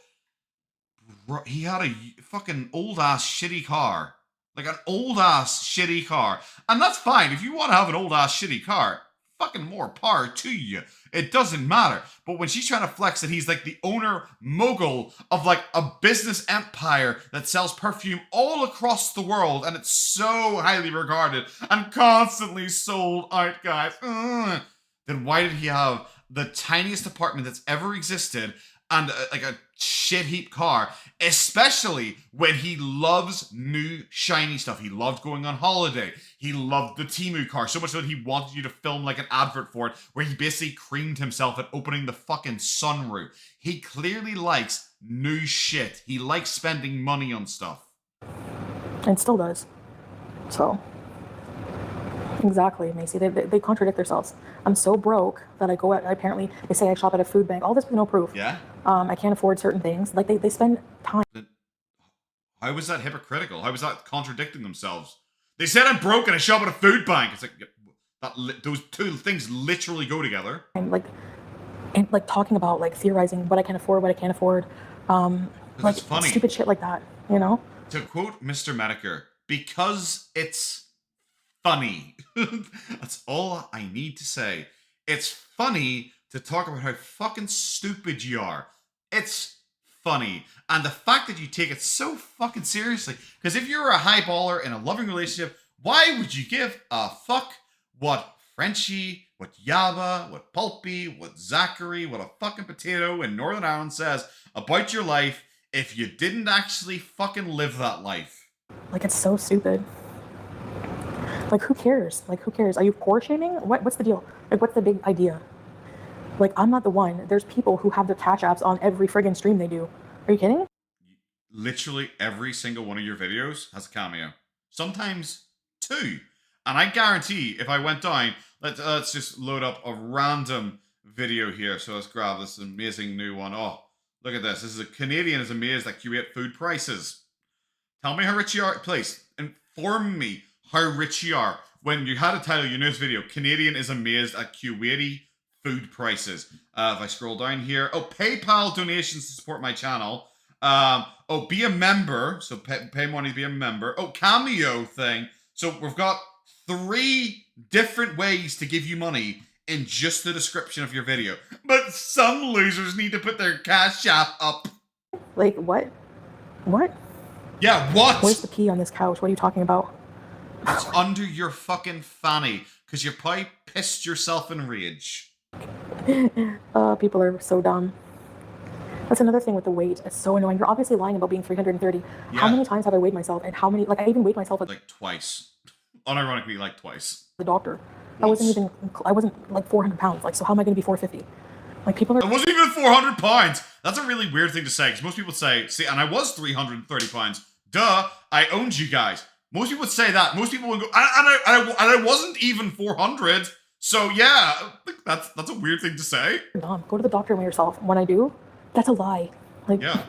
He had a fucking old ass shitty car. Like an old ass shitty car. And that's fine. If you want to have an old ass shitty car, fucking more power to you. It doesn't matter. But when she's trying to flex that he's like the owner mogul of like a business empire that sells perfume all across the world and it's so highly regarded and constantly sold out, guys, then why did he have the tiniest apartment that's ever existed and like a shit heap car, especially when he loves new shiny stuff. He loved going on holiday. He loved the Temu car so much that he wanted you to film like an advert for it where he basically creamed himself at opening the fucking sunroof. He clearly likes new shit. He likes spending money on stuff. And still does. So, exactly, Macy. They contradict themselves. I'm so broke that I go out, apparently, they say I shop at a food bank. All this with no proof. Yeah? I can't afford certain things. Like, they spend time. How was that hypocritical? How was that contradicting themselves? They said I'm broke and I shop at a food bank. It's like, those two things literally go together. And like talking about, like, theorizing what I can afford, what I can't afford. Like, funny. Stupid shit like that, you know? To quote Mr. Medicare, because it's funny. That's all I need to say. It's funny to talk about how fucking stupid you are. It's funny. And the fact that you take it so fucking seriously. Because if you're a high baller in a loving relationship, why would you give a fuck what Frenchie, what Yaba, what Pulpy, what Zachary, what a fucking potato in Northern Ireland says about your life if you didn't actually fucking live that life? Like, it's so stupid. Like, who cares? Like, who cares? Are you poor shaming? What's the deal? Like, what's the big idea? Like, I'm not the one. There's people who have their cash apps on every friggin' stream they do. Are you kidding? Literally every single one of your videos has a cameo. Sometimes two. And I guarantee if I went down, let's just load up a random video here. So let's grab this amazing new one. Oh, look at this. This is a Canadian is amazed at Q8 food prices. Tell me how rich you are. Please, inform me how rich you are. When you had a title, your newest video, Canadian is amazed at Q80 food prices. If I scroll down here, PayPal donations to support my channel. Be a member. So pay money to be a member. Cameo thing. So we've got 3 different ways to give you money in just the description of your video. But some losers need to put their cash app up. Like, what? What? Yeah, what? Where's the pee on this couch? What are you talking about? It's under your fucking fanny, because you probably pissed yourself in rage. People are so dumb. That's another thing with the weight. It's so annoying. You're obviously lying about being 330. Yeah. How many times have I weighed myself? And how many, like, I even weighed myself at... Like, twice. Unironically, like, twice. The doctor. I wasn't like 400 pounds. Like, so how am I going to be 450? Like, people are... I wasn't even 400 pounds! That's a really weird thing to say, because most people say, see, and I was 330 pounds. Duh, I owned you guys. Most people would say that. Most people would go, and I wasn't even 400. So yeah, that's a weird thing to say. Dumb. Go to the doctor by yourself. When I do, that's a lie. Like, yeah,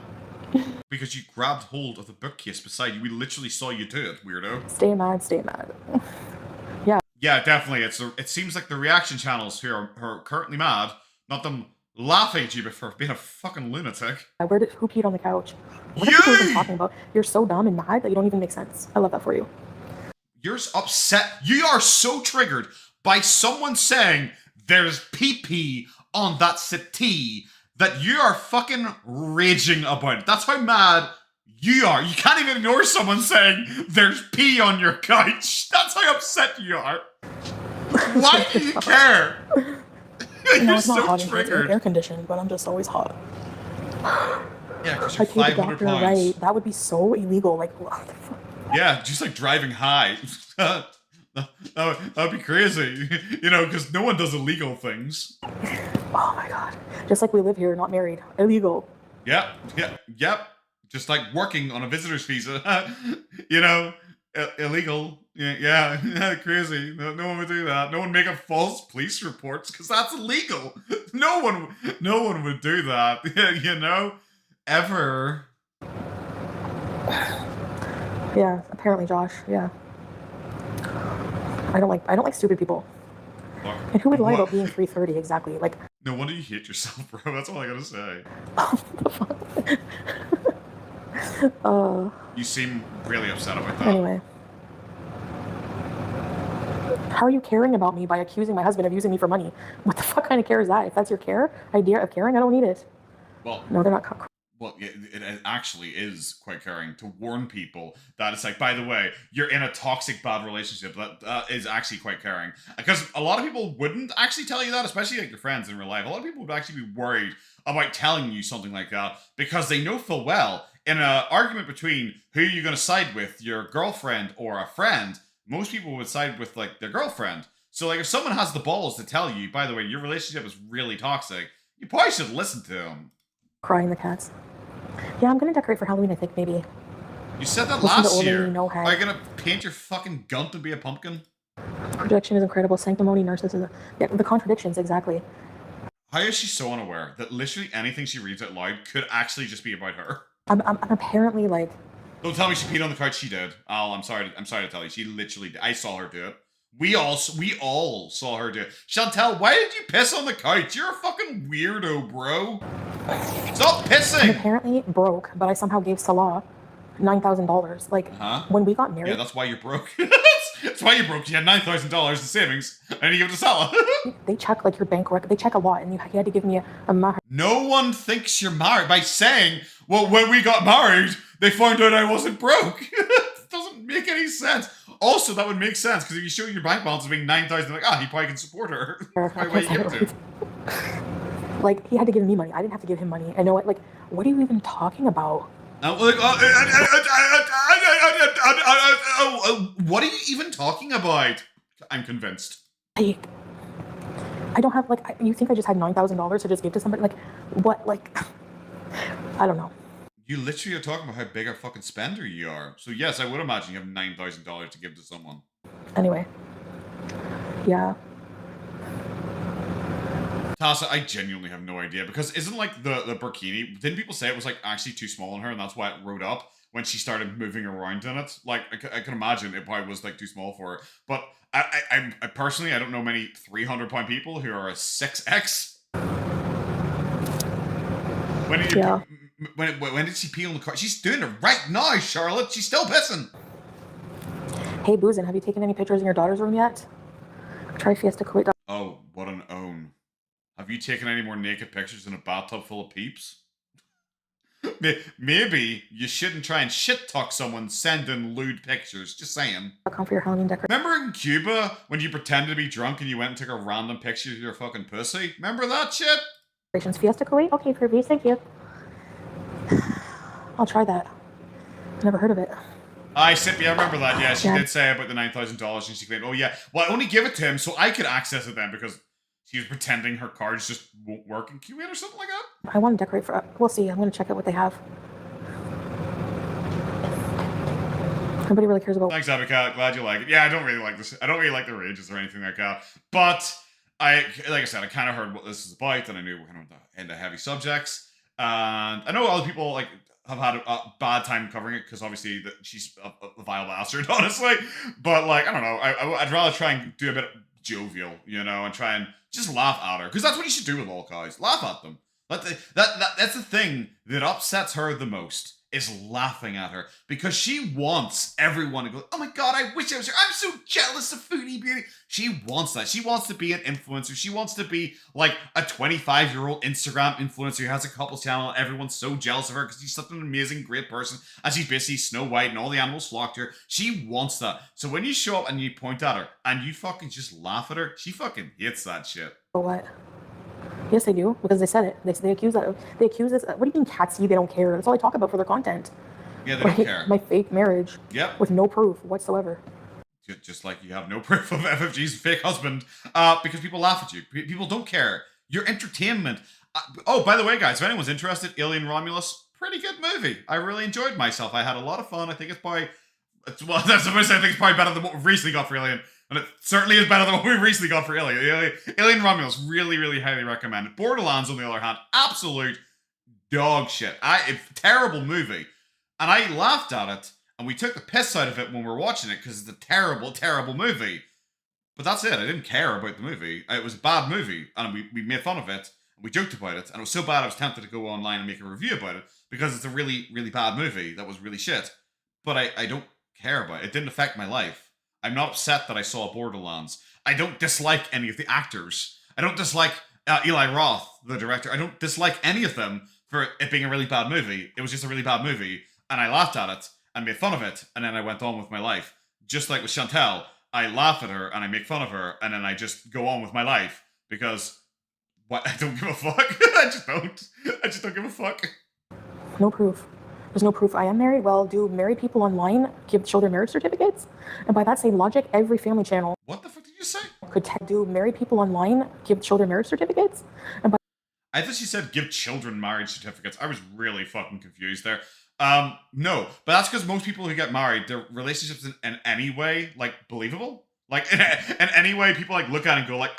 because you grabbed hold of the bookcase beside you. We literally saw you do it, weirdo. Stay mad. Stay mad. Yeah. Yeah, definitely. It seems like the reaction channels here are currently mad, not them laughing at you for being a fucking lunatic. Who peed on the couch? What are people even talking about? You're so dumb and mad that you don't even make sense. I love that for you. You're upset. You are so triggered by someone saying there's pee-pee on that settee that you are fucking raging about it. That's how mad you are. You can't even ignore someone saying there's pee on your couch. That's how upset you are. Why do you care? You're it's not so hot triggered. It's air conditioned, but I'm just always hot. Yeah, because you're 500 pounds. Right. That would be so illegal. Like, what the fuck? Yeah, just like driving high. that would be crazy. You know, because no one does illegal things. Oh my god. Just like we live here, not married. Illegal. Yep. Just like working on a visitor's visa. You know, illegal. Yeah, crazy. No one would do that. No one make up false police reports because that's illegal. No one would do that. You know, ever. Yeah, apparently, Josh. Yeah. I don't like stupid people. And who would lie about being 330 exactly? Like. No wonder you hate yourself, bro. That's all I gotta say. You seem really upset about that. Anyway. How are you caring about me by accusing my husband of using me for money? What the fuck kind of care is that? If that's your idea of caring, I don't need it. Well, no, they're not. Well, it actually is quite caring to warn people that it's like, by the way, you're in a toxic, bad relationship. That is actually quite caring. Because a lot of people wouldn't actually tell you that, especially like your friends in real life. A lot of people would actually be worried about telling you something like that because they know full well in an argument between who you're going to side with, your girlfriend or a friend, most people would side with like their girlfriend. So like if someone has the balls to tell you, by the way, your relationship is really toxic, you probably should listen to them. Crying the cats. Yeah, I'm gonna decorate for Halloween, I think, maybe. You said that last year. Are you gonna paint your fucking gun to be a pumpkin? Projection is incredible. Sanctimony, narcissism. Yeah, the contradictions, exactly. How is she so unaware that literally anything she reads out loud could actually just be about her? I'm apparently like... Don't tell me she peed on the couch. She did. Al, I'm sorry to tell you. She literally did. I saw her do it. We all saw her do it. Chantel, why did you piss on the couch? You're a fucking weirdo, bro. Stop pissing! I'm apparently broke, but I somehow gave Salah $9,000. Like, when we got married... Yeah, that's why you're broke. That's why you're broke. You had $9,000 in savings, and you give it to Salah. They check, like, your bank record. They check a lot, and you had to give me a mahr. No one thinks you're married by saying, well, when we got married, they found out I wasn't broke. It doesn't make any sense. Also, that would make sense, because if you show your bank balance as being $9,000, like, he probably can support her. That's probably why you give it to him. Like, he had to give me money. I didn't have to give him money. I know what, like, what are you even talking about? What are you even talking about? I'm convinced. I don't have, like, you think I just had $9,000 to just give to somebody? Like, what, like, I don't know. You literally are talking about how big a fucking spender you are. So yes, I would imagine you have $9,000 to give to someone. Anyway. Yeah. Tassa, I genuinely have no idea, because isn't like the burkini, didn't people say it was like actually too small on her and that's why it rode up when she started moving around in it? Like, I can imagine it probably was like too small for her. But I personally, I don't know many 300-pound people who are a 6X. When did you, when did she pee on the car? She's doing it right now, Charlotte. She's still pissing. Hey, Boozin, have you taken any pictures in your daughter's room yet? Try Fiesta Kuwait. Oh, what an own. Have you taken any more naked pictures in a bathtub full of peeps? Maybe you shouldn't try and shit-talk someone sending lewd pictures. Just saying. For your Halloween decoration. Remember in Cuba when you pretended to be drunk and you went and took a random picture of your fucking pussy? Remember that shit? Fiesta Kuwait? Okay, Kirby, thank you. I'll try that. Never heard of it. Sippy, I remember that. Yeah, she did say about the $9,000 and she claimed, oh yeah, well I only give it to him so I could access it then because she was pretending her cards just won't work in Kuwait or something like that. I want to decorate for... we'll see. I'm going to check out what they have. Nobody really cares about... Thanks, Abigail. Glad you like it. Yeah, I don't really like this. I don't really like the rages or anything like that. But like I said, I kind of heard what this is about, and I knew we're kind of into heavy subjects. And I know other people like have had a bad time covering it because obviously she's a vile bastard, honestly. But like I don't know, I'd rather try and do a bit jovial, you know, and try and just laugh at her, because that's what you should do with all guys. Laugh at them. That's the thing that upsets her the most, is laughing at her, because she wants everyone to go, oh my god, I wish I was her. I'm so jealous of Foodie Beauty. She wants that. She wants to be an influencer. She wants to be like a 25-year-old Instagram influencer who has a couples channel. Everyone's so jealous of her because she's such an amazing, great person, and she's basically Snow White and all the animals flock to her. She wants that. So when you show up and you point at her and you fucking just laugh at her, she fucking hates that shit. What? Yes, they do, because they said it. They accuse that. They accuse this. What do you mean cats see? They don't care. That's all they talk about for their content. Yeah, they don't care. My fake marriage. Yep. With no proof whatsoever. Just like you have no proof of FFG's fake husband, because people laugh at you. People don't care. Your entertainment. Oh, by the way, guys, if anyone's interested, Alien Romulus, pretty good movie. I really enjoyed myself. I had a lot of fun. I think it's probably... Well, that's what I think it's probably better than what we've recently got for Alien. And it certainly is better than what we recently got for Alien. Alien Romulus, really, really highly recommended. Borderlands, on the other hand, absolute dog shit. Terrible movie. And I laughed at it, and we took the piss out of it when we were watching it, because it's a terrible, terrible movie. But that's it. I didn't care about the movie. It was a bad movie, and we made fun of it, and we joked about it, and it was so bad I was tempted to go online and make a review about it, because it's a really, really bad movie that was really shit. But I don't care about it. It didn't affect my life. I'm not upset that I saw Borderlands. I don't dislike any of the actors. I don't dislike Eli Roth, the director. I don't dislike any of them for it being a really bad movie. It was just a really bad movie, and I laughed at it, and made fun of it, and then I went on with my life. Just like with Chantel, I laugh at her and I make fun of her, and then I just go on with my life because what I don't give a fuck. I just don't. I just don't give a fuck. No proof. There's no proof I am married. Well, do married people online give children marriage certificates? And by that same logic, every family channel. What the fuck did you say? Do married people online give children marriage certificates? And by I thought she said give children marriage certificates. I was really fucking confused there. No, but that's because most people who get married, their relationships in any way, like, believable. Like, in any way, people, like, look at it and go, like,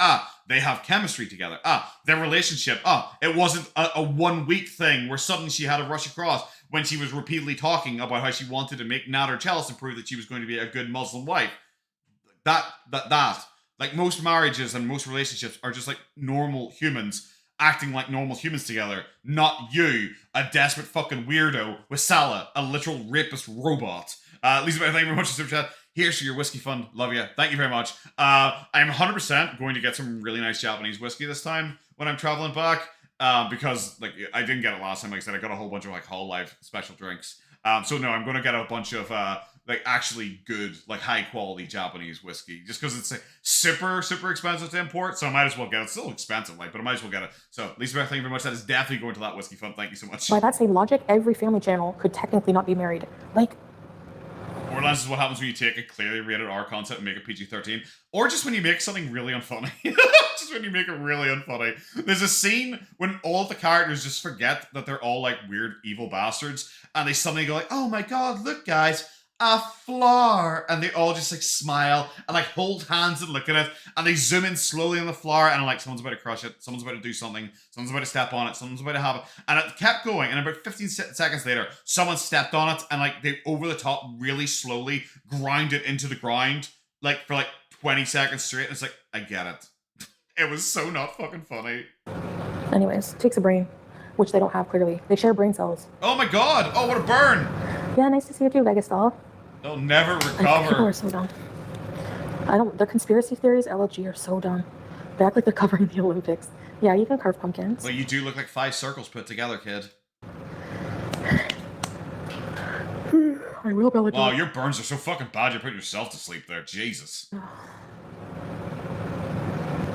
they have chemistry together. Their relationship, it wasn't a 1 week thing where suddenly she had to rush across when she was repeatedly talking about how she wanted to make Nader jealous and prove that she was going to be a good Muslim wife. That. Like, most marriages and most relationships are just, like, normal humans acting like normal humans together, not you, a desperate fucking weirdo with Salah, a literal rapist robot. Lisa, thank you very much for Super Chat. Here's to your whiskey fund. Love you. Thank you very much. I'm 100% going to get some really nice Japanese whiskey this time when I'm traveling back, because, like, I didn't get it last time. Like I said, I got a whole bunch of, like, Hall Life special drinks. So no, I'm going to get a bunch of, like, actually good, like, high quality Japanese whiskey, just because it's, like, super, super expensive to import, so I might as well get it. It's still expensive, like, but I might as well get it. So, Lisa, thank you very much. That is definitely going to that whiskey fund. Thank you so much. by that same logic, every family channel could technically not be married. Like, Borderlands is what happens when you take a clearly rated R concept and make it PG-13, or just when you make something really unfunny. Just when you make it really unfunny. There's a scene when all of the characters just forget that they're all, like, weird evil bastards, and they suddenly go, like, oh my god, look guys, a flower, and they all just, like, smile and, like, hold hands and look at it, and they zoom in slowly on the flower, and, like, someone's about to crush it, someone's about to do something, someone's about to step on it, someone's about to have it, and it kept going, and about 15 seconds later, someone stepped on it, and, like, they over the top really slowly ground it into the ground, like, for, like, 20 seconds straight, and it's like, I get it. It was so not fucking funny. anyways, takes a brain, which they don't have clearly. They share brain cells. Oh my god! Oh, what a burn! Yeah, nice to see you too, Vegastal. They'll never Like, people recover. are so dumb. Their conspiracy theories, LLG, are so dumb. They act like they're covering the Olympics. Yeah, you can carve pumpkins. Well, you do look like 5 circles put together, kid. I will, Bella. Wow, your burns are so fucking bad you're putting yourself to sleep there. Jesus.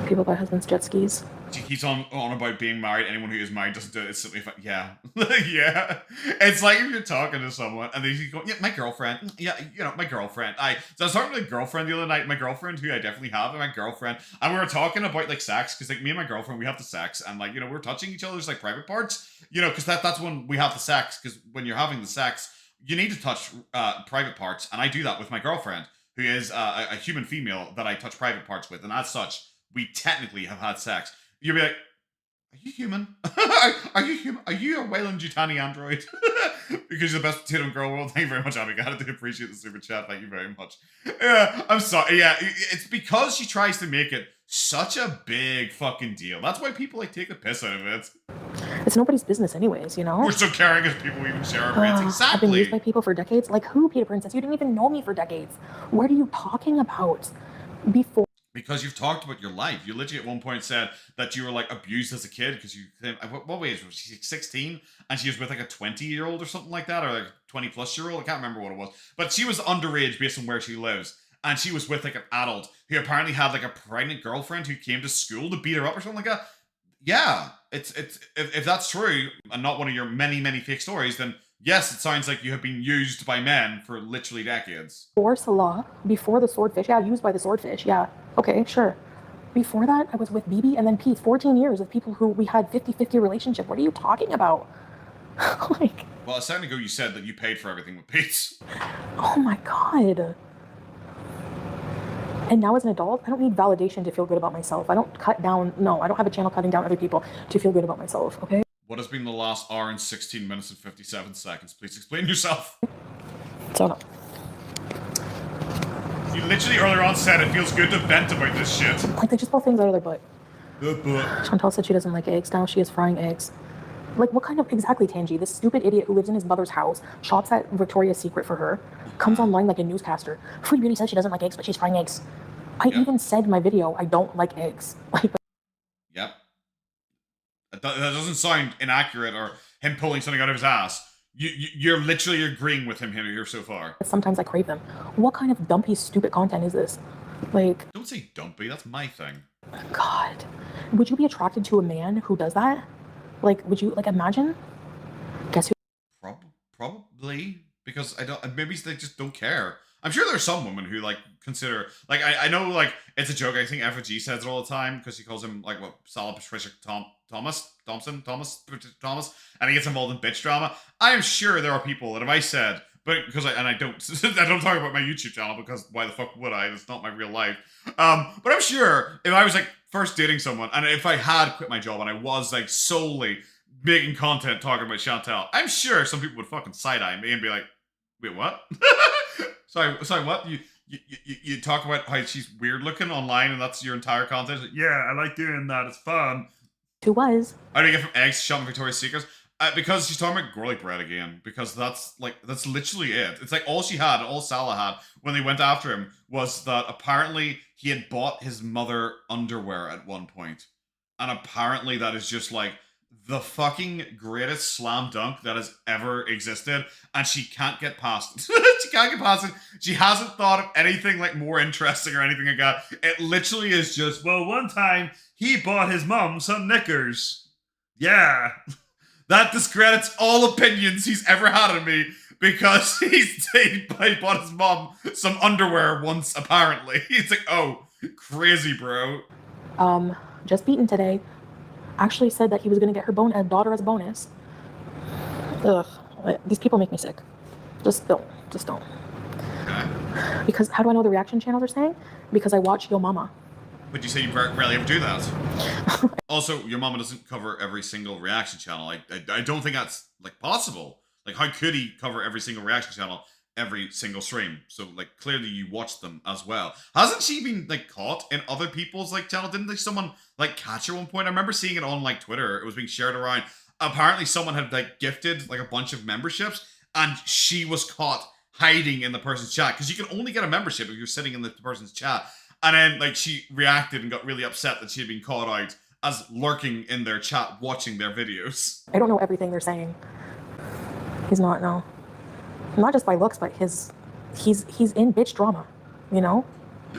People buy husbands' jet skis. She keeps on about being married. Anyone who is married doesn't do it. It's simply yeah. Yeah. It's like if you're talking to someone and they go, yeah, my girlfriend. Yeah, you know, my girlfriend. So I was talking to a girlfriend the other night. My girlfriend, who I definitely have, and my girlfriend. And we were talking about, like, sex. Because, like, me and my girlfriend, we have the sex. And, like, you know, we're touching each other's, like, private parts. You know, because that's when we have the sex. Because when you're having the sex, you need to touch private parts. And I do that with my girlfriend, who is a human female that I touch private parts with. And as such, we technically have had sex. You'll be like, are you human? Are you human? Are you a Wayland Jutani android? Because you're the best potato in Gorlworld. Thank you very much, Abigail. I do appreciate the super chat. Thank you very much. Yeah, I'm sorry. Yeah, it's because she tries to make it such a big fucking deal. That's why people, like, take the piss out of it. It's nobody's business anyways, you know? We're so caring as people even share our brains. I've been used by Exactly. people for decades. Like who, Peter Princess? You didn't even know me for decades. What are you talking about? Before. Because you've talked about your life. You literally at one point said that you were, like, abused as a kid because you... What age was she? 16? And she was with, like, a 20-year-old or something like that? Or, like, a 20-plus-year-old? I can't remember what it was. But she was underage based on where she lives. And she was with, like, an adult who apparently had, like, a pregnant girlfriend who came to school to beat her up or something like that. Yeah. It's if that's true and not one of your many, many fake stories, then yes, it sounds like you have been used by men for literally decades. Before Salah, before the swordfish. Yeah, used by the swordfish. Yeah. Okay, sure. Before that, I was with BB and then Pete. 14 years of people who we had 50-50 relationship. What are you talking about? Like, Well, a second ago you said that you paid for everything with Pete's. oh my God. And now as an adult, I don't need validation to feel good about myself. I don't cut down. No, I don't have a channel cutting down other people to feel good about myself, okay? What has been the last hour and 16 minutes and 57 seconds? Please explain yourself. So no. You literally earlier on said it feels good to vent about this shit. Like, they just pull things out of their butt. The butt. Chantal said she doesn't like eggs. Now she is frying eggs. Like, what kind of... Exactly, Tangi. This stupid idiot who lives in his mother's house, shops at Victoria's Secret for her, comes online like a newscaster. Foodie Beauty says she doesn't like eggs, but she's frying eggs. I even said in my video, I don't like eggs. Like... Yep. That doesn't sound inaccurate or him pulling something out of his ass. You're literally agreeing with him here so far. Sometimes I crave them. What kind of dumpy, stupid content is this? Like... Don't say dumpy, that's my thing. God. Would you be attracted to a man who does that? Like, would you, like, imagine? Guess who? Probably. Because maybe they just don't care. I'm sure there's some women who, like, consider, like, I know, like, it's a joke. I think FG says it all the time because he calls him, like, what, Salah Patricia Thomas, and he gets involved in bitch drama. I am sure there are people that if I said, but because I don't talk about my YouTube channel because why the fuck would I? It's not my real life. But I'm sure if I was, like, first dating someone and if I had quit my job and I was, like, solely making content talking about Chantal, I'm sure some people would fucking side-eye me and be like, wait, what? Sorry, what? You talk about how she's weird looking online and that's your entire content? Yeah, I like doing that. It's fun. Who was? How do you get from eggs to shopping Victoria's Secret? Because she's talking about Gorley bread again. Because that's literally it. It's like all Salah had when they went after him was that apparently he had bought his mother underwear at one point. And apparently that is just like the fucking greatest slam dunk that has ever existed, and she can't get past it. She can't get past it. She hasn't thought of anything like more interesting or anything like that. It literally is just, well, one time he bought his mom some knickers. Yeah. That discredits all opinions he's ever had of me because he bought his mom some underwear once, apparently. It's like, oh, crazy, bro. Just beaten today. Actually said that he was going to get her daughter as a bonus. Ugh. These people make me sick. Just don't. Okay. Because how do I know the reaction channels are saying? Because I watch Yo Mama. But you say you rarely ever do that. Also, your mama doesn't cover every single reaction channel. I don't think that's, like, possible. Like, how could he cover every single reaction channel, every single stream? So, like, clearly you watch them as well. Hasn't she been, like, caught in other people's, like, channel? Didn't someone, like, catch her at one point? I remember seeing it on, like, Twitter. It was being shared around. Apparently someone had, like, gifted, like, a bunch of memberships, and she was caught hiding in the person's chat. Because you can only get a membership if you're sitting in the person's chat. And then, like, she reacted and got really upset that she had been caught out as lurking in their chat, watching their videos. I don't know everything they're saying. He's not, no. Not just by looks, but he's in bitch drama, you know?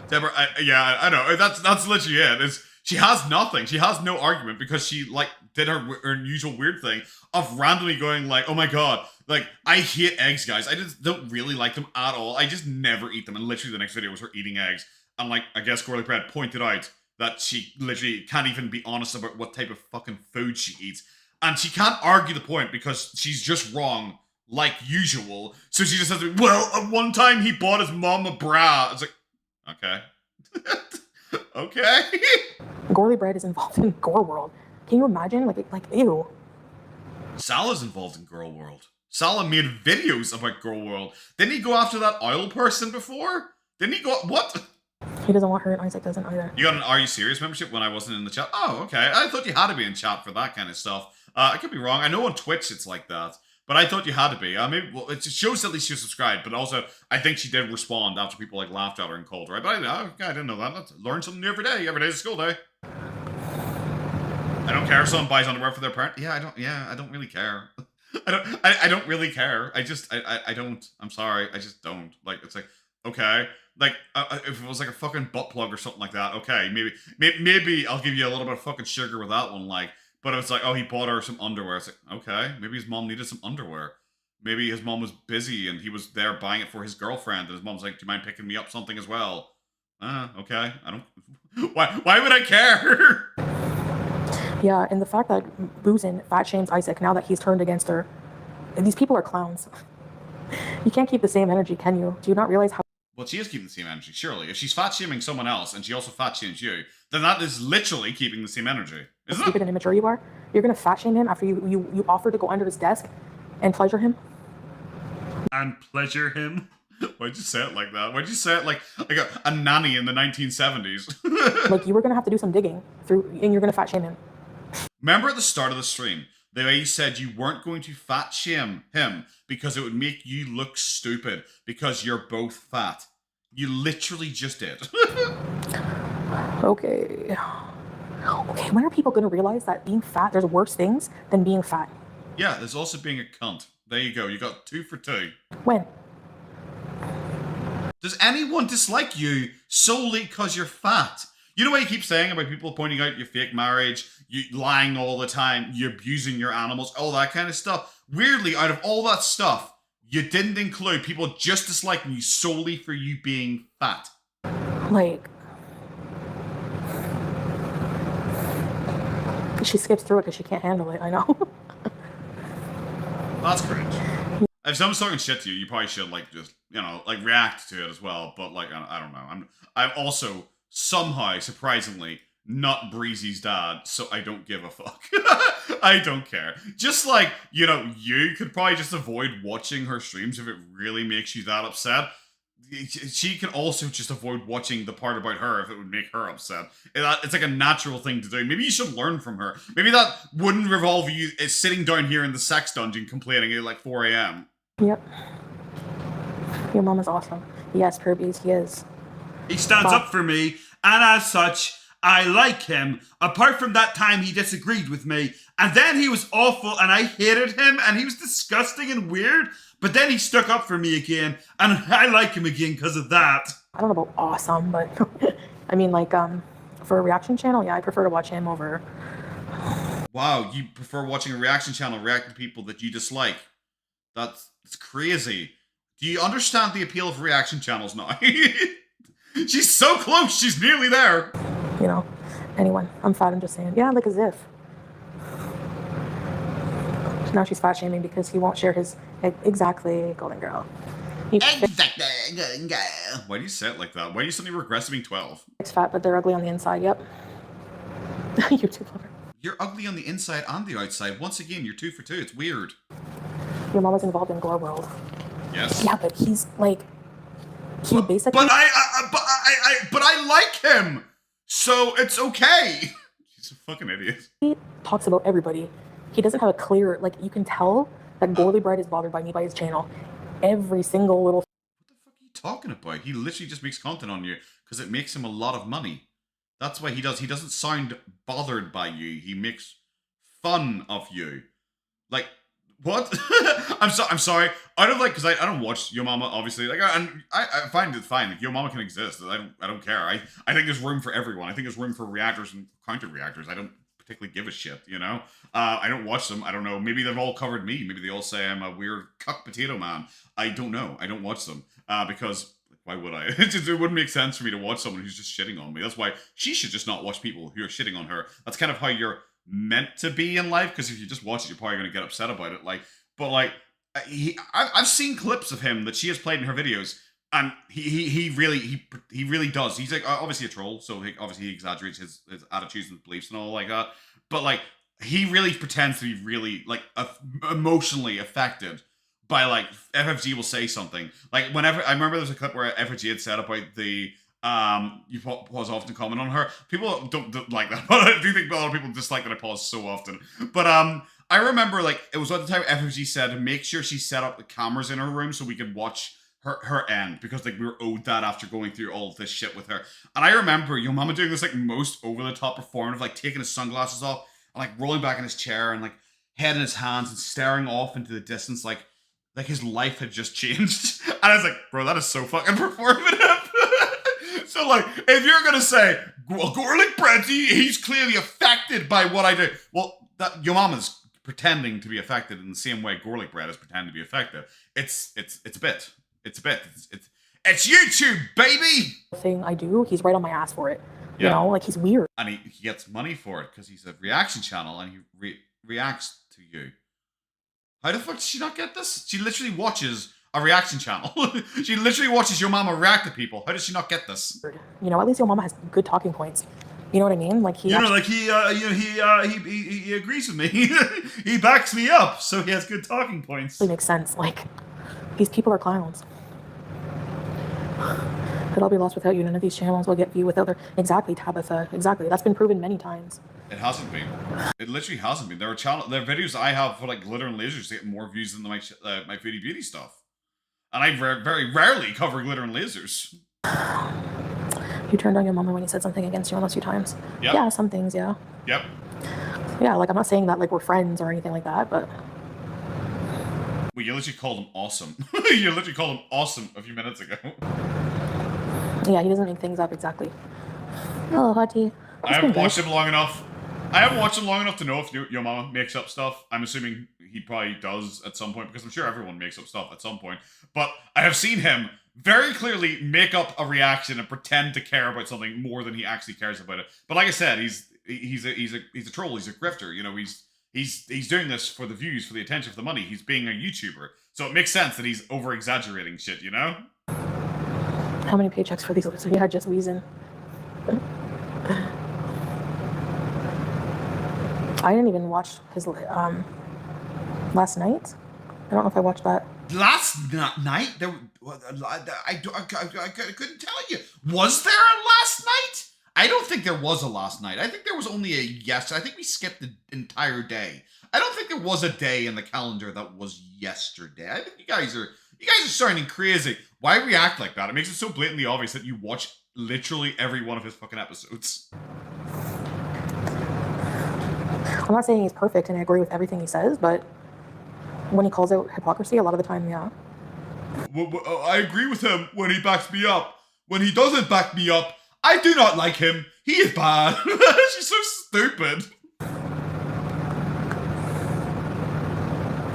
Deborah, I know. That's literally it. She has nothing. She has no argument because she, like, did her usual weird thing of randomly going, like, oh my god, like, I hate eggs, guys. I just don't really like them at all. I just never eat them. And literally the next video was her eating eggs. And, like, I guess Gorley Bread pointed out that she literally can't even be honest about what type of fucking food she eats. And she can't argue the point because she's just wrong, like usual. So she just says, well, at one time he bought his mom a bra. It's like, okay. Okay. Gorley Bread is involved in Gorlworld. Can you imagine? Like, ew. Salah's involved in Gorlworld. Salah made videos about Gorlworld. Didn't he go after that oil person before? Didn't he go, what? He doesn't want her, and Isaac doesn't either. You got an Are You Serious membership when I wasn't in the chat? Oh, okay. I thought you had to be in chat for that kind of stuff. I could be wrong. I know on Twitch it's like that, but I thought you had to be. Maybe, well, it shows at least you're subscribed, but also I think she did respond after people, like, laughed at her and called her. But I didn't know that. Let's learn something new every day. Every day's a school day. I don't care if someone buys underwear for their parent. I don't really care. I don't really care. I don't. I'm sorry. I just don't. Like, it's like, okay. Like, if it was like a fucking butt plug or something like that, okay, maybe I'll give you a little bit of fucking sugar with that one, like, but if it's like, oh, he bought her some underwear, it's like, okay, maybe his mom needed some underwear. Maybe his mom was busy and he was there buying it for his girlfriend, and his mom's like, do you mind picking me up something as well? Okay, I don't, why would I care? Yeah, and the fact that Boozin fat shames Isaac now that he's turned against her, these people are clowns. You can't keep the same energy, can you? Do you not realize how... Well, she is keeping the same energy, surely. If she's fat-shaming someone else, and she also fat-shames you, then that is literally keeping the same energy, isn't it? Stupid and immature you are? You're gonna fat-shame him after you offer to go under his desk and pleasure him? And pleasure him? Why'd you say it like that? Why'd you say it like a nanny in the 1970s? Like, you were gonna have to do some digging through, and you're gonna fat shame him. Remember at the start of the stream, the way you said you weren't going to fat shame him because it would make you look stupid because you're both fat. You literally just did. Okay. Okay, when are people gonna realize that being fat, there's worse things than being fat? Yeah, there's also being a cunt. There you go. You got 2 for 2. When? Does anyone dislike you solely because you're fat? You know what you keep saying about people pointing out your fake marriage, you lying all the time, you abusing your animals, all that kind of stuff. Weirdly, out of all that stuff, you didn't include people just disliking you solely for you being fat. Like, she skips through it because she can't handle it, I know. That's cringe. If someone's talking shit to you, you probably should, like, just, you know, like, react to it as well. But, like, I don't know. I'm also, somehow, surprisingly, not Breezy's dad, so I don't give a fuck. I don't care. Just like, you know, you could probably just avoid watching her streams if it really makes you that upset. She can also just avoid watching the part about her if it would make her upset. It's like a natural thing to do. Maybe you should learn from her. Maybe that wouldn't revolve you sitting down here in the sex dungeon complaining at like 4 a.m. Yep. Your mom is awesome. Yes, Kirby's, he is. He stands up for me, and as such, I like him. Apart from that time he disagreed with me, and then he was awful, and I hated him, and he was disgusting and weird, but then he stuck up for me again, and I like him again because of that. I don't know about awesome, but I mean, like, for a reaction channel, yeah, I prefer to watch him over. Wow, you prefer watching a reaction channel react to people that you dislike. That's crazy. Do you understand the appeal of reaction channels now? She's so close, she's nearly there. You know, anyone. I'm fat, I'm just saying. Yeah, like as if. Now she's fat shaming because he won't share his, exactly, golden girl. Exactly. Why do you say it like that? Why do you suddenly regress to being 12? It's fat, but they're ugly on the inside, yep. YouTube lover. You're ugly on the inside and the outside. Once again, you're 2 for 2. It's weird. Your mom was involved in Gorlworld. Yes. Yeah, but he's like, he basically. But I like him, so it's okay. He's a fucking idiot. He talks about everybody. He doesn't have a clear, like, you can tell that Gorlworld is bothered by me by his channel. Every single little. What the fuck are you talking about? He literally just makes content on you because it makes him a lot of money. That's why he does. He doesn't sound bothered by you. He makes fun of you. Like, what? I'm sorry. I don't like, because I don't watch Yo Mama, obviously. Like, I find it fine. Like, Yo Mama can exist. I don't care. I think there's room for everyone. I think there's room for reactors and counter reactors. I don't particularly give a shit, you know? I don't watch them. I don't know. Maybe they've all covered me. Maybe they all say I'm a weird cuck potato man. I don't know. I don't watch them because why would I? It wouldn't make sense for me to watch someone who's just shitting on me. That's why she should just not watch people who are shitting on her. That's kind of how you're meant to be in life, because if you just watch it, you're probably going to get upset about it. Like, but like, I've seen clips of him that she has played in her videos, and he really does. He's like obviously a troll, so obviously he exaggerates his attitudes and beliefs and all like that. But like, he really pretends to be really like emotionally affected by, like, FFG will say something. Like, whenever, I remember there's a clip where FFG had said about the you pause often comment on her. People don't like that, but I do think a lot of people dislike that I pause so often. But I remember, like, it was at the time FFG said to make sure she set up the cameras in her room so we could watch her end, because like we were owed that after going through all of this shit with her. And I remember Yo Mama doing this like most over the top performative, like taking his sunglasses off and like rolling back in his chair and like head in his hands and staring off into the distance like his life had just changed. And I was like, bro, that is so fucking performative. So like, if you're gonna say, well, Gorlick Brett, he's clearly affected by what I do. Well, that Yo Mama's pretending to be affected in the same way Gorlick Brett is pretending to be affected. It's a bit. It's YouTube, baby! Thing I do, he's right on my ass for it. Yeah. You know, like, he's weird. And he gets money for it because he's a reaction channel and he reacts to you. How the fuck does she not get this? She literally watches a reaction channel. She literally watches Yo Mama react to people. How does she not get this? You know, at least Yo Mama has good talking points. You know what I mean? Like, he. You know, like he agrees with me. He backs me up, so he has good talking points. It makes sense. Like, these people are clowns. It'll all be lost without you. None of these channels will get view without their... Exactly, Tabitha. Exactly. That's been proven many times. It hasn't been. It literally hasn't been. There are videos I have for like glitter and lasers that get more views than my Foodie Beauty stuff. And I very rarely cover glitter and lasers. You turned on your mama when he said something against you almost a few times. Yep. Yeah, some things, yeah. Yep. Yeah, like I'm not saying that like we're friends or anything like that, but... Well, you literally called him awesome. You literally called him awesome a few minutes ago. Yeah, he doesn't make things up exactly. Hello, Hottie. I haven't watched him long enough. I haven't watched him long enough to know if your mama makes up stuff. I'm assuming he probably does at some point, because I'm sure everyone makes up stuff at some point. But I have seen him very clearly make up a reaction and pretend to care about something more than he actually cares about it. But like I said, he's a troll. He's a grifter. You know, he's doing this for the views, for the attention, for the money. He's being a YouTuber, so it makes sense that he's over exaggerating shit. You know. How many paychecks for these? So yeah, just wheezing. I didn't even watch his last night. I don't know if I watched that. Last night? I couldn't tell you. Was there a last night? I don't think there was a last night. I think there was only a yes. I think we skipped the entire day. I don't think there was a day in the calendar that was yesterday. I think you guys are starting crazy. Why react like that? It makes it so blatantly obvious that you watch literally every one of his fucking episodes. I'm not saying he's perfect and I agree with everything he says, but when he calls out hypocrisy, a lot of the time, yeah. I agree with him when he backs me up. When he doesn't back me up, I do not like him. He is bad. She's so stupid.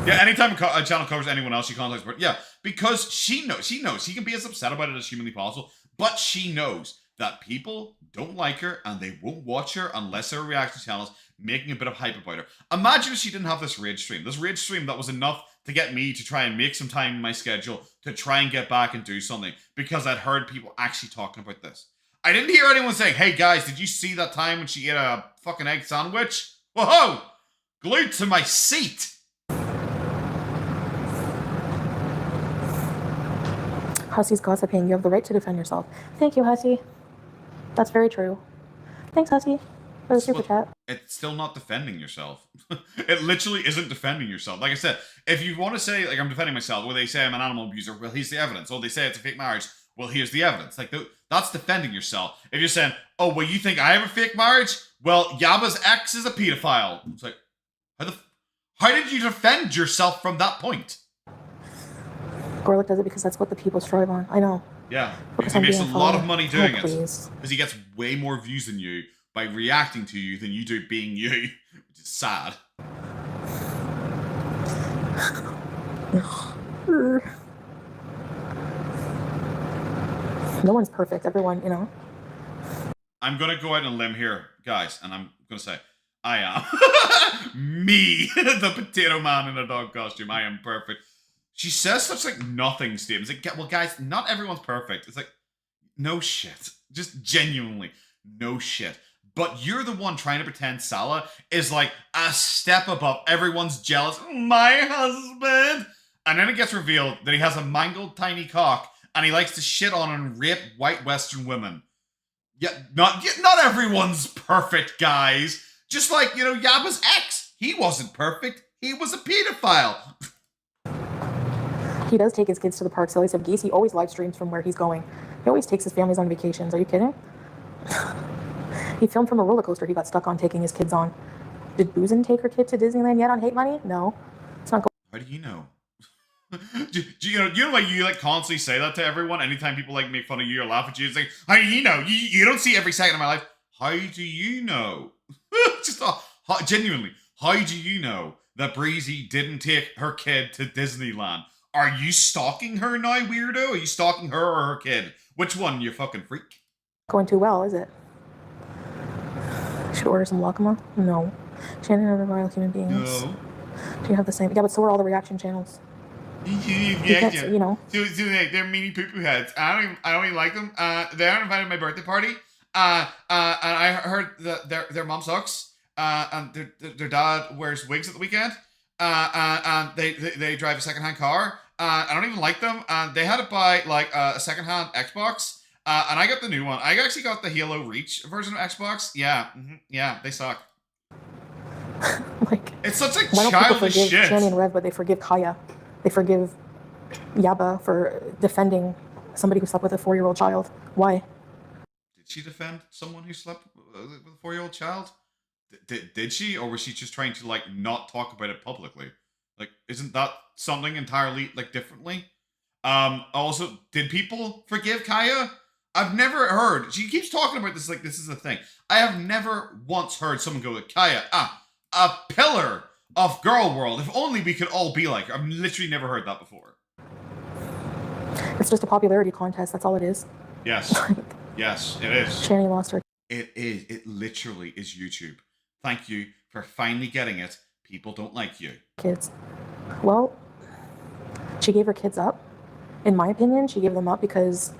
Yeah, anytime a channel covers anyone else, she contacts her. Yeah, because she knows she can be as upset about it as humanly possible, but she knows that people don't like her and they won't watch her unless there are reaction channels making a bit of hype about her. Imagine if she didn't have this rage stream. This rage stream that was enough to get me to try and make some time in my schedule to try and get back and do something, because I'd heard people actually talking about this. I didn't hear anyone saying, hey guys, did you see that time when she ate a fucking egg sandwich? Whoa! Glued to my seat! Hussey's gossiping. You have the right to defend yourself. Thank you, Hussey. That's very true. Thanks, Hussey, for the super chat. It's still not defending yourself. It literally isn't defending yourself. Like I said, if you want to say, like, I'm defending myself, or they say I'm an animal abuser, well, here's the evidence. Or they say it's a fake marriage, well, here's the evidence. Like, that's defending yourself. If you're saying, oh, well, you think I have a fake marriage? Well, Yabba's ex is a pedophile. It's like, how did you defend yourself from that point? Gorlick does it because that's what the people strive on. I know. Yeah, because he makes a lot of money doing it. Because he gets way more views than you by reacting to you than you do being you, which is sad. No one's perfect. Everyone, you know. I'm going to go out on a limb here, guys, and I'm going to say, I am. Me, the potato man in a dog costume. I am perfect. She says such like nothing statements. Like, well, guys, not everyone's perfect. It's like, no shit. Just genuinely, no shit. But you're the one trying to pretend Salah is like a step above. Everyone's jealous. My husband. And then it gets revealed that he has a mangled tiny cock and he likes to shit on and rape white Western women. Yeah, not everyone's perfect, guys. Just like, you know, Yabba's ex. He wasn't perfect. He was a pedophile. He does take his kids to the parks. At least if Gacy always live streams from where he's going. He always takes his families on vacations. Are you kidding? He filmed from a roller coaster he got stuck on taking his kids on. Did Boozin take her kid to Disneyland yet on Hate Money? No. It's not How do you know? you know why you like constantly say that to everyone? Anytime people like make fun of you or laugh at you, it's like, how do you know? You don't see every second of my life. How do you know? Just genuinely, how do you know that Breezy didn't take her kid to Disneyland? Are you stalking her now, weirdo? Are you stalking her or her kid? Which one, you fucking freak? going too well, is it? Should order some Lakama? No. Shannon and other vile human beings. No. Do you have the same? Yeah, but so are all the reaction channels. Yeah. You know. So they're mini poo poo heads. I don't even like them. They aren't invited to my birthday party. And I heard that their mom sucks. And their dad wears wigs at the weekend. And they drive a secondhand car. I don't even like them. They had to buy like a secondhand Xbox, and I got the new one. I actually got the Halo Reach version of Xbox. Yeah, yeah, they suck. Like, It's such like why don't people childish forgive shit. Shani and Rev, but they forgive Kaya? They forgive Yaba for defending somebody who slept with a 4-year-old child. Why? Did she defend someone who slept with a 4-year-old child? Did she, or was she just trying to like not talk about it publicly? Like, isn't that something entirely like differently? Also, did people forgive Kaya? I've never heard. She keeps talking about this like this is a thing. I have never once heard someone go, Kaya, a pillar of Gorlworld. If only we could all be like her. I've literally never heard that before. It's just a popularity contest. That's all it is. Yes. Yes, it is. Shani lost her It is. It literally is YouTube. Thank you for finally getting it. People don't like you. kids. Well, she gave her kids up. In my opinion, she gave them up because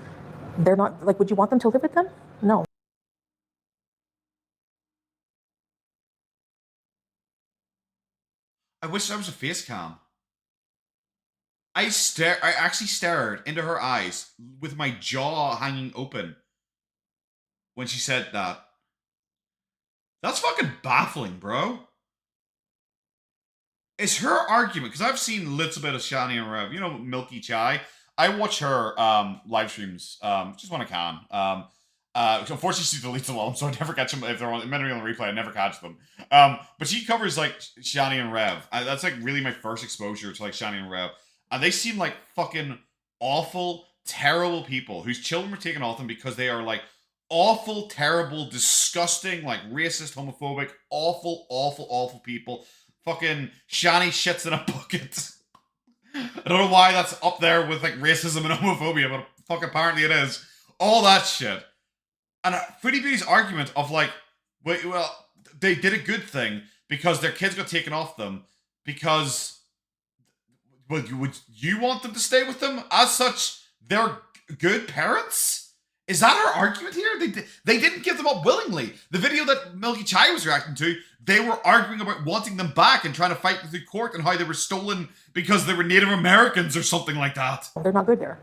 they're not, like, would you want them to live with them? No. I wish there was a face cam. I actually stared into her eyes with my jaw hanging open when she said that. That's fucking baffling, bro. It's her argument, because I've seen a little bit of Shani and Rev, you know, Milky Chai. I watch her live streams just when I can. Unfortunately, she deletes a lot of them, so I never catch them. If they're meant to be on the replay, I never catch them. But she covers like Shani and Rev. That's like really my first exposure to like Shani and Rev. And they seem like fucking awful, terrible people whose children were taken off them because they are like awful, terrible, disgusting, like racist, homophobic, awful, awful, awful people. Fucking Shani shits in a bucket. I don't know why that's up there with like racism and homophobia, but fuck apparently it is. All that shit. And Foodie Beauty's argument of like, well, they did a good thing because their kids got taken off them because would you want them to stay with them? As such, they're good parents? Is that her argument here? They didn't give them up willingly. The video that Milky Chai was reacting to, they were arguing about wanting them back and trying to fight through court and how they were stolen because they were Native Americans or something like that. They're not good there.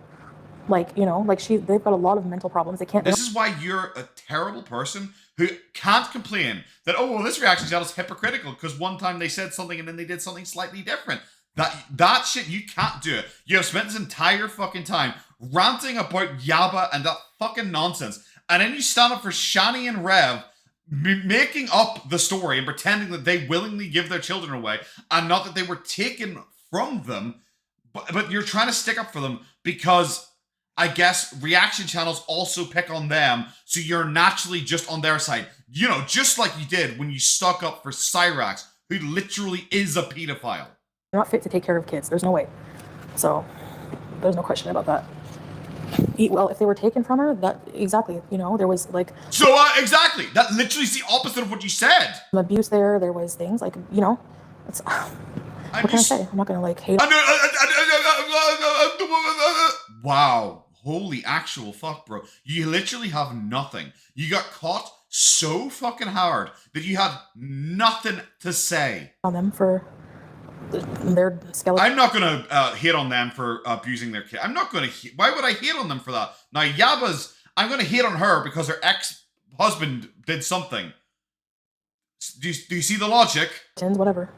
Like, you know, like they've got a lot of mental problems. They can't. This is why you're a terrible person who can't complain that, oh, well, this reaction channel is hypocritical because one time they said something and then they did something slightly different. That shit, you can't do it. You have spent this entire fucking time ranting about Yaba and that fucking nonsense. And then you stand up for Shani and Rev making up the story and pretending that they willingly give their children away and not that they were taken from them. But you're trying to stick up for them because I guess reaction channels also pick on them, so you're naturally just on their side. You know, just like you did when you stuck up for Cyrax, who literally is a pedophile. They're not fit to take care of kids. There's no way. So there's no question about that. Well, if they were taken from her, that exactly, you know, there was like. So exactly, that literally is the opposite of what you said. Abuse there. There was things like, you know, it's. What can I say? I'm not gonna like hate. Wow. Holy actual fuck, bro. You literally have nothing. You got caught so fucking hard that you had nothing to say. On them for their skeleton. I'm not gonna hate on them for abusing their kid. I'm not gonna. Why would I hate on them for that? Now Yaba's. I'm gonna hate on her because her ex-husband did something. Do you see the logic? Whatever.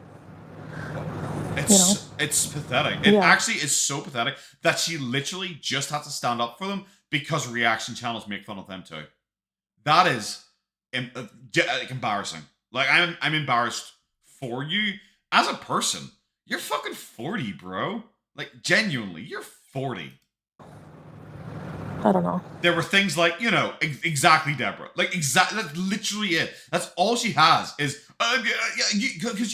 It's pathetic. It actually is so pathetic that she literally just had to stand up for them because reaction channels make fun of them too. That is embarrassing. Like I'm embarrassed for you as a person. You're fucking 40, bro. Like genuinely, you're 40. I don't know. There were things like, you know, exactly, Deborah. Like, exactly, that's literally it. That's all she has is, because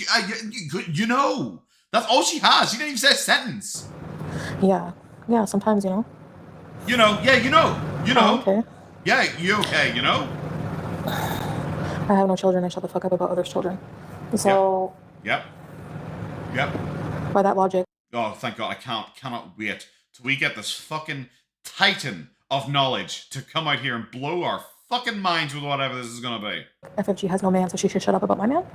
you know. That's all she has. She didn't even say a sentence. Yeah. Yeah, sometimes, you know. You know, yeah, you know. You know. Oh, okay. Yeah, you okay, you know? I have no children. I shut the fuck up about others' children. So. Yep. By that logic. Oh, thank God. I cannot wait till we get this fucking titan of knowledge to come out here and blow our fucking minds with whatever this is gonna be. FFG has no man, so she should shut up about my man?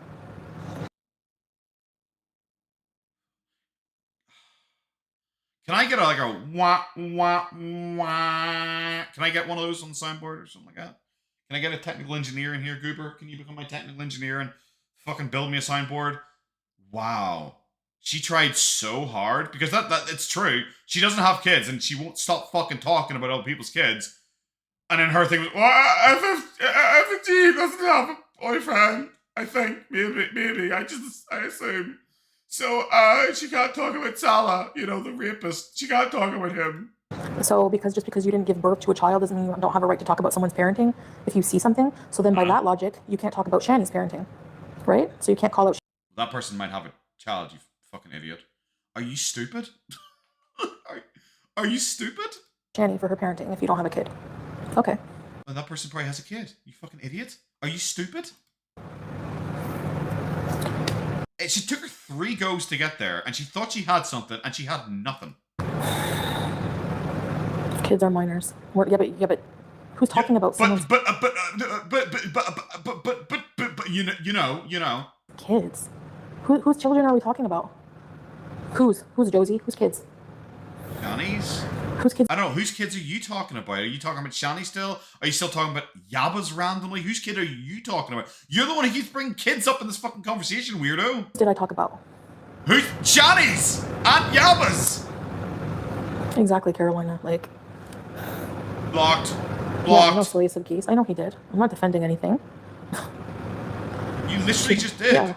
Can I get like a wah wah wah? Can I get one of those on the soundboard or something like that? Can I get a technical engineer in here, Goober? Can you become my technical engineer and fucking build me a soundboard? Wow. She tried so hard because that it's true. She doesn't have kids and she won't stop fucking talking about other people's kids. And then her thing was, well, FFG doesn't have a boyfriend. I think maybe. I assume. So she can't talk about Salah, you know, the rapist. She can't talk about him. So just because you didn't give birth to a child doesn't mean you don't have a right to talk about someone's parenting if you see something. So then by that logic, you can't talk about Shani's parenting, right? So you can't call out. That person might have a child, you fucking idiot. Are you stupid? Are you stupid? Shani for her parenting if you don't have a kid. Okay. Well, that person probably has a kid. You fucking idiot. Are you stupid? She took her 3 goes to get there, and she thought she had something, and she had nothing. Kids are minors. Yeah, but who's talking about someone's... But you know. Kids. Whose children are we talking about? Who's Josie? Whose kids? Shani's? Whose kids? I don't know. Whose kids are you talking about? Are you talking about Shani still? Are you still talking about Yabba's randomly? Whose kid are you talking about? You're the one who keeps bringing kids up in this fucking conversation, weirdo. Did I talk about? Who's Shani's? And Yabba's? Exactly, Carolina. Like... Blocked. Yeah, I know Soy said geese. I know he did. I'm not defending anything. You literally just did. Yeah.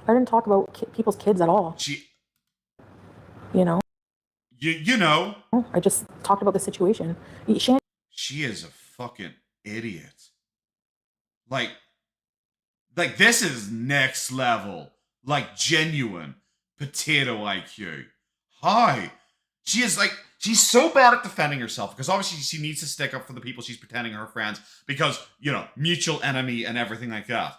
I didn't talk about people's kids at all. You know? You know. I just talked about the situation. She is a fucking idiot. Like this is next level. Like genuine potato IQ. Hi. She is like, she's so bad at defending herself because obviously she needs to stick up for the people she's pretending are her friends because, you know, mutual enemy and everything like that.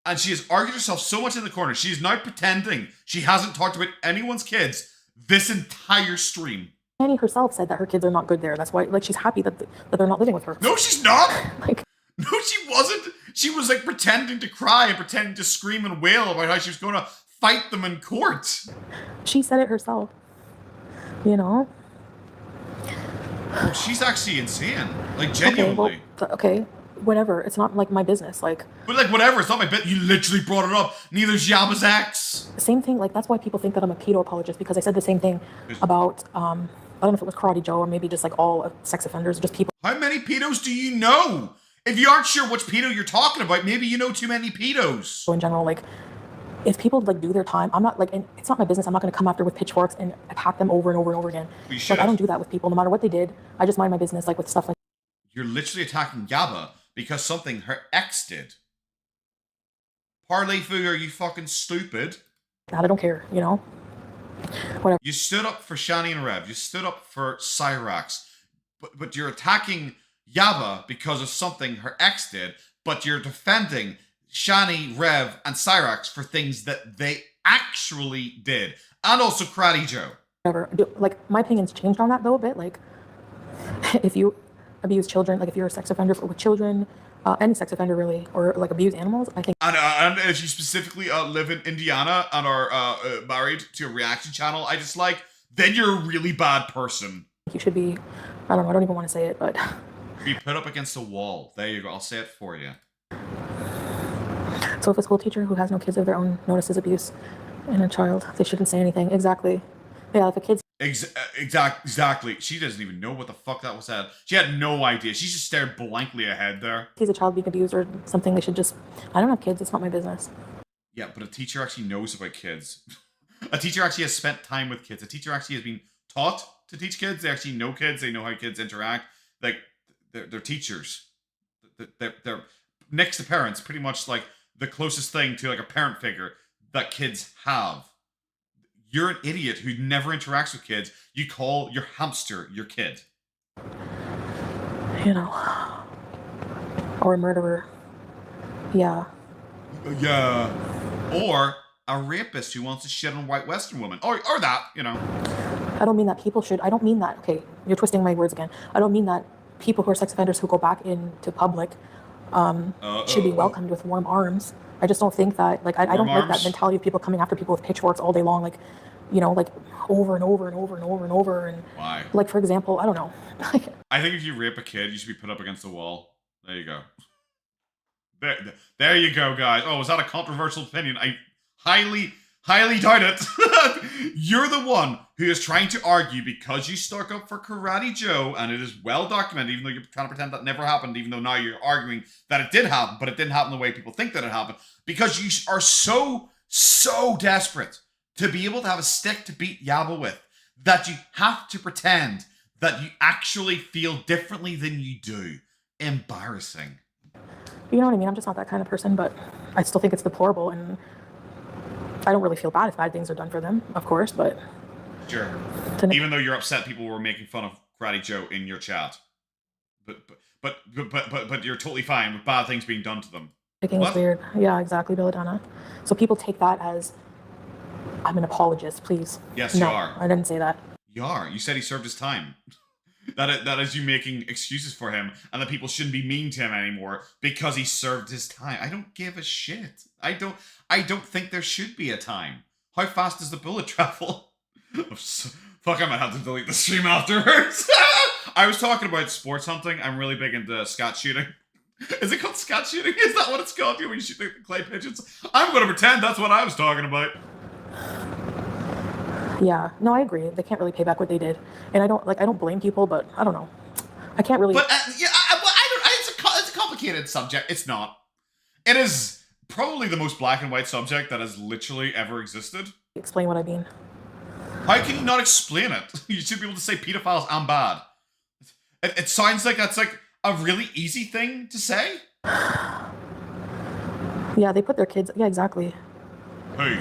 And she has argued herself so much in the corner. She is now pretending she hasn't talked about anyone's kids this entire stream. Shani herself said that her kids are not good there. That's why, like, she's happy that they're not living with her. No, she's not. Like, no, she wasn't. She was like pretending to cry and pretending to scream and wail about how she was going to fight them in court. She said it herself. You know? Oh, she's actually insane. Like, genuinely. Okay, whatever. It's not, like, my business. Like... But, like, whatever. It's not my bit. You literally brought it up. Neither's Yabba's ex. Same thing. Like, that's why people think that I'm a pedo apologist, because I said the same thing about, I don't know if it was Karate Joe or maybe just, like, all sex offenders, just people. How many pedos do you know? If you aren't sure which pedo you're talking about, maybe you know too many pedos. So in general, like, if people, like, do their time, I'm not, like, and it's not my business. I'm not going to come after with pitchforks and attack them over and over and over again. Like, I don't do that with people, no matter what they did. I just mind my business, like, with stuff like... You're literally attacking Yabba because something her ex did. Parley Foo, are you fucking stupid? that. I don't care, you know? Whatever. You stood up for Shani and Rev. You stood up for Cyrax. But you're attacking Yabba because of something her ex did, but you're defending Shani, Rev, and Cyrax for things that they actually did. And also Karate Joe. Whatever. Like, my opinion's changed on that, though, a bit. Like, if you abuse children, like, if you're a sex offender with children, any sex offender, really, or, like, abuse animals, I think... And if you specifically live in Indiana and are married to a reaction channel I dislike, then you're a really bad person. You should be... I don't know, I don't even want to say it, but... Be put up against a wall. There you go. I'll say it for you. So if a school teacher who has no kids of their own notices abuse in a child, they shouldn't say anything. Exactly. Yeah, if a kid's... Exactly. She doesn't even know what the fuck that was said. She had no idea. She just stared blankly ahead there. He's a child being abused or something, they should just... I don't have kids. It's not my business. Yeah, but a teacher actually knows about kids. A teacher actually has spent time with kids. A teacher actually has been taught to teach kids. They actually know kids. They know how kids interact. Like, they're teachers. They're next to parents, pretty much like the closest thing to like a parent figure that kids have. You're an idiot who never interacts with kids. You call your hamster your kid. You know. Or a murderer. Yeah. Yeah. Or a rapist who wants to shit on white Western women. Or that, you know. I don't mean that people should... I don't mean that... Okay, you're twisting my words again. I don't mean that people who are sex offenders who go back into public should be welcomed with warm arms. I just don't think that... Like, I don't like that mentality of people coming after people with pitchforks all day long. Like, you know, like over and over and over and over and over. And Why? like, for example, I don't know. I think if you rape a kid, you should be put up against the wall. There you go. There you go, guys. Oh, is that a controversial opinion? I highly doubt it. You're the one who is trying to argue because you stuck up for Karate Joe, and it is well documented, even though you're trying to pretend that never happened, even though now you're arguing that it did happen, but it didn't happen the way people think that it happened, because you are so desperate to be able to have a stick to beat Yaba with that you have to pretend that you actually feel differently than you do. Embarrassing. You know what I mean? I'm just not that kind of person, but I still think it's deplorable, and I don't really feel bad if bad things are done for them, of course, but... Sure. Even though you're upset people were making fun of Karate Joe in your chat. But you're totally fine with bad things being done to them. Thinking is weird. Yeah, exactly, Belladonna. So people take that as, I'm an apologist, please. Yes, no, you are. I didn't say that. You are. You said he served his time. That is you making excuses for him, and that people shouldn't be mean to him anymore because he served his time. I don't give a shit. I don't think there should be a time. How fast does the bullet travel? Fuck, I might have to delete the stream afterwards. I was talking about sports hunting. I'm really big into scat shooting. Is it called scat shooting? Is that what it's called? When you shoot the clay pigeons? I'm going to pretend that's what I was talking about. Yeah, no, I agree. They can't really pay back what they did, and I don't blame people, but I don't know. I can't really. But yeah, it's a complicated subject. It's not. It is probably the most black and white subject that has literally ever existed. Explain what I mean. How can you not explain it? You should be able to say pedophiles and bad. It sounds like that's like a really easy thing to say. Yeah, they put their kids. Yeah, exactly. Hey.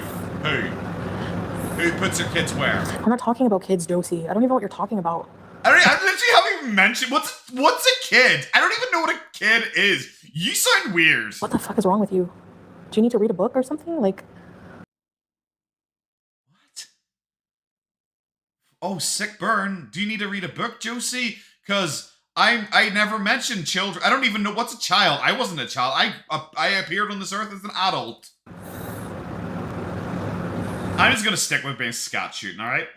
Who puts their kids where? I'm not talking about kids, Josie. I don't even know what you're talking about. I literally haven't even mentioned what's a kid. I don't even know what a kid is. You sound weird. What the fuck is wrong with you? Do you need to read a book or something? Like. What? Oh, sick burn. Do you need to read a book, Josie? Because I never mentioned children. I don't even know what's a child. I wasn't a child. I appeared on this earth as an adult. I'm just gonna stick with being scat shooting, alright?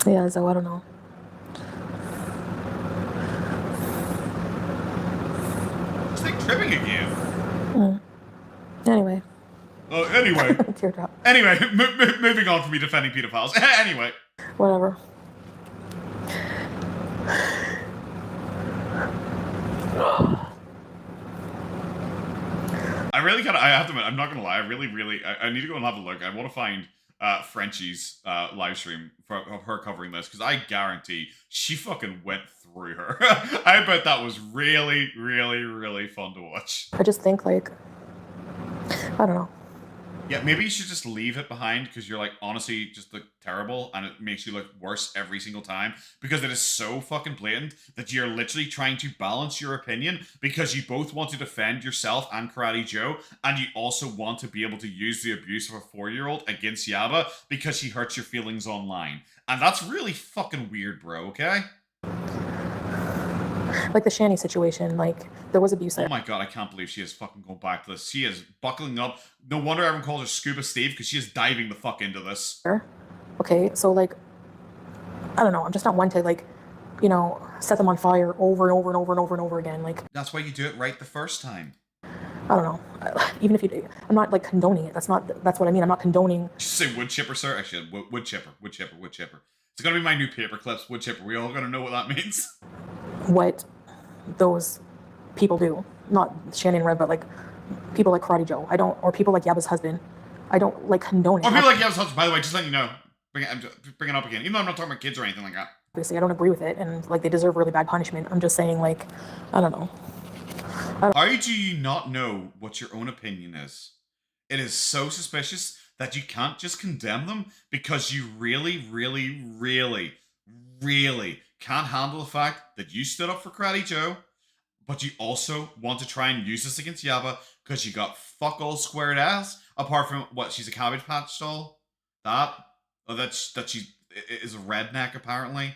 Yeah, so I don't know. It's like tripping again. Anyway. Oh, anyway. Teardrop. Anyway, moving on from me defending pedophiles. Anyway. Whatever. I have to admit, I'm not gonna lie, I need to go and have a look. I want to find Frenchie's live stream of her covering this, because I guarantee she fucking went through her. I bet that was really fun to watch. I just think, like, I don't know. Yeah, maybe you should just leave it behind, because you're, like, honestly just look terrible, and it makes you look worse every single time, because it is so fucking blatant that you're literally trying to balance your opinion, because you both want to defend yourself and Karate Joe, and you also want to be able to use the abuse of a 4-year-old against Yaba, because he hurts your feelings online. And that's really fucking weird, bro, okay? Like the Shani situation, like, there was abuse there. Oh my god, I can't believe she is fucking going back to this. She is buckling up. No wonder everyone calls her Scuba Steve, because she is diving the fuck into this. Okay, so, like, I don't know, I'm just not one to, like, you know, set them on fire over and over and over and over and over again, like... That's why you do it right the first time. I don't know. Even if you do, I'm not, like, condoning it. That's what I mean. I'm not condoning... Did you say wood chipper, sir? Actually, wood chipper. It's gonna be my new paper clips, wood chipper. We all gonna know what that means. What those people do. Not Shannon Red, but, like, people like Karate Joe. I don't... Or people like Yaba's husband. I don't, like, condone it. Or people like Yaba's husband, by the way, just letting you know. Bring it up again. Even though I'm not talking about kids or anything like that. Obviously, I don't agree with it, and, like, they deserve really bad punishment. I'm just saying, like, I don't know. How do you not know what your own opinion is? It is so suspicious that you can't just condemn them because you really can't handle the fact that you stood up for Karate Joe, but you also want to try and use this against Yaba because you got fuck all squared ass, apart from, what, she's a Cabbage Patch doll? That she is a redneck, apparently.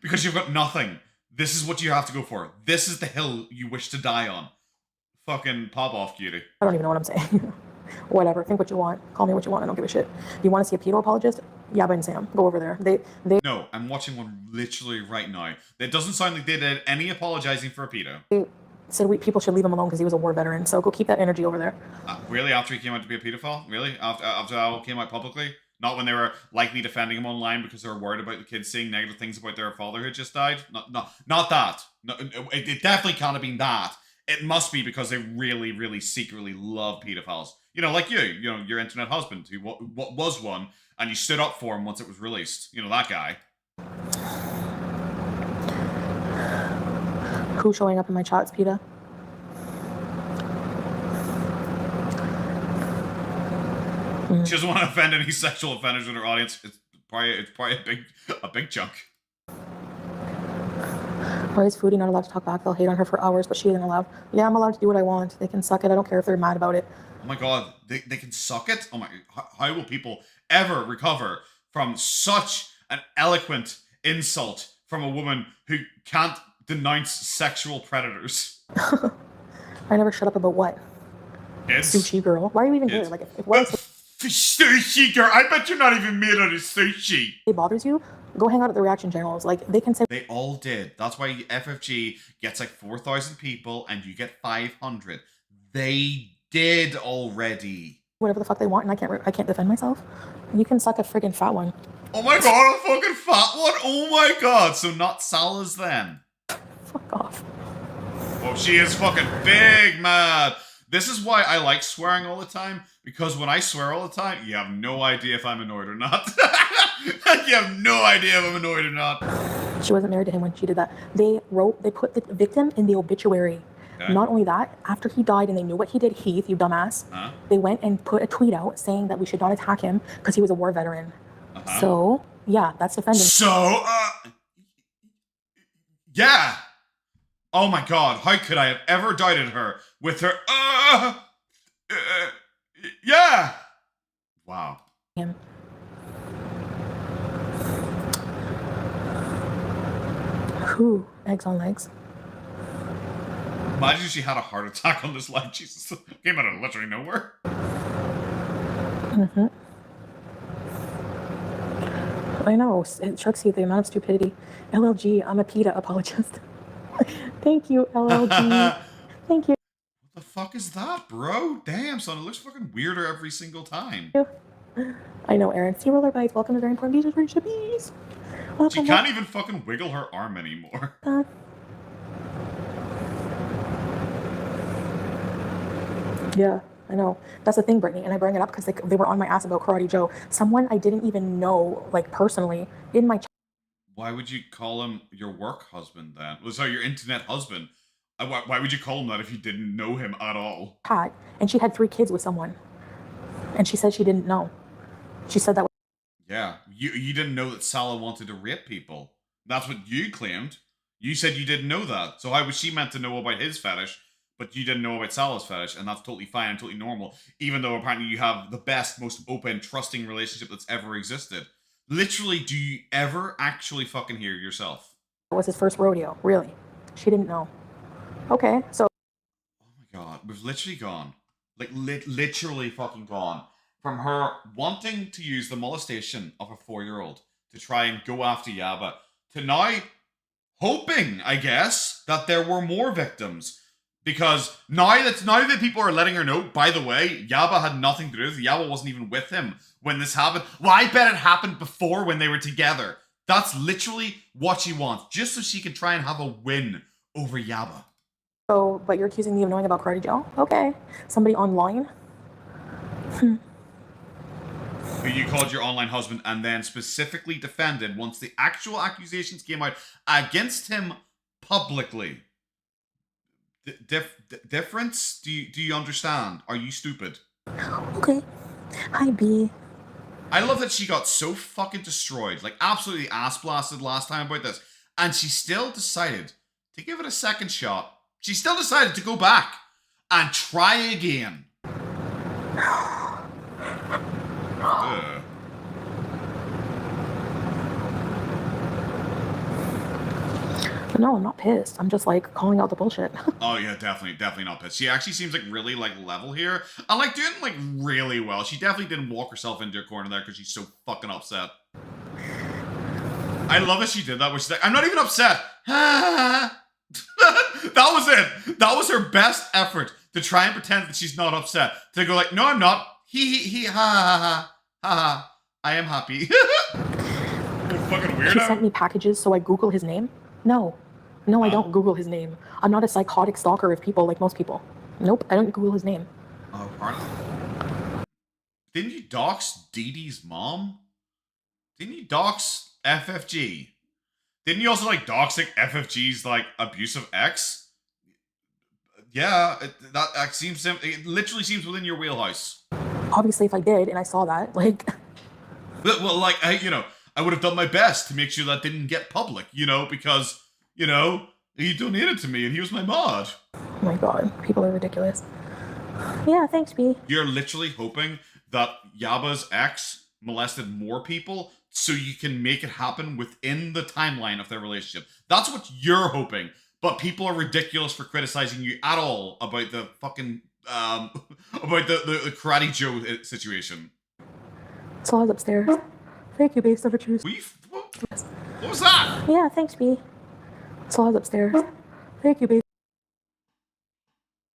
Because you've got nothing. This is what you have to go for. This is the hill you wish to die on. Fucking pop off, cutie. I don't even know what I'm saying. Whatever. Think what you want. Call me what you want. I don't give a shit. You want to see a pedo apologist? Yaba and Sam. Go over there. They No, I'm watching one literally right now. It doesn't sound like they did any apologizing for a pedo. said people should leave him alone because he was a war veteran. So go keep that energy over there. Really? After he came out to be a pedophile? Really? After Al came out publicly? Not when they were likely defending him online because they were worried about the kids saying negative things about their father who had just died? Not that. No, it definitely can't have been that. It must be because they really, really secretly love pedophiles. You know, like you know, your internet husband who was one, and you stood up for him once it was released. You know, that guy. Who's showing up in my chats, Peter? She doesn't want to offend any sexual offenders in her audience. It's probably a big chunk. Why is Foodie not allowed to talk back? They'll hate on her for hours, but she isn't allowed. Yeah, I'm allowed to do what I want. They can suck it. I don't care if they're mad about it. Oh my god, they can suck it? Oh my, how will people ever recover from such an eloquent insult from a woman who can't denounce sexual predators? I never shut up about what? Kids? Sushi girl. Why are you even here? Like, if what sushi girl, I bet you're not even made out of sushi. it bothers you, go hang out at the reaction channels. Like, they can say They all did. That's why FFG gets like 4,000 people and you get 500. They did already. whatever the fuck they want, and I can't defend myself. You can suck a friggin' fat one. Oh my god, a fucking fat one? Oh my god, so not Salah's then. Fuck off. Oh, she is fucking big mad. This is why I like swearing all the time, because when I swear all the time, you have no idea if I'm annoyed or not. You have no idea if I'm annoyed or not. She wasn't married to him when she did that. They put the victim in the obituary. Okay. Not only that, after he died and they knew what he did, Heath, you dumbass, they went and put a tweet out saying that we should not attack him because he was a war veteran. So, yeah, that's defending. So, yeah. Oh my god, how could I have ever doubted her with her, yeah. Wow. Him. Who? Eggs on legs. Imagine if she had a heart attack on this live. Jesus, came out of literally nowhere. Mm-hmm. I know. It shocks you the amount of stupidity. LLG, I'm a PETA apologist. Thank you, LLG. Thank you. What the fuck is that, bro? Damn, son, it looks fucking weirder every single time. I know, Aaron. Sea Roller Bites, welcome to Very Important Beaches, British Bees. She can't even fucking wiggle her arm anymore. Yeah, I know. That's the thing, Brittany, and I bring it up because they were on my ass about Karate Joe. Someone I didn't even know, like, personally, in my Why would you call him your work husband then? Sorry, your internet husband. Why would you call him that if you didn't know him at all? chat, and she had 3 kids with someone. And she said she didn't know. She said that. Yeah, you didn't know that Salah wanted to rape people. That's what you claimed. You said you didn't know that. So how was she meant to know about his fetish, but you didn't know about Salah's fetish, and that's totally fine and totally normal, even though apparently you have the best, most open, trusting relationship that's ever existed. Literally, do you ever actually fucking hear yourself? Was his first rodeo, really. She didn't know. Okay, so. Oh my god, we've literally gone. Like, literally fucking gone. From her wanting to use the molestation of a 4-year-old to try and go after Yaba, to now hoping, I guess, that there were more victims. Because now that people are letting her know, by the way, Yaba had nothing to do with it. Yaba wasn't even with him when this happened. Well, I bet it happened before when they were together. That's literally what she wants, just so she can try and have a win over Yaba. So, but you're accusing me of knowing about Karate Joe? Okay. Somebody online? Who you called your online husband and then specifically defended once the actual accusations came out against him publicly. Difference? Do you understand? Are you stupid? Okay. Hi, B. I love that she got so fucking destroyed, like absolutely ass blasted last time about this, and she still decided to give it a second shot. She still decided to go back and try again. No, I'm not pissed. I'm just like calling out the bullshit. Oh yeah, definitely not pissed. She actually seems like really like level here. And like doing like really well. She definitely didn't walk herself into a corner there because she's so fucking upset. I love that she did that, which she's like, I'm not even upset. That was it. That was her best effort to try and pretend that she's not upset. To go like, no, I'm not. He, ha, ha, ha, ha. I am happy. You fucking weirdo. He sent me packages, so I Google his name? No, I don't Google his name. I'm not a psychotic stalker of people like most people. Nope, I don't Google his name. Oh, pardon? Didn't you dox Dee Dee's mom? Didn't you dox FFG? Didn't you also like dox like FFG's like abusive ex? Yeah, that seems it literally seems within your wheelhouse. Obviously, if I did and I saw that, like, well, like I would have done my best to make sure that didn't get public, because he donated to me and he was my mod. Oh my god, people are ridiculous. Yeah, thanks, B. You're literally hoping that Yaba's ex molested more people so you can make it happen within the timeline of their relationship. That's what you're hoping. But people are ridiculous for criticizing you at all about the fucking about the Karate Joe situation. So I was upstairs. Thank you, based on a truth. What was that? Yeah, thanks, B. So I was upstairs. Thank you, babe.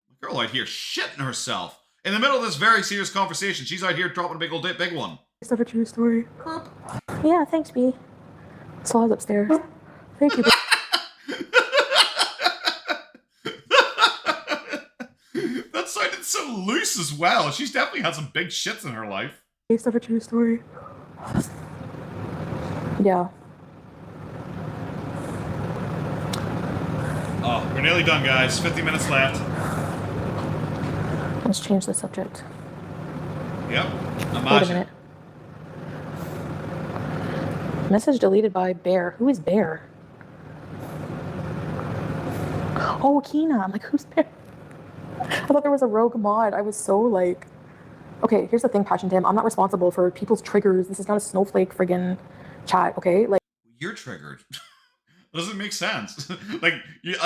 The girl out here shitting herself. In the middle of this very serious conversation, she's out here dropping a big old big one. Based on a true story. Yeah, thanks, B. So I was upstairs. Thank you, babe. That sounded so loose as well. She's definitely had some big shits in her life. Based on a true story. Yeah. Oh, we're nearly done, guys. 50 minutes left. Let's change the subject. Yep. Imagine. Wait a minute. Message deleted by Bear. Who is Bear? Oh, Kina. I'm like, who's Bear? I thought there was a rogue mod. I was so like... Okay, here's the thing, Passion Tim. I'm not responsible for people's triggers. This is not a snowflake friggin' chat, okay? Like, you're triggered. Doesn't make sense. I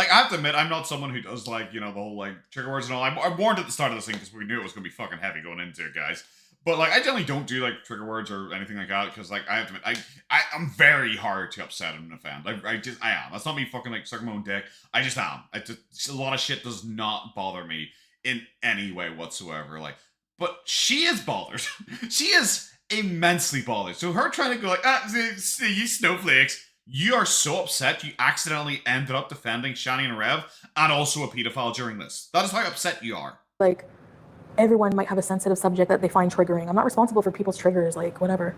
have to admit, I'm not someone who does the whole trigger words and all. I warned at the start of this thing because we knew it was gonna be fucking heavy going into it, guys. But I generally don't do trigger words or anything like that because I have to admit, I'm very hard to upset and offend. I am. That's not me fucking sucking my own dick. I just am. A lot of shit does not bother me in any way whatsoever. But she is bothered. She is immensely bothered. So her trying to go you snowflakes, you are so upset you accidentally ended up defending Shani and Rev and also a pedophile during this. That is how upset you are. Everyone might have a sensitive subject that they find triggering. I'm not responsible for people's triggers, whatever.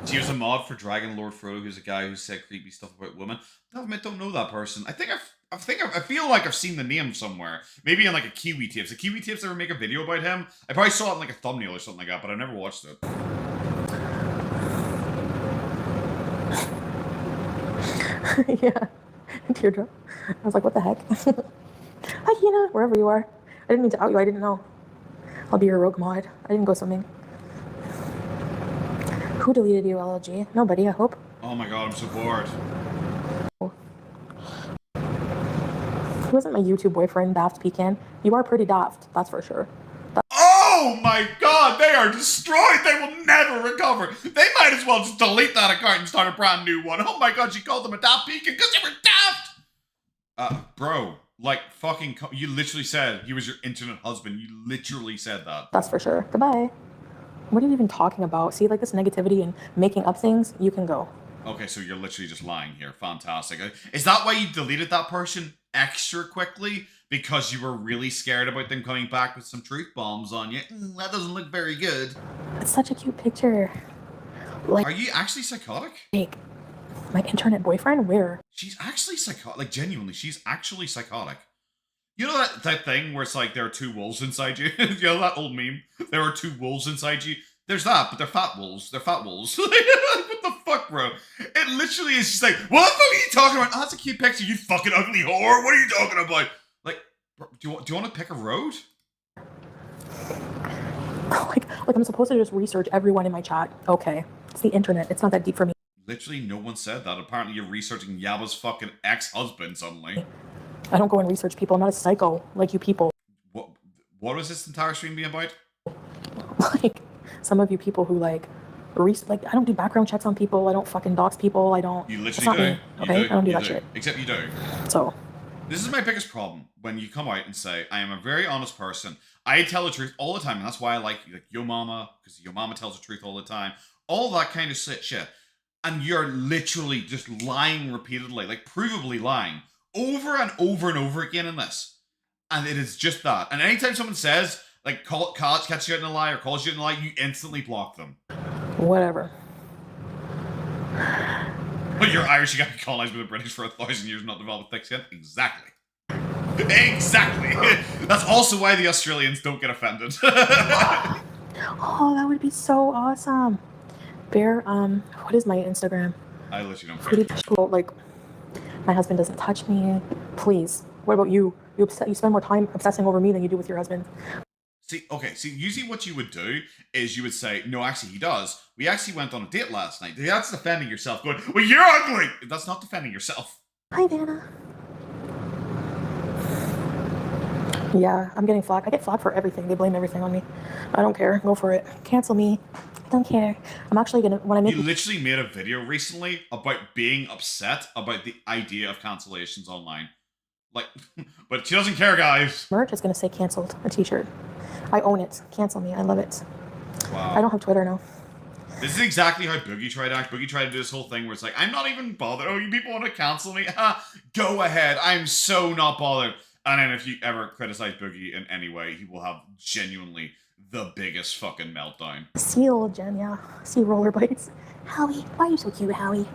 She was a mod for Dragon Lord Frodo, who's a guy who said creepy stuff about women. I don't know that person. I feel like I've seen the name somewhere. Maybe in a Kiwi Tips. Did Kiwi Tips ever make a video about him? I probably saw it in a thumbnail or something like that, but I never watched it. Yeah. Teardrop. I was like, what the heck? Hi, Kina. Wherever you are. I didn't mean to out you. I didn't know. I'll be your rogue mod. I didn't go swimming. Who deleted you, LLG? Nobody, I hope. Oh my god, I'm so bored. He wasn't my YouTube boyfriend, Daft Pecan. You are pretty daft, that's for sure. Oh my god, they are destroyed! They will never recover! They might as well just delete that account and start a brand new one. Oh my god, she called them a Daft Pecan because they were daft! Bro, you literally said he was your internet husband. You literally said that. That's for sure. Goodbye. What are you even talking about? See, this negativity and making up things, you can go. Okay, so you're literally just lying here. Fantastic. Is that why you deleted that person extra quickly? Because you were really scared about them coming back with some truth bombs on you? That doesn't look very good. It's such a cute picture. Are you actually psychotic? My internet boyfriend? Where? She's actually psychotic. Genuinely, she's actually psychotic. You know that thing where it's there are two wolves inside you? You know that old meme? There are two wolves inside you? There's that, but they're fat wolves. They're fat wolves. What the fuck, bro? It literally is just what the fuck are you talking about? Oh, that's a cute picture, you fucking ugly whore. What are you talking about? Bro, do you want to pick a road? I'm supposed to just research everyone in my chat. Okay. It's the internet. It's not that deep for me. Literally no one said that. Apparently you're researching Yabba's fucking ex-husband suddenly. I don't go and research people. I'm not a psycho like you people. What was this entire stream being about? Like, some of you people who, like, I don't do background checks on people. I don't fucking dox people. I don't... You literally do. Me, okay? I don't do that shit. Except you do. So... This is my biggest problem when you come out and say, I am a very honest person. I tell the truth all the time, and that's why I like Yo Mama, because Yo Mama tells the truth all the time. All that kind of shit. And you're literally just lying repeatedly, like provably lying, over and over and over again in this. And it is just that. And anytime someone says, like, catch you out in a lie or calls you out in a lie, you instantly block them. Whatever. But you're Irish, you got to be colonized by the British for 1,000 years and not develop a thick skin? Exactly. Exactly. That's also why the Australians don't get offended. Oh, that would be so awesome. Bear, what is my Instagram? I literally don't care. Well, like, my husband doesn't touch me. Please. What about you? You spend more time obsessing over me than you do with your husband. See, usually what you would do is you would say, no, actually he does. We actually went on a date last night. That's defending yourself, going, well, you're ugly! That's not defending yourself. Hi, Vanna. Yeah, I'm getting flack. I get flack for everything. They blame everything on me. I don't care. Go for it. Cancel me. I don't care. I'm actually gonna, when I make... You literally made a video recently about being upset about the idea of cancellations online. Like, but she doesn't care, guys. Merch is gonna say canceled, a t-shirt. I own it. Cancel me. I love it. Wow. I don't have Twitter now. This is exactly how Boogie tried to act. Boogie tried to do this whole thing where it's like, I'm not even bothered. Oh, you people want to cancel me? Go ahead. I'm so not bothered. And then if you ever criticize Boogie in any way, he will have genuinely the biggest fucking meltdown. Seal, Jen, yeah. See rollerblades. Howie, why are you so cute, Howie?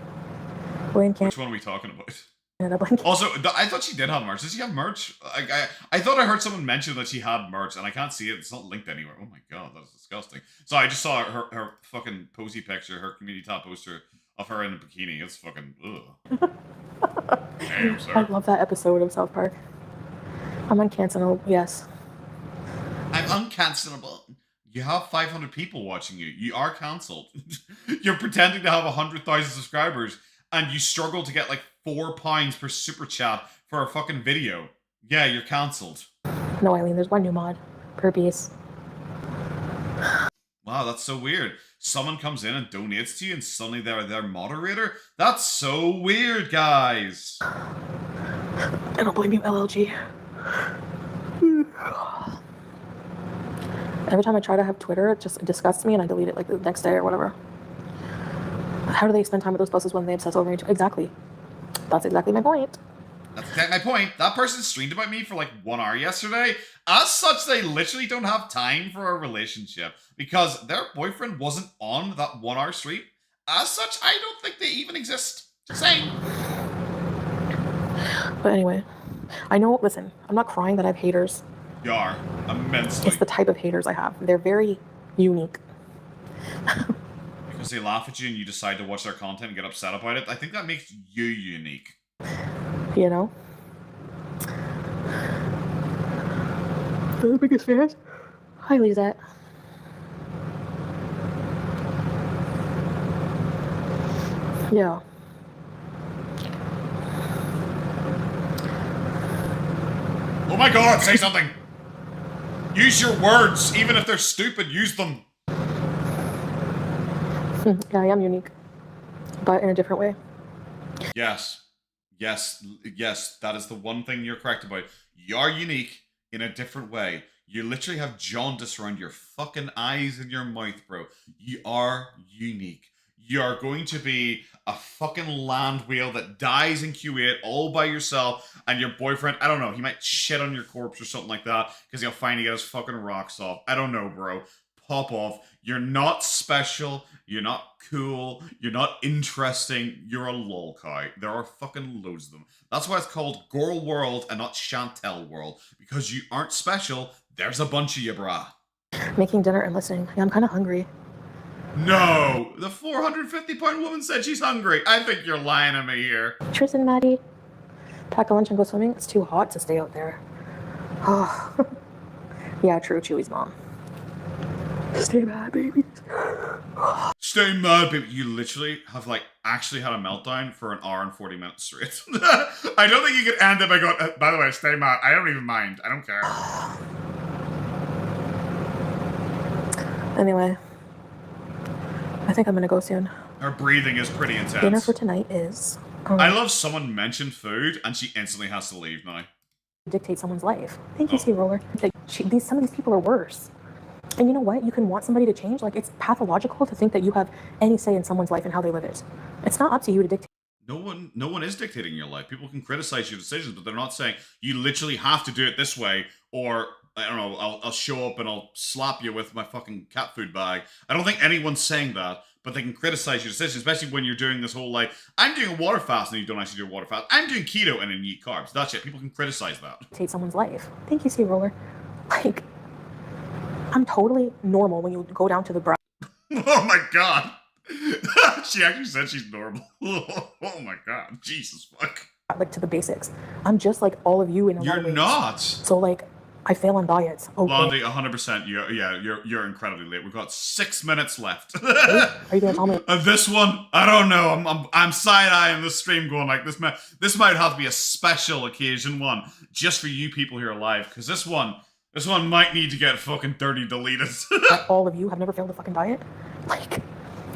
We're in Canada. Which one are we talking about? Like... Also, I thought she did have merch. Does she have merch? I thought I heard someone mention that she had merch, and I can't see it. It's not linked anywhere. Oh my god, that's disgusting. So I just saw her fucking posy picture, her community tab poster of her in a bikini. It's fucking ugh. Damn, sir. I love that episode of South Park. I'm uncancelable, yes. I'm uncancelable. You have 500 people watching you. You are cancelled. You're pretending to have 100,000 subscribers, and you struggle to get like £4 per super chat for a fucking video. Yeah, you're cancelled. No, Eileen, there's one new mod per piece. Wow, that's so weird. Someone comes in and donates to you, and suddenly they're their moderator? That's so weird, guys. I don't blame you, LLG. Every time I try to have Twitter, it just disgusts me and I delete it like the next day or whatever. How do they spend time with those buses when they obsess over me? Exactly. That's exactly my point. That's exactly my point. That person streamed about me for like 1 hour yesterday. As such, they literally don't have time for a relationship because their boyfriend wasn't on that 1 hour stream. As such, I don't think they even exist. Just saying. But anyway, I know, listen, I'm not crying that I have haters. You are. Immensely. It's the type of haters I have. They're very unique. Because they laugh at you and you decide to watch their content and get upset about it. I think that makes you unique. You know? The biggest fans? Hi, Lisette. Yeah. Oh my god, say something! Use your words, even if they're stupid, use them. Yeah, I am unique, but in a different way. Yes. Yes, that is the one thing you're correct about. You are unique in a different way. You literally have jaundice around your fucking eyes and your mouth, bro. You are unique. You are going to be a fucking land whale that dies in Q8 all by yourself, and your boyfriend, I don't know, he might shit on your corpse or something like that because he'll finally get his fucking rocks off. I don't know, bro. Pop off. You're not special. You're not cool. You're not interesting. You're a lol cow. There are fucking loads of them. That's why it's called Gorlworld and not Chantel World. Because you aren't special. There's a bunch of you, brah. Making dinner and listening. Yeah, I'm kind of hungry. No! The 450-pound woman said she's hungry. I think you're lying to me here. Tristan and Maddie. Pack a lunch and go swimming. It's too hot to stay out there. Oh. Yeah, true. Chewy's mom. Stay bad, babies. stay mad, baby. You literally have like actually had a meltdown for an hour and 40 minutes straight. I don't think you could end it by going, by the way, stay mad. I don't even mind. I don't care. Anyway, I think I'm gonna go soon. Her breathing is pretty intense. Dinner for tonight is... I love someone mentioned food and she instantly has to leave now. Dictate someone's life. Thank you, Steamroller. Some of these people are worse. And you know what? You can want somebody to change. Like, it's pathological to think that you have any say in someone's life and how they live it. It's not up to you to dictate. No one is dictating your life. People can criticize your decisions, but they're not saying you literally have to do it this way, or I don't know, I'll show up and I'll slap you with my fucking cat food bag. I don't think anyone's saying that, but they can criticize your decisions, especially when you're doing this whole like, I'm doing a water fast and you don't actually do a water fast. I'm doing keto and then you eat carbs. That's it. People can criticize that. Dictate someone's life. Thank you, Steamroller. Like, I'm totally normal when you go down to the brow. Oh my god. She actually said she's normal. Oh my god. Jesus fuck. Like, to the basics. I'm just like all of you in a lot of ways. You're not. So like, I fail on diets. Okay. Blondie, 100%. You're incredibly late. We've got 6 minutes left. Are you gonna tell me? And this one, I don't know. I'm side-eyeing the stream, going like this might have to be a special occasion one just for you people here alive, because this one might need to get fucking 30 deleted. All of you have never failed a fucking diet? Like,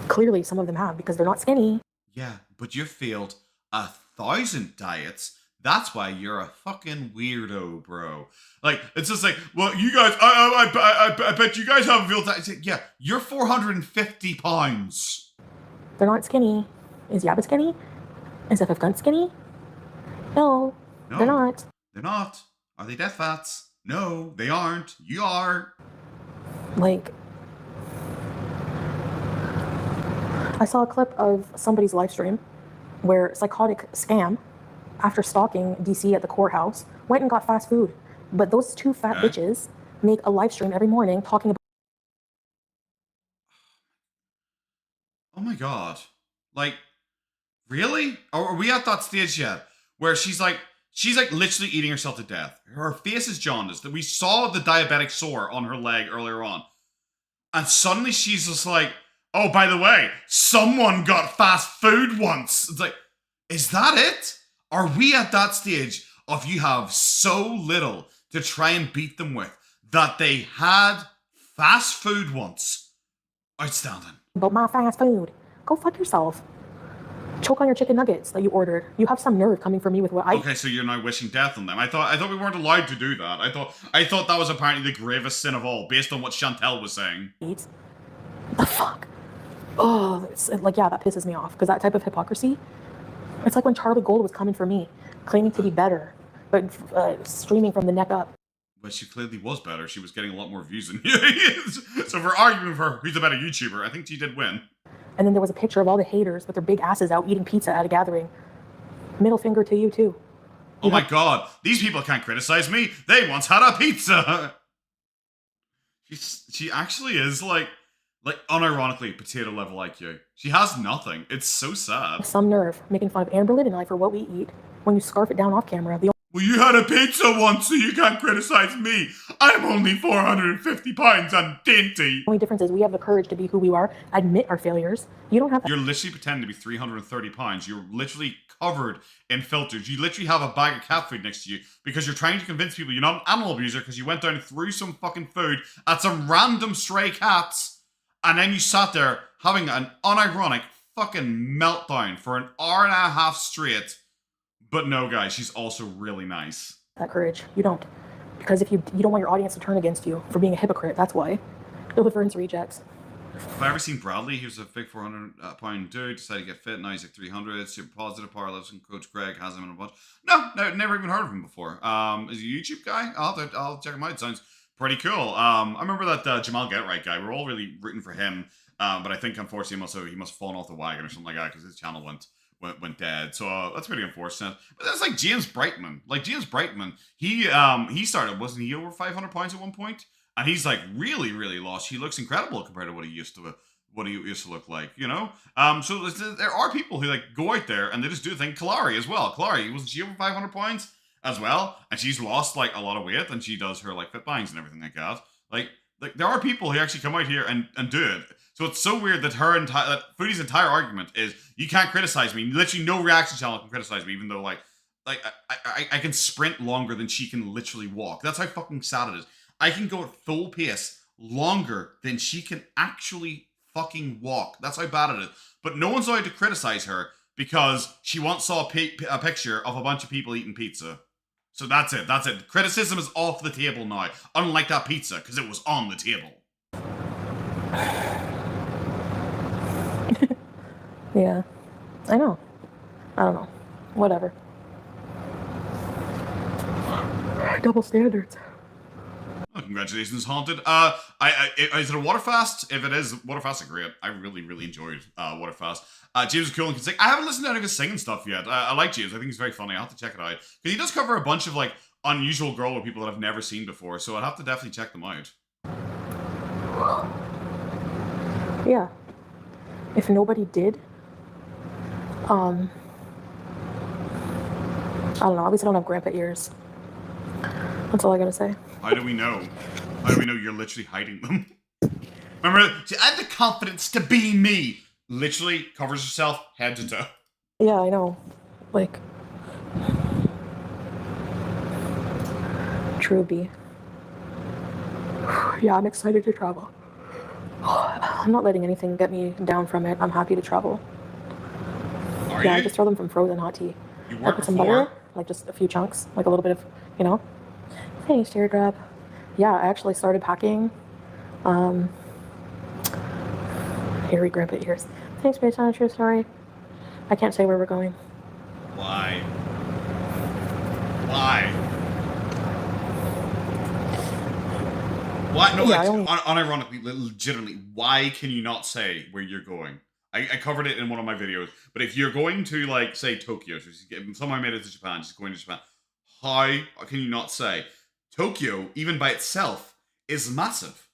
clearly some of them have, because they're not skinny. Yeah, but you've failed 1,000 diets. That's why you're a fucking weirdo, bro. Like, it's just like, well, you guys, I bet you guys haven't failed diets. Yeah, you're 450 pounds. They're not skinny. Is Yabba skinny? Is FF Gun skinny? No, they're not. They're not. Are they death fats? No, they aren't. You are. Like, I saw a clip of somebody's live stream where psychotic scam, after stalking DC at the courthouse, went and got fast food. But those two fat bitches make a live stream every morning talking about... Oh my god. Like, really? Are we at that stage yet? Where she's like literally eating herself to death. Her face is jaundiced. We saw the diabetic sore on her leg earlier on. And suddenly she's just like, oh, by the way, someone got fast food once. It's like, is that it? Are we at that stage of you have so little to try and beat them with that they had fast food once? Outstanding. About my fast food. Go fuck yourself. Choke on your chicken nuggets that you ordered. You have some nerve coming for me with what I... Okay, so you're now wishing death on them. I thought we weren't allowed to do that. I thought that was apparently the gravest sin of all, based on what Chantel was saying. Eat. The fuck? Oh, it's like, yeah, that pisses me off. Because that type of hypocrisy, it's like when Charlie Gold was coming for me, claiming to be better, but streaming from the neck up. Well, she clearly was better. She was getting a lot more views than you. So if we're arguing for who's the better YouTuber, I think she did win. And then there was a picture of all the haters with their big asses out eating pizza at a gathering. Middle finger to you, too. Oh my god, these people can't criticize me. They once had a pizza. She actually is like unironically potato level IQ. She has nothing. It's so sad. Some nerve making fun of Amberlyn and I for what we eat when you scarf it down off camera. Well, you had a pizza once, so you can't criticize me. I'm only 450 pounds and dainty. The only difference is we have the courage to be who we are, admit our failures. You don't have that. You're literally pretending to be 330 pounds. You're literally covered in filters. You literally have a bag of cat food next to you because you're trying to convince people you're not an animal abuser because you went down and threw some fucking food at some random stray cats, and then you sat there having an unironic fucking meltdown for an hour and a half straight. But no, guys, she's also really nice. That courage. You don't. Because if you don't want your audience to turn against you for being a hypocrite, that's why. Deliverance rejects. Have I ever seen Bradley? He was a big 400-pound dude, decided to get fit, now he's like 300, super positive, powerlifting. Coach Greg has him in a bunch. No, never even heard of him before. Is he a YouTube guy? I'll check him out. Sounds pretty cool. I remember that Jamal Get Right guy. We're all really rooting for him, but I think unfortunately he must have fallen off the wagon or something like that because his channel went dead. So that's pretty unfortunate. But that's like James Brightman. Like James Brightman, he started, wasn't he over 500 pounds at one point? And he's like really, really lost. He looks incredible compared to what he used to look like, you know? So there are people who like go out there and they just do the thing. Kalari as well. Kalari, wasn't she over 500 pounds as well? And she's lost like a lot of weight and she does her like fit bangs and everything like that. Like there are people who actually come out here and do it. So it's so weird that that Foodie's entire argument is you can't criticize me. Literally, no reaction channel can criticize me, even though like I can sprint longer than she can literally walk. That's how fucking sad it is. I can go at full pace longer than she can actually fucking walk. That's how bad it is. But no one's allowed to criticize her because she once saw a picture of a bunch of people eating pizza. So that's it. That's it. Criticism is off the table now. Unlike that pizza, because it was on the table. Yeah. I know. I don't know. Whatever. Double standards. Oh, congratulations, Haunted. Is it a Waterfast? If it is, Waterfast is great. I really, really enjoyed Waterfast. James is cool and can sing. I haven't listened to any of his singing stuff yet. I like James. I think he's very funny. I'll have to check it out. Because he does cover a bunch of, like, unusual Gorlworld people that I've never seen before. So I'd have to definitely check them out. Yeah. If nobody did, I don't know. At least I don't have grandpa ears. That's all I gotta say. How do we know? How do we know you're literally hiding them? Remember, I have the confidence to be me. Literally covers herself head to toe. Yeah, I know. Like, true B. Yeah, I'm excited to travel. I'm not letting anything get me down from it. I'm happy to travel. Are Yeah, you? I just throw them from frozen hot tea. You I weren't put some before? butter, like just a few chunks, like a little bit of, you know. Thanks, teardrop. Yeah, I actually started packing. Hairy grandpa ears. Thanks, based on a true story. I can't say where we're going. Why? Why? Why? No, Yeah, like, unironically, legitimately, why can you not say where you're going? I covered it in one of my videos, but if you're going to, like, say, Tokyo, so someone made it to Japan, she's going to Japan, how can you not say, Tokyo, even by itself, is massive.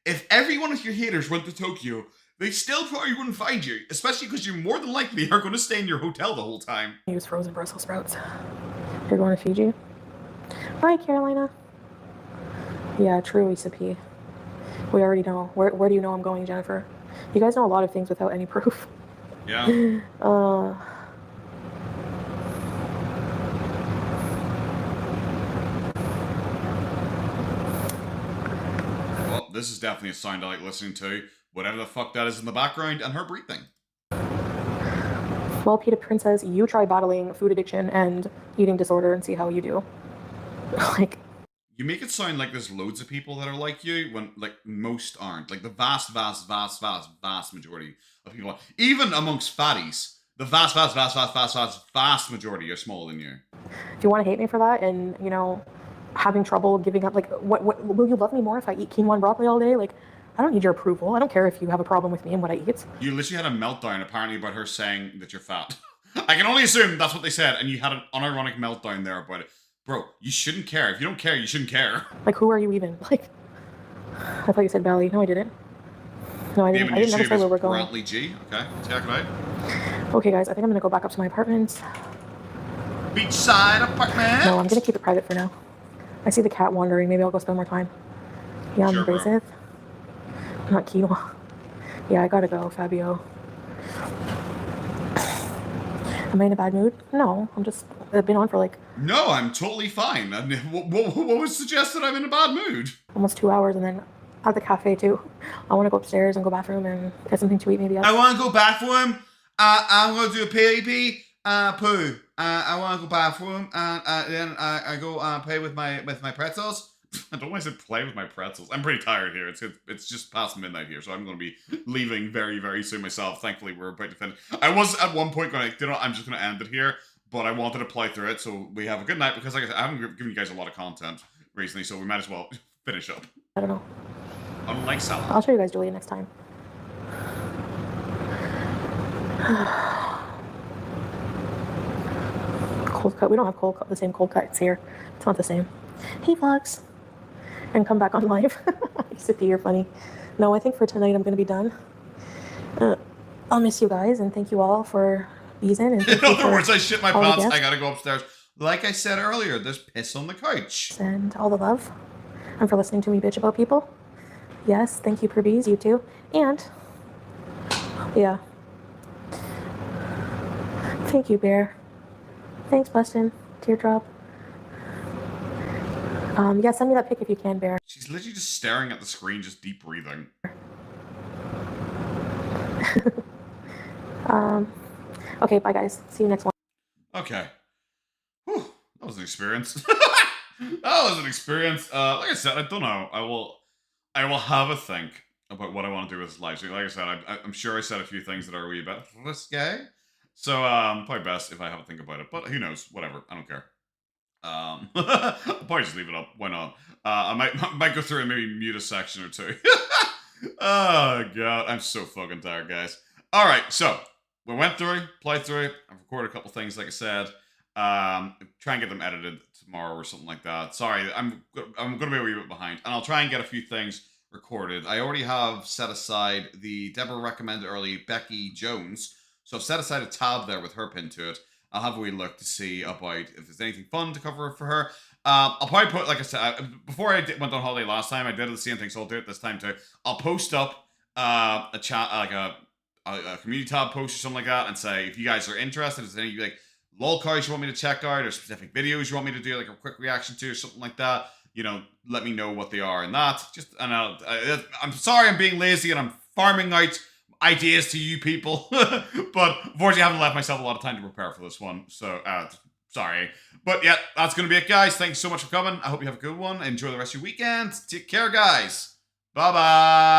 If every one of your haters went to Tokyo, they still probably wouldn't find you, especially because you more than likely are going to stay in your hotel the whole time. Use frozen Brussels sprouts. You're going to Fiji? Bye, Carolina. Yeah, true, Issa P. We already know. Where do you know I'm going, Jennifer? You guys know a lot of things without any proof. Yeah. Well, this is definitely a sound I like listening to. Whatever the fuck that is in the background, and her breathing. Well, Peter Princess, you try battling food addiction and eating disorder and see how you do. Like, You make it sound like there's loads of people that are like you, when, like, most aren't. Like, the vast majority of people are. Even amongst fatties, the vast majority are smaller than you. if you want to hate me for that and, you know, having trouble giving up, like, what will you love me more if I eat quinoa and broccoli all day? Like, I don't need your approval. I don't care if you have a problem with me and what I eat. You literally had a meltdown, apparently, about her saying that you're fat. I can only assume that's what they said, and you had an unironic meltdown there about it. Bro, you shouldn't care. If you don't care, you shouldn't care. Like, who are you even? Like, I thought you said Bally. No, I didn't. No, I didn't. I didn't never say where we're going. Brantley G. Okay, check it out. Okay, guys, I think I'm gonna go back up to my apartment. Beachside apartment. No, I'm gonna keep it private for now. I see the cat wandering. Maybe I'll go spend more time. Yeah, I'm Sure, bro. abrasive. Not quinoa. Yeah, I gotta go, Fabio. Am I in a bad mood? No, I've been on for like No, I'm totally fine. I mean, what was suggested? I'm in a bad mood. almost 2 hours, and then at the cafe too. I want to go upstairs and go bathroom and get something to eat maybe. I want to go bathroom. I'm going to do a pee poo. I want to go bathroom, and then I go play with my pretzels. I don't want to play with my pretzels. I'm pretty tired here. It's just past midnight here, so I'm going to be leaving very, very soon myself. Thankfully, we're about to finish. I was at one point going, you know, I'm just going to end it here, but I wanted to play through it, so we have a good night, because like I said, I haven't given you guys a lot of content recently, so we might as well finish up. I don't know. Unlike salad. I'll show you guys Julia next time. Cold cut. We don't have the same cold cuts here. It's not the same. Hey, vlogs. And come back on live. Sippy, you're funny. No, I think for tonight I'm going to be done. I'll miss you guys, and thank you all for being in. And In other words, I shit my all the pants. guests. I gotta go upstairs. Like I said earlier, there's piss on the couch. And all the love. And for listening to me bitch about people. Yes, thank you, Perbees, you too. And Yeah. Thank you, Bear. Thanks, Bustin. Teardrop. Yeah, send me that pic if you can, Bear. She's literally just staring at the screen, just deep breathing. Okay, bye guys. See you next one. Okay. Whew, that was an experience. That was an experience. Like I said, I don't know. I will have a think about what I want to do with this live stream. Like I said, I'm sure I said a few things that are a wee bit risque. So, probably best if I have a think about it. But who knows? Whatever. I don't care. I'll probably just leave it up. Why not? I might go through and maybe mute a section or two. Oh god, I'm so fucking tired, guys. All right, so we went through, played through. I've recorded a couple things, like I said. Try and get them edited tomorrow or something like that. Sorry, I'm gonna be a wee bit behind, and I'll try and get a few things recorded. I already have set aside the Deborah recommended early Becky Jones, so I've set aside a tab there with her pin to it. I'll have a wee look to see about if there's anything fun to cover for her. I'll probably put, like I said, before I went on holiday last time, I did the same thing, so I'll do it this time too. I'll post up a chat, like a community tab post or something like that, and say if you guys are interested, if there's any like lol cards you want me to check out, or specific videos you want me to do like a quick reaction to, or something like that. You know, let me know what they are and that. I'm sorry, I'm being lazy and I'm farming out ideas to you people, but unfortunately I haven't left myself a lot of time to prepare for this one, so sorry. But yeah, that's gonna be it, guys. Thanks so much for coming. I hope you have a good one. Enjoy the rest of your weekend. Take care, guys. Bye bye.